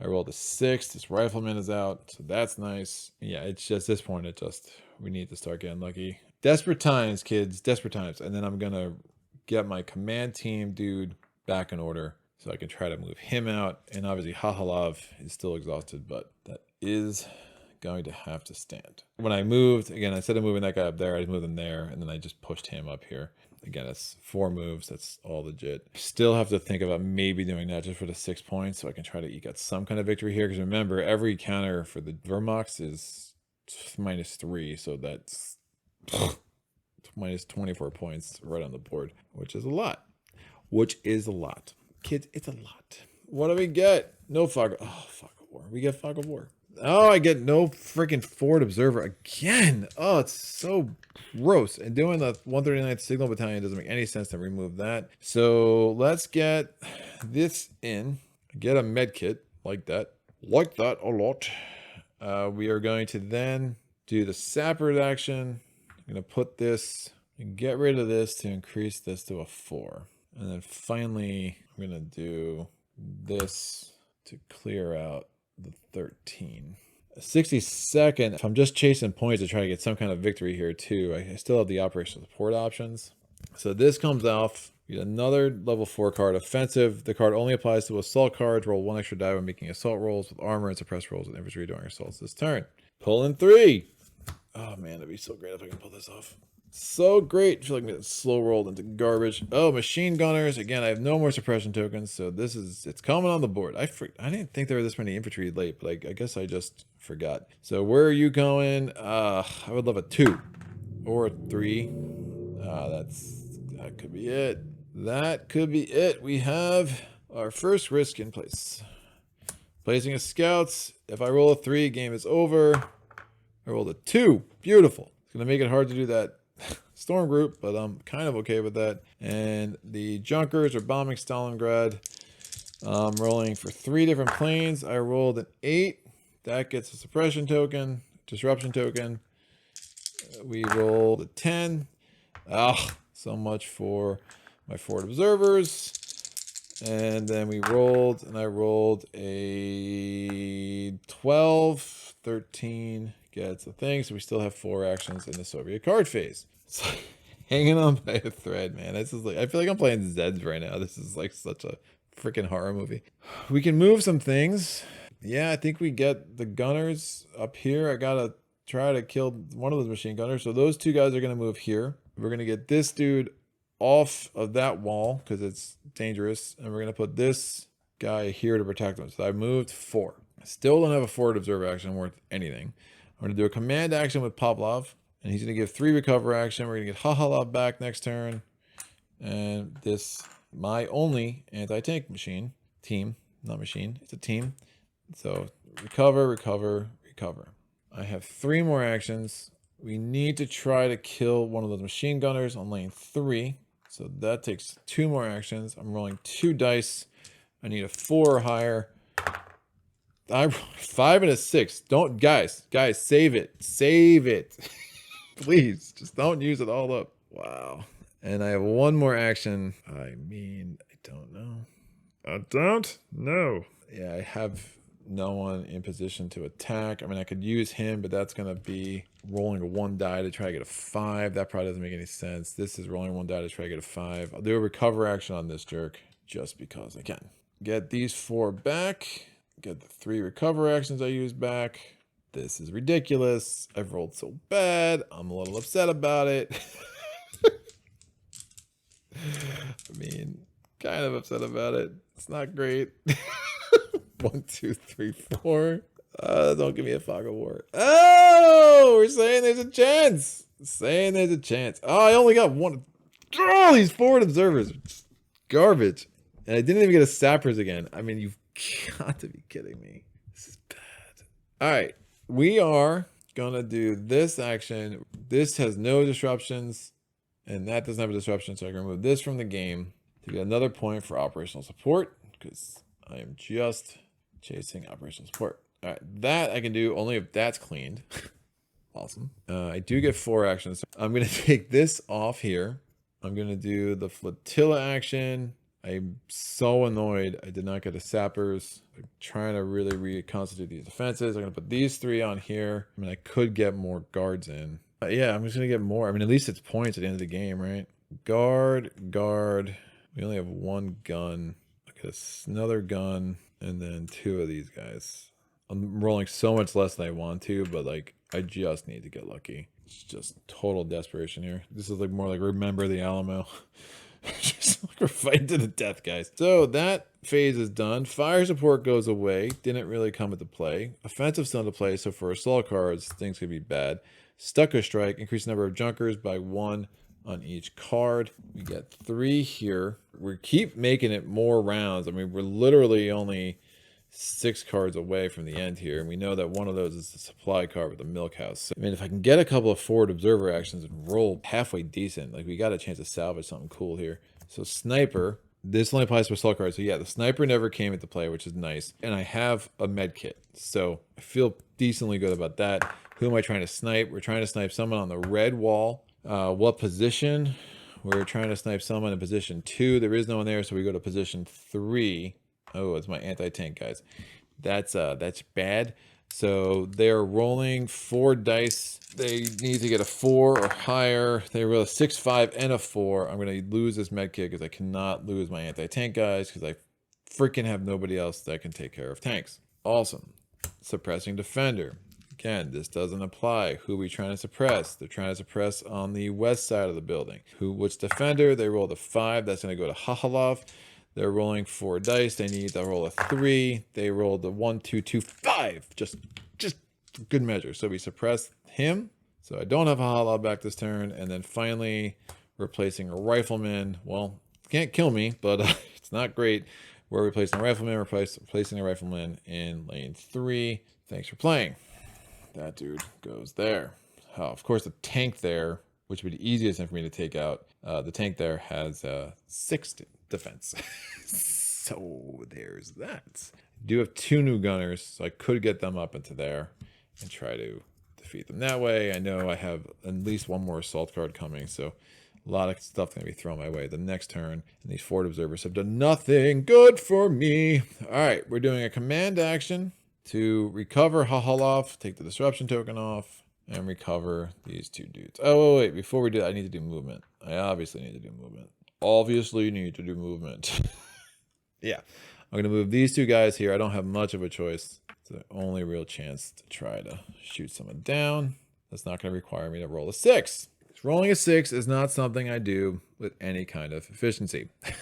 Speaker 1: I rolled a 6. This rifleman is out. So that's nice. Yeah, it's just this point. We need to start getting lucky. Desperate times, kids. Desperate times. And then I'm going to get my command team dude back in order so I can try to move him out. And obviously Hahalov is still exhausted, but that is going to have to stand. When I moved, again, instead of moving that guy up there, I just moved him there, and then I just pushed him up here. Again, it's 4 moves. That's all legit. Still have to think about maybe doing that just for the 6 points so I can try to eke out some kind of victory here. Because remember, every counter for the Wehrmacht is -3, so that's minus 24 points right on the board, which is a lot. Kids, it's a lot. What do we get? No fog. Oh, fog of war. We get fog of war. Oh, I get no freaking forward observer again. Oh, it's so gross. And doing the 139th Signal Battalion doesn't make any sense to remove that. So let's get this in. Get a med kit like that. Like that a lot. We are going to then do the sapper action. I'm going to put this and get rid of this to increase this to a 4. And then finally, I'm going to do this to clear out the 13. 62nd, if I'm just chasing points to try to get some kind of victory here too, I still have the operational support options. So this comes off. We get another level 4 card, offensive. The card only applies to assault cards. Roll 1 extra die when making assault rolls with armor and suppress rolls with infantry during assaults this turn. Pulling 3. Oh man, it'd be so great if I can pull this off. So great. I feel like I'm getting slow rolled into garbage. Oh, machine gunners. Again, I have no more suppression tokens, so it's coming on the board. I didn't think there were this many infantry late, but I guess I just forgot. So where are you going? I would love a 2 or a 3. That could be it. That could be it. We have our first risk in place. Placing a scouts. If I roll a 3, game is over. I rolled a 2. Beautiful. It's gonna make it hard to do that storm group, but I'm kind of okay with that. And the Junkers are bombing Stalingrad. I'm rolling for 3 different planes. I rolled an 8. That gets a suppression token, disruption token. We rolled a 10. So much for my forward observers. And then we rolled, and I rolled a 12. 13 gets a thing. So we still have 4 actions in the Soviet card phase. So hanging on by a thread, man. This is like, I feel like I'm playing Zeds right now. This is like such a freaking horror movie. We can move some things. Yeah, I think we get the gunners up here. I gotta try to kill one of those machine gunners. So those 2 guys are gonna move here. We're gonna get this dude off of that wall because it's dangerous, and we're gonna put this guy here to protect him. So I moved 4. I still don't have a forward observer action worth anything. I'm gonna do a command action with Pavlov, and he's gonna give 3 recover action. We're gonna get Hahala back next turn, and this my only anti-tank machine team, not machine, it's a team. So recover, recover, recover. I have 3 more actions. We need to try to kill one of those machine gunners on lane 3. So that takes 2 more actions. I'm rolling 2 dice. I need a 4 or higher. I 5 and a 6. Don't, guys, save it. Save it. Please, just don't use it all up. Wow. And I have 1 more action. I mean, I don't know.
Speaker 2: I don't know.
Speaker 1: Yeah, I have no one in position to attack. I mean, I could use him, but that's going to be rolling a 1 die to try to get a 5. That probably doesn't make any sense. This is rolling 1 die to try to get a 5. I'll do a recover action on this jerk just because I can. Get these 4 back. Get the 3 recover actions I used back. This is ridiculous. I've rolled so bad. I'm a little upset about it. I mean, kind of upset about it. It's not great. 1, 2, 3, 4. Don't give me a fog of war. Oh, we're saying there's a chance. Saying there's a chance. Oh, I only got 1. Oh, these forward observers. Garbage. And I didn't even get a sappers again. I mean, you've got to be kidding me. This is bad. All right. We are going to do this action. This has no disruptions, and that doesn't have a disruption, so I can remove this from the game to get another point for operational support, because I am just chasing operational support. All right, that I can do only if that's cleaned. Awesome. I do get 4 actions. I'm going to take this off here. I'm going to do the flotilla action. I'm so annoyed I did not get a sappers. I'm trying to really reconstitute these defenses. I'm going to put these 3 on here. I mean, I could get more guards in. Yeah, I'm just going to get more. I mean, at least it's points at the end of the game, right? Guard. We only have 1 gun. I get another gun, and then 2 of these guys. I'm rolling so much less than I want to, but like, I just need to get lucky. It's just total desperation here. This is like more like remember the Alamo. Just like we're fighting to the death, guys. So that phase is done. Fire support goes away. Didn't really come into play. Offensive still into play, so for assault cards, things could be bad. Stucco strike, increase the number of junkers by 1 on each card. We get 3 here. We keep making it more rounds. I mean, we're literally only 6 cards away from the end here, and we know that one of those is the supply card with the milk house. So, I mean, if I can get a couple of forward observer actions and roll halfway decent, like we got a chance to salvage something cool here. So sniper, this only applies for assault cards. So yeah, the sniper never came into play, which is nice. And I have a med kit, so I feel decently good about that. Who am I trying to snipe? We're trying to snipe someone on the red wall. What position? We're trying to snipe someone in position 2. There is no one there, so we go to position 3. Oh, it's my anti-tank guys. That's bad. So they're rolling 4 dice. They need to get a 4 or higher. They roll a 6, 5, and a 4. I'm going to lose this med kit because I cannot lose my anti-tank guys because I freaking have nobody else that can take care of tanks. Awesome. Suppressing defender. Again, this doesn't apply. Who are we trying to suppress? They're trying to suppress on the west side of the building. Which defender? They rolled a 5. That's going to go to Hahalov. They're rolling 4 dice. They need to roll a 3. They rolled a 1, 2, 2, 5. Just good measure. So we suppress him. So I don't have a Hahalov back this turn. And then finally, replacing a rifleman. Well, can't kill me, but it's not great. We're replacing a rifleman. Replacing a rifleman in lane 3. Thanks for playing. That dude goes there. Oh, of course, the tank there which would be the easiest thing for me to take out. The tank there has 6 defense. So there's that. I do have 2 new gunners, so I could get them up into there and try to defeat them that way. I know I have at least 1 more assault card coming, so a lot of stuff going to be thrown my way the next turn. And these forward observers have done nothing good for me. All right, we're doing a command action to recover Hahalov, take the disruption token off, and recover these 2 dudes. Oh, wait, before we do that, I need to do movement. I obviously need to do movement. Obviously need to do movement. Yeah, I'm going to move these 2 guys here. I don't have much of a choice. It's the only real chance to try to shoot someone down. That's not going to require me to roll a 6. Rolling a 6 is not something I do with any kind of efficiency. I'm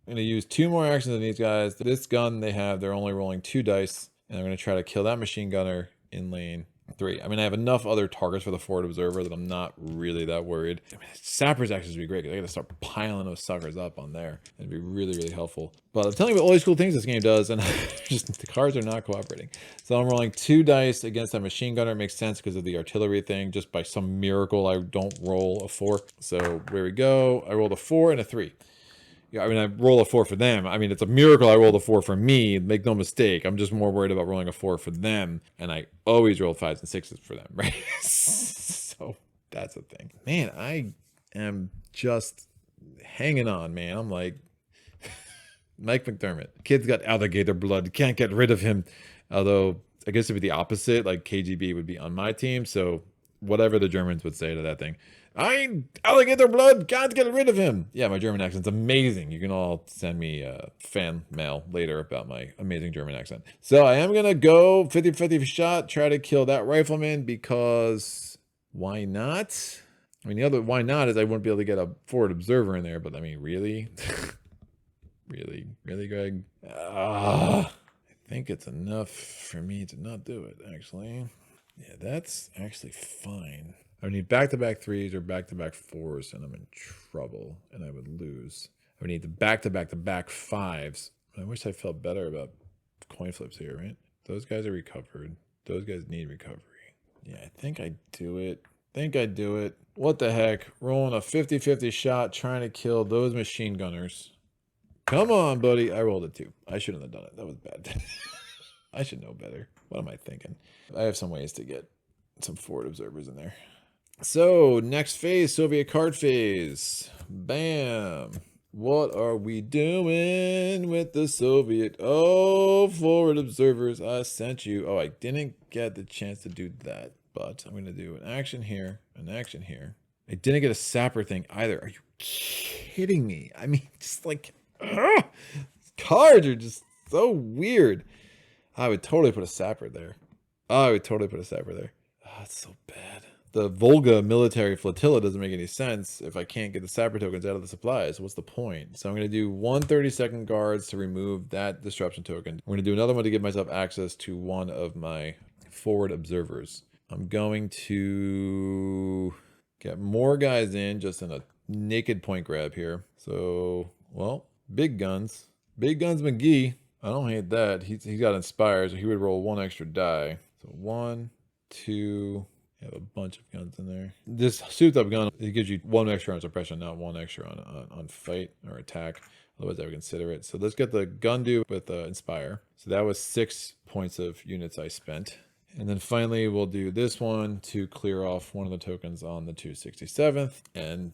Speaker 1: going to use 2 more actions on these guys. This gun they have, they're only rolling 2 dice. And I'm going to try to kill that machine gunner in lane 3. I mean, I have enough other targets for the forward observer that I'm not really that worried. I mean, Sapper's actually would be great because I got to start piling those suckers up on there. It'd be really, really helpful. But I'm telling you what all these cool things this game does, and just the cards are not cooperating. So I'm rolling 2 dice against that machine gunner. It makes sense because of the artillery thing. Just by some miracle, I don't roll a 4. So there we go. I rolled a 4 and a 3. Yeah, I mean, I roll a 4 for them. I mean, it's a miracle I rolled a 4 for me. Make no mistake. I'm just more worried about rolling a 4 for them. And I always roll 5s and 6s for them, right? So that's the thing. Man, I am just hanging on, man. I'm like Mike McDermott. Kid's got alligator blood. Can't get rid of him. Although, I guess it would be the opposite. Like, KGB would be on my team. So whatever the Germans would say to that thing. Alligator blood, can't get rid of him. Yeah, my German accent's amazing. You can all send me fan mail later about my amazing German accent. So I am going to go 50-50 shot, try to kill that rifleman because why not? I mean, the other why not is I wouldn't be able to get a forward observer in there, but I mean, really? Really, Greg? I think it's enough for me to not do it, actually. Yeah, that's actually fine. I would need back-to-back 3s or back-to-back 4s, and I'm in trouble, and I would lose. I would need the back-to-back-to-back 5s. I wish I felt better about coin flips here, right? Those guys are recovered. Those guys need recovery. Yeah, I think I do it. What the heck? Rolling a 50-50 shot, trying to kill those machine gunners. Come on, buddy. I rolled a 2. I shouldn't have done it. That was bad. I should know better. What am I thinking? I have some ways to get some forward observers in there. So, next phase, Soviet card phase. Bam. What are we doing with the Soviet? Oh, forward observers, I sent you. Oh, I didn't get the chance to do that, but I'm going to do an action here, an action here. I didn't get a sapper thing either. Are you kidding me? I mean, just like, cards are just so weird. I would totally put a sapper there. Oh, it's so bad. The Volga military flotilla doesn't make any sense if I can't get the sapper tokens out of the supplies. What's the point? So I'm going to do 1 30-second guards to remove that disruption token. I'm going to do another one to give myself access to one of my forward observers. I'm going to get more guys in just in a naked point grab here. So, well, big guns. Big guns McGee. I don't hate that. He got inspired, so he would roll 1 extra die. So 1, 2... I have a bunch of guns in there. This souped up gun, it gives you 1 extra on suppression, not 1 extra on fight or attack. Otherwise, I would consider it. So let's get the gun do with Inspire. So that was 6 points of units I spent. And then finally, we'll do this one to clear off one of the tokens on the 267th and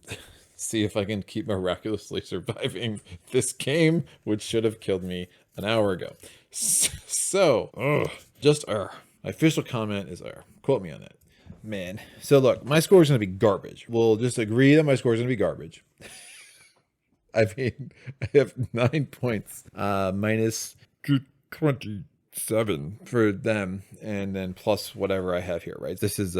Speaker 1: see if I can keep miraculously surviving this game, which should have killed me an hour ago. So, just My official comment is Quote me on that. Man. So look, my score is going to be garbage. We'll just agree that my score is going to be garbage. I mean, I have 9 points, minus 27 for them, and then plus whatever I have here, right? This is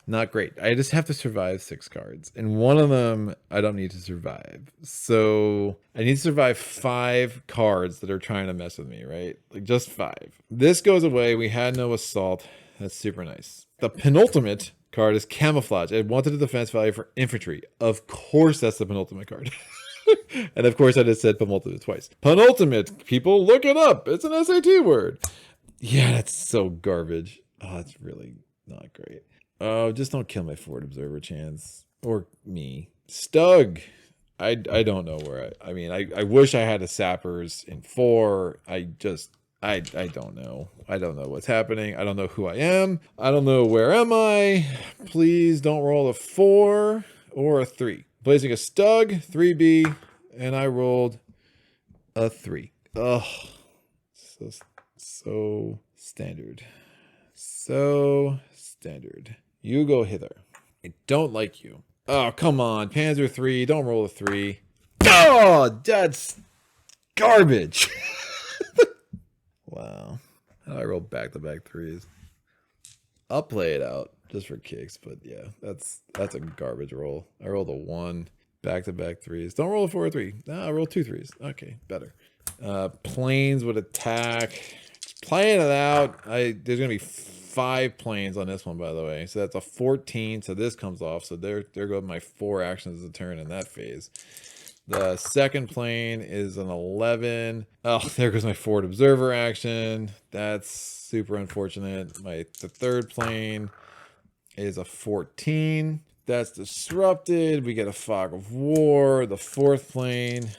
Speaker 1: not great. I just have to survive 6 cards, and one of them I don't need to survive. So I need to survive 5 cards that are trying to mess with me, right? Like just 5. This goes away. We had no assault. That's super nice. The penultimate card is camouflage. I wanted a defense value for infantry. Of course, that's the penultimate card. And of course, I just said penultimate twice. Penultimate, people, look it up. It's an SAT word. Yeah, that's so garbage. Oh, it's really not great. Oh, just don't kill my forward observer chance. Or me. Stug. I don't know where I mean, I wish I had a sappers in 4. I don't know. I don't know what's happening. I don't know who I am. I don't know where am I. Please don't roll a 4 or a 3. Placing a Stug, 3B, and I rolled a 3. Ugh. So standard. So standard. You go hither. I don't like you. Oh, come on. Panzer 3. Don't roll a 3. Oh, that's garbage. Wow. How do I roll back-to-back 3s? I'll play it out just for kicks, but yeah, that's a garbage roll. I rolled a 1. Back-to-back 3s. Don't roll a 4 or 3. No, I roll 2 3s. Okay, better. Planes would attack. Just playing it out. There's gonna be 5 planes on this one, by the way. So that's a 14. So this comes off. So there go my 4 actions of the turn in that phase. The second plane is an 11. Oh, there goes my forward observer action. That's super unfortunate. The third plane is a 14. That's disrupted. We get a fog of war. The fourth plane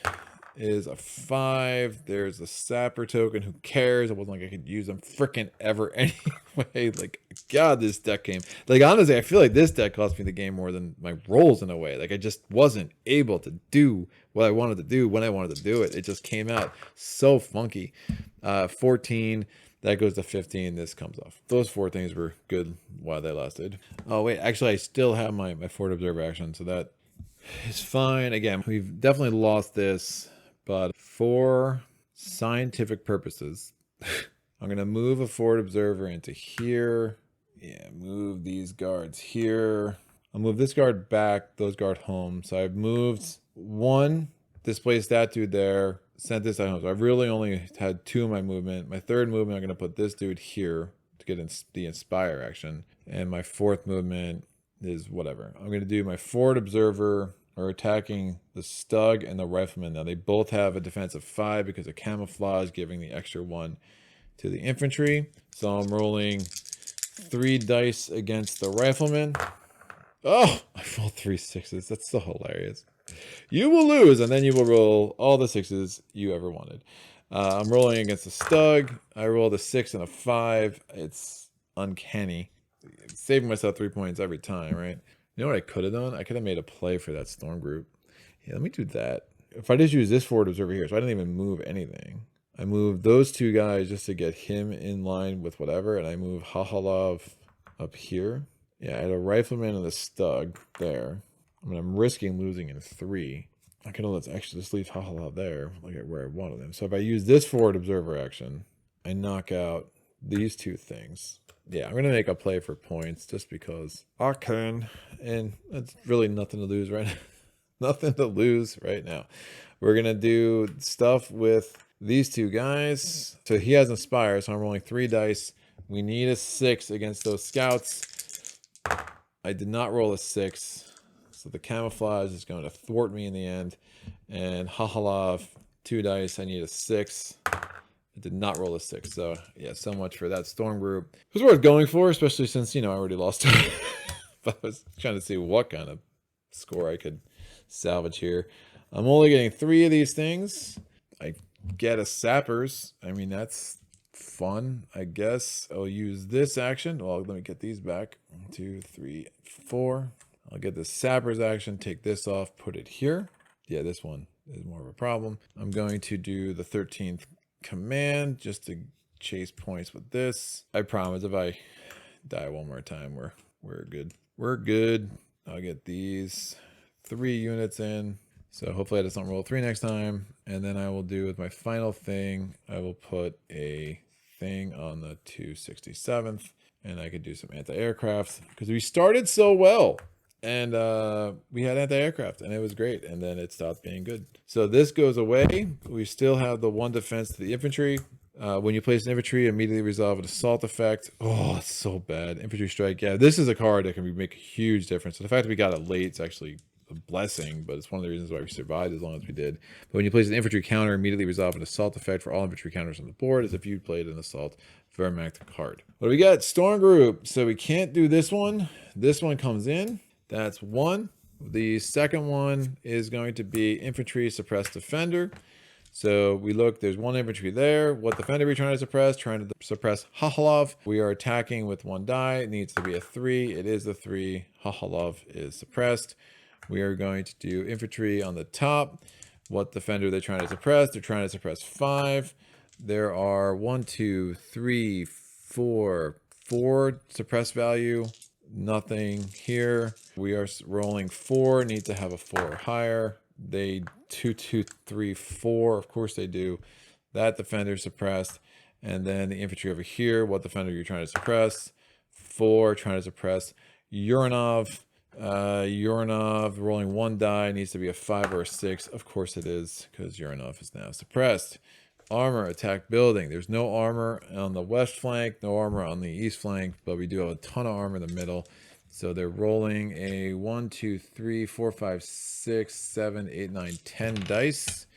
Speaker 1: is a 5. There's a sapper token. Who cares? It wasn't like I could use them freaking ever anyway. Like, God, this deck came. Like, honestly, I feel like this deck cost me the game more than my rolls in a way. Like, I just wasn't able to do what I wanted to do when I wanted to do it. It just came out so funky. 14. That goes to 15. This comes off. Those 4 things were good while they lasted. Oh, wait. Actually, I still have my forward observer action, so that is fine. Again, we've definitely lost this. But for scientific purposes, I'm going to move a forward observer into here. Yeah, move these guards here. I'll move this guard back, those guard home. So I've moved 1, displaced that dude there, sent this out home. So I've really only had 2 in my movement. My third movement, I'm going to put this dude here to get the inspire action. And my 4th movement is whatever. I'm going to do my forward observer are attacking the Stug and the Rifleman. Now, they both have a defense of 5 because of camouflage, giving the extra 1 to the infantry. So I'm rolling 3 dice against the Rifleman. Oh, I rolled 3 6s. That's so hilarious. You will lose, and then you will roll all the 6s you ever wanted. I'm rolling against the Stug. I rolled a 6 and a 5. It's uncanny. I'm saving myself 3 points every time, right? You know what I could have done? I could have made a play for that storm group. Yeah, let me do that. If I just use this forward observer here, so I didn't even move anything. I moved those 2 guys just to get him in line with whatever, and I moved Hahalov up here. Yeah, I had a Rifleman and a Stug there. I mean, I'm risking losing in 3. I could have actually just leave Hahalov there, like where I wanted him. So if I use this forward observer action, I knock out these 2 things. Yeah, I'm going to make a play for points just because I can. And that's really nothing to lose right now. Nothing to lose right now. We're going to do stuff with these 2 guys. So he has Inspire, so I'm rolling 3 dice. We need a 6 against those scouts. I did not roll a 6. So the camouflage is going to thwart me in the end. And Hahalov, 2 dice. I need a 6. I did not roll a 6, so yeah, so much for that storm group. It was worth going for, especially since, I already lost it. But I was trying to see what kind of score I could salvage here. I'm only getting 3 of these things. I get a sappers. I mean, that's fun, I guess. I'll use this action. Well, let me get these back. 1, 2, 3, 4. I'll get the sappers action, take this off, put it here. Yeah, this one is more of a problem. I'm going to do the 13th command just to chase points with this. I promise if I die one more time, we're good. We're good. I'll get these 3 units in. So hopefully I just don't roll 3 next time. And then I will do with my final thing, I will put a thing on the 267th, and I could do some anti-aircraft because we started so well. And we had anti-aircraft, and it was great. And then it stopped being good. So this goes away. We still have the 1 defense to the infantry. When you place an infantry, immediately resolve an assault effect. Oh, it's so bad. Infantry strike. Yeah, this is a card that can make a huge difference. So the fact that we got it late is actually a blessing, but it's one of the reasons why we survived as long as we did. But when you place an infantry counter, immediately resolve an assault effect for all infantry counters on the board as if you played an assault Wehrmacht card. What do we got? Storm group. So we can't do this one. This one comes in. That's one. The second one is going to be infantry suppressed defender. So we look, there's one infantry there. What defender are we trying to suppress? Trying to suppress Pavlov. We are attacking with 1 die. It needs to be a 3. It is a 3. Pavlov is suppressed. We are going to do infantry on the top. What defender are they trying to suppress? They're trying to suppress 5. There are 1, 2, 3, 4 suppress value. Nothing here. We are rolling 4. Need to have a 4 or higher. They 2, 2, 3, 4. Of course they do. That defender suppressed. And then the infantry over here. What defender you're trying to suppress? 4 trying to suppress. Uranov. Uranov rolling 1 die. Needs to be a 5 or a 6. Of course it is, because Uranov is now suppressed. Armor, attack building. There's no armor on the west flank, no armor on the east flank, but we do have a ton of armor in the middle. So they're rolling a 1, 2, 3, 4, 5, 6, 7, 8, 9, 10 dice.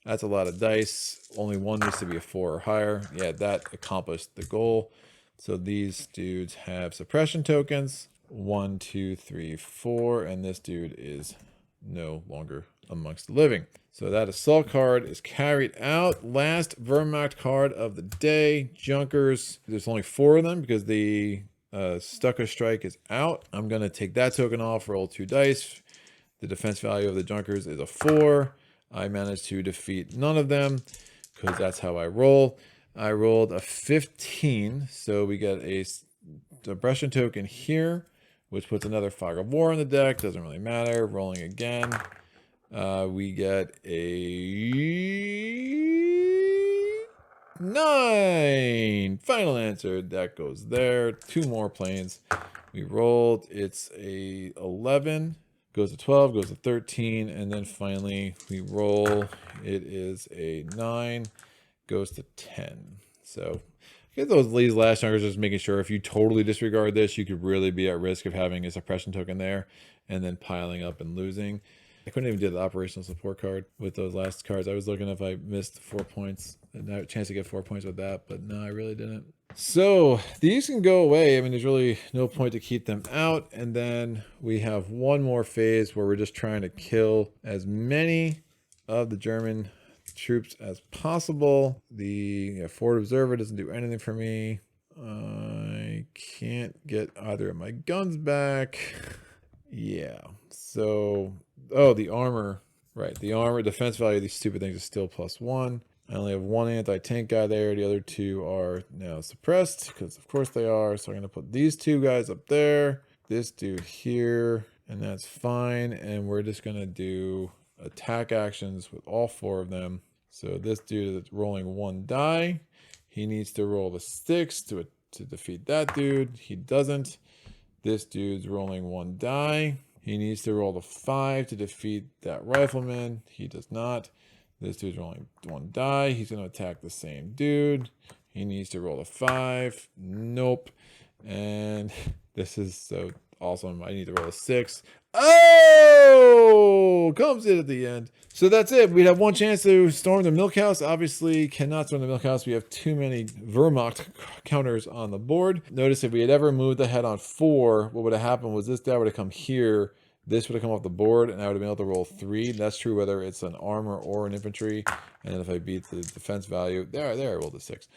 Speaker 1: That's a lot of dice. Only one needs to be a 4 or higher. Yeah, that accomplished the goal. So these dudes have suppression tokens. 1, 2, 3, 4, and this dude is no longer amongst the living. So that assault card is carried out. Last Wehrmacht card of the day, Junkers. There's only 4 of them because the Stucco Strike is out. I'm going to take that token off, roll 2 dice. The defense value of the Junkers is a 4. I managed to defeat none of them because that's how I roll. I rolled a 15, so we get a suppression token here, which puts another Fog of War in the deck. Doesn't really matter. Rolling again. We get a 9. Final answer. That goes there. 2 more planes. We rolled. It's a 11. Goes to 12. Goes to 13. And then finally we roll. It is a 9. Goes to 10. So get these last numbers, just making sure if you totally disregard this, you could really be at risk of having a suppression token there and then piling up and losing. I couldn't even do the operational support card with those last cards. I was looking if I missed 4 points, and a chance to get 4 points with that, but no, I really didn't. So these can go away. I mean, there's really no point to keep them out. And then we have one more phase where we're just trying to kill as many of the German troops as possible. The forward observer doesn't do anything for me. I can't get either of my guns back. Yeah, so the armor, right? The armor defense value of these stupid things is still +1. I only have 1 anti-tank guy there. The other 2 are now suppressed because of course they are. So I'm going to put these 2 guys up there, this dude here, and that's fine. And we're just going to do attack actions with all 4 of them. So this dude is rolling 1 die. He needs to roll a 6 to defeat that dude. He doesn't. This dude's rolling 1 die. He needs to roll a 5 to defeat that rifleman. He does not. This dude's rolling 1 die. He's going to attack the same dude. He needs to roll a 5. Nope. And this is so awesome. I need to roll a 6. Oh! Comes in at the end. So that's it. We'd have 1 chance to storm the milk house. Obviously, cannot storm the milk house. We have too many Wehrmacht counters on the board. Notice if we had ever moved ahead on 4, what would have happened was this guy would have come here. This would have come off the board, and I would have been able to roll 3. That's true whether it's an armor or an infantry. And then if I beat the defense value, there I rolled a 6.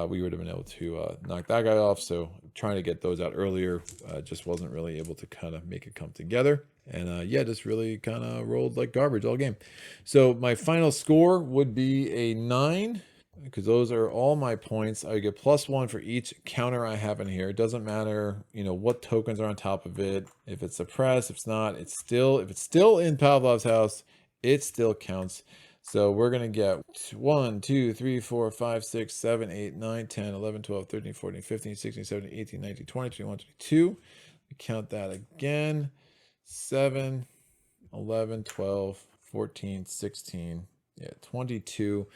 Speaker 1: We would have been able to knock that guy off. So trying to get those out earlier just wasn't really able to kind of make it come together. And yeah, just really kind of rolled like garbage all game. So my final score would be a 9, because those are all my points. I get +1 for each counter I have in here. It doesn't matter, you know, what tokens are on top of it. If it's suppressed, if it's not, if it's still in Pavlov's house, it still counts. So we're going to get 1, 2, 3, 4, 5, 6, 7, 8, 9, 10, 11, 12, 13, 14, 15, 16, 17, 18, 19, 20, 21, 22. We count that again. 7, 11, 12, 14, 16, 22.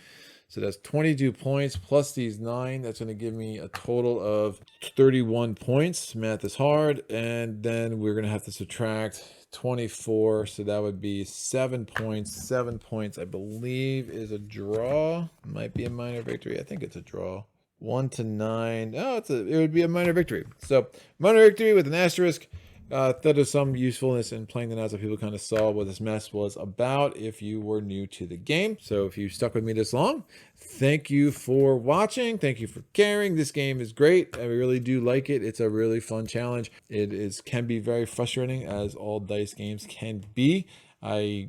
Speaker 1: So that's 22 points plus these 9. That's going to give me a total of 31 points. Math is hard. And then we're going to have to subtract 24, so that would be 7 points. 7 points, I believe, is a draw. Might be a minor victory. I think it's a draw. 1 to 9. Oh, it would be a minor victory. So minor victory with an asterisk. Thought there's some usefulness in playing the now so people kind of saw what this mess was about if you were new to the game. So if you stuck with me this long, thank you for watching. Thank you for caring. This game is great. I really do like it. It's a really fun challenge. It can be very frustrating, as all dice games can be. I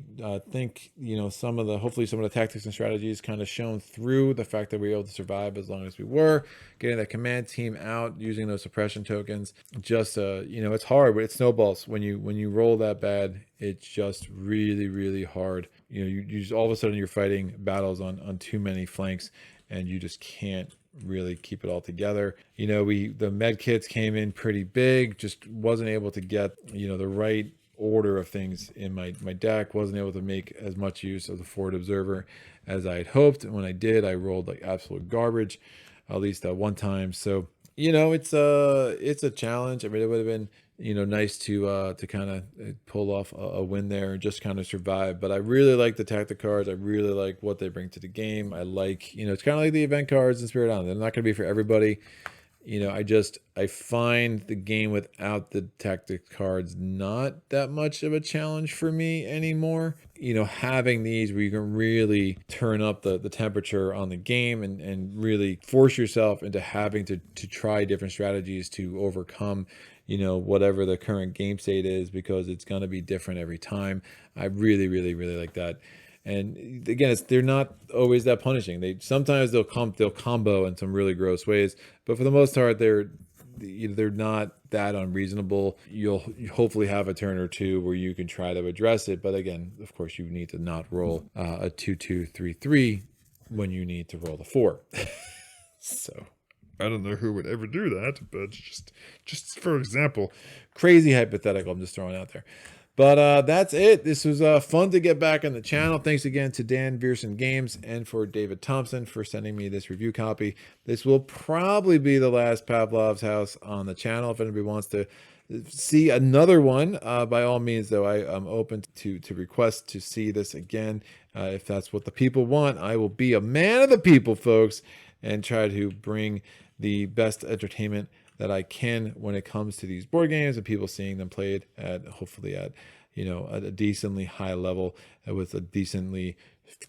Speaker 1: think, hopefully some of the tactics and strategies kind of shown through the fact that we were able to survive as long as we were, getting that command team out, using those suppression tokens. Just, it's hard, but it snowballs. When you roll that bad, it's just really, really hard. You just, all of a sudden you're fighting battles on too many flanks, and you just can't really keep it all together. The med kits came in pretty big, just wasn't able to get, the right order of things in my deck. Wasn't able to make as much use of the forward observer as I had hoped. When I did, I rolled like absolute garbage, at least one time. So it's a challenge. I mean, it would have been nice to kind of pull off a win there and just kind of survive. But I really like the tactic cards. I really like what they bring to the game. I like, it's kind of like the event cards in Spirit Island. They're not going to be for everybody. I find the game without the tactic cards not that much of a challenge for me anymore. Having these where you can really turn up the temperature on the game and really force yourself into having to try different strategies to overcome, whatever the current game state is, because it's going to be different every time. I really, really, really like that. And again, they're not always that punishing. Sometimes they'll combo in some really gross ways, but for the most part, they're not that unreasonable. You'll hopefully have a turn or two where you can try to address it. But again, of course, you need to not roll a 2-2-3-3 when you need to roll the 4. So
Speaker 2: I don't know who would ever do that, but just for example,
Speaker 1: crazy hypothetical I'm just throwing out there. But that's it. This was fun to get back on the channel. Thanks again to Dan Vierson Games and for David Thompson for sending me this review copy. This will probably be the last Pavlov's House on the channel. If anybody wants to see another one, by all means, though, I'm open to requests to see this again. If that's what the people want, I will be a man of the people, folks, and try to bring the best entertainment that I can when it comes to these board games and people seeing them played hopefully at a decently high level with a decently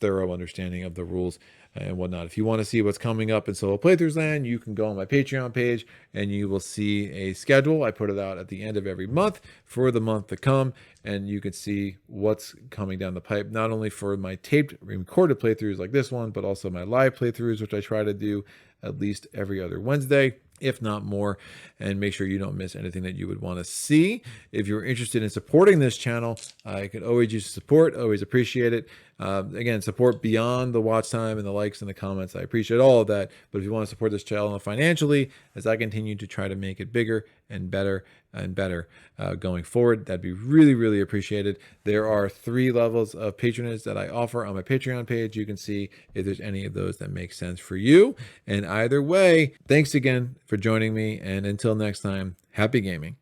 Speaker 1: thorough understanding of the rules and whatnot. If you want to see what's coming up in Solo Playthroughs Land, you can go on my Patreon page and you will see a schedule. I put it out at the end of every month for the month to come, and you can see what's coming down the pipe, not only for my taped recorded playthroughs like this one, but also my live playthroughs, which I try to do at least every other Wednesday, if not more, and make sure you don't miss anything that you would want to see. If you're interested in supporting this channel, I could always use support, always appreciate it. Again, support beyond the watch time and the likes and the comments. I appreciate all of that. But if you want to support this channel financially, as I continue to try to make it bigger and better and better going forward, that'd be really, really appreciated. There are 3 levels of patronage that I offer on my Patreon page. You can see if there's any of those that make sense for you. And either way, thanks again for joining me. And until next time, happy gaming.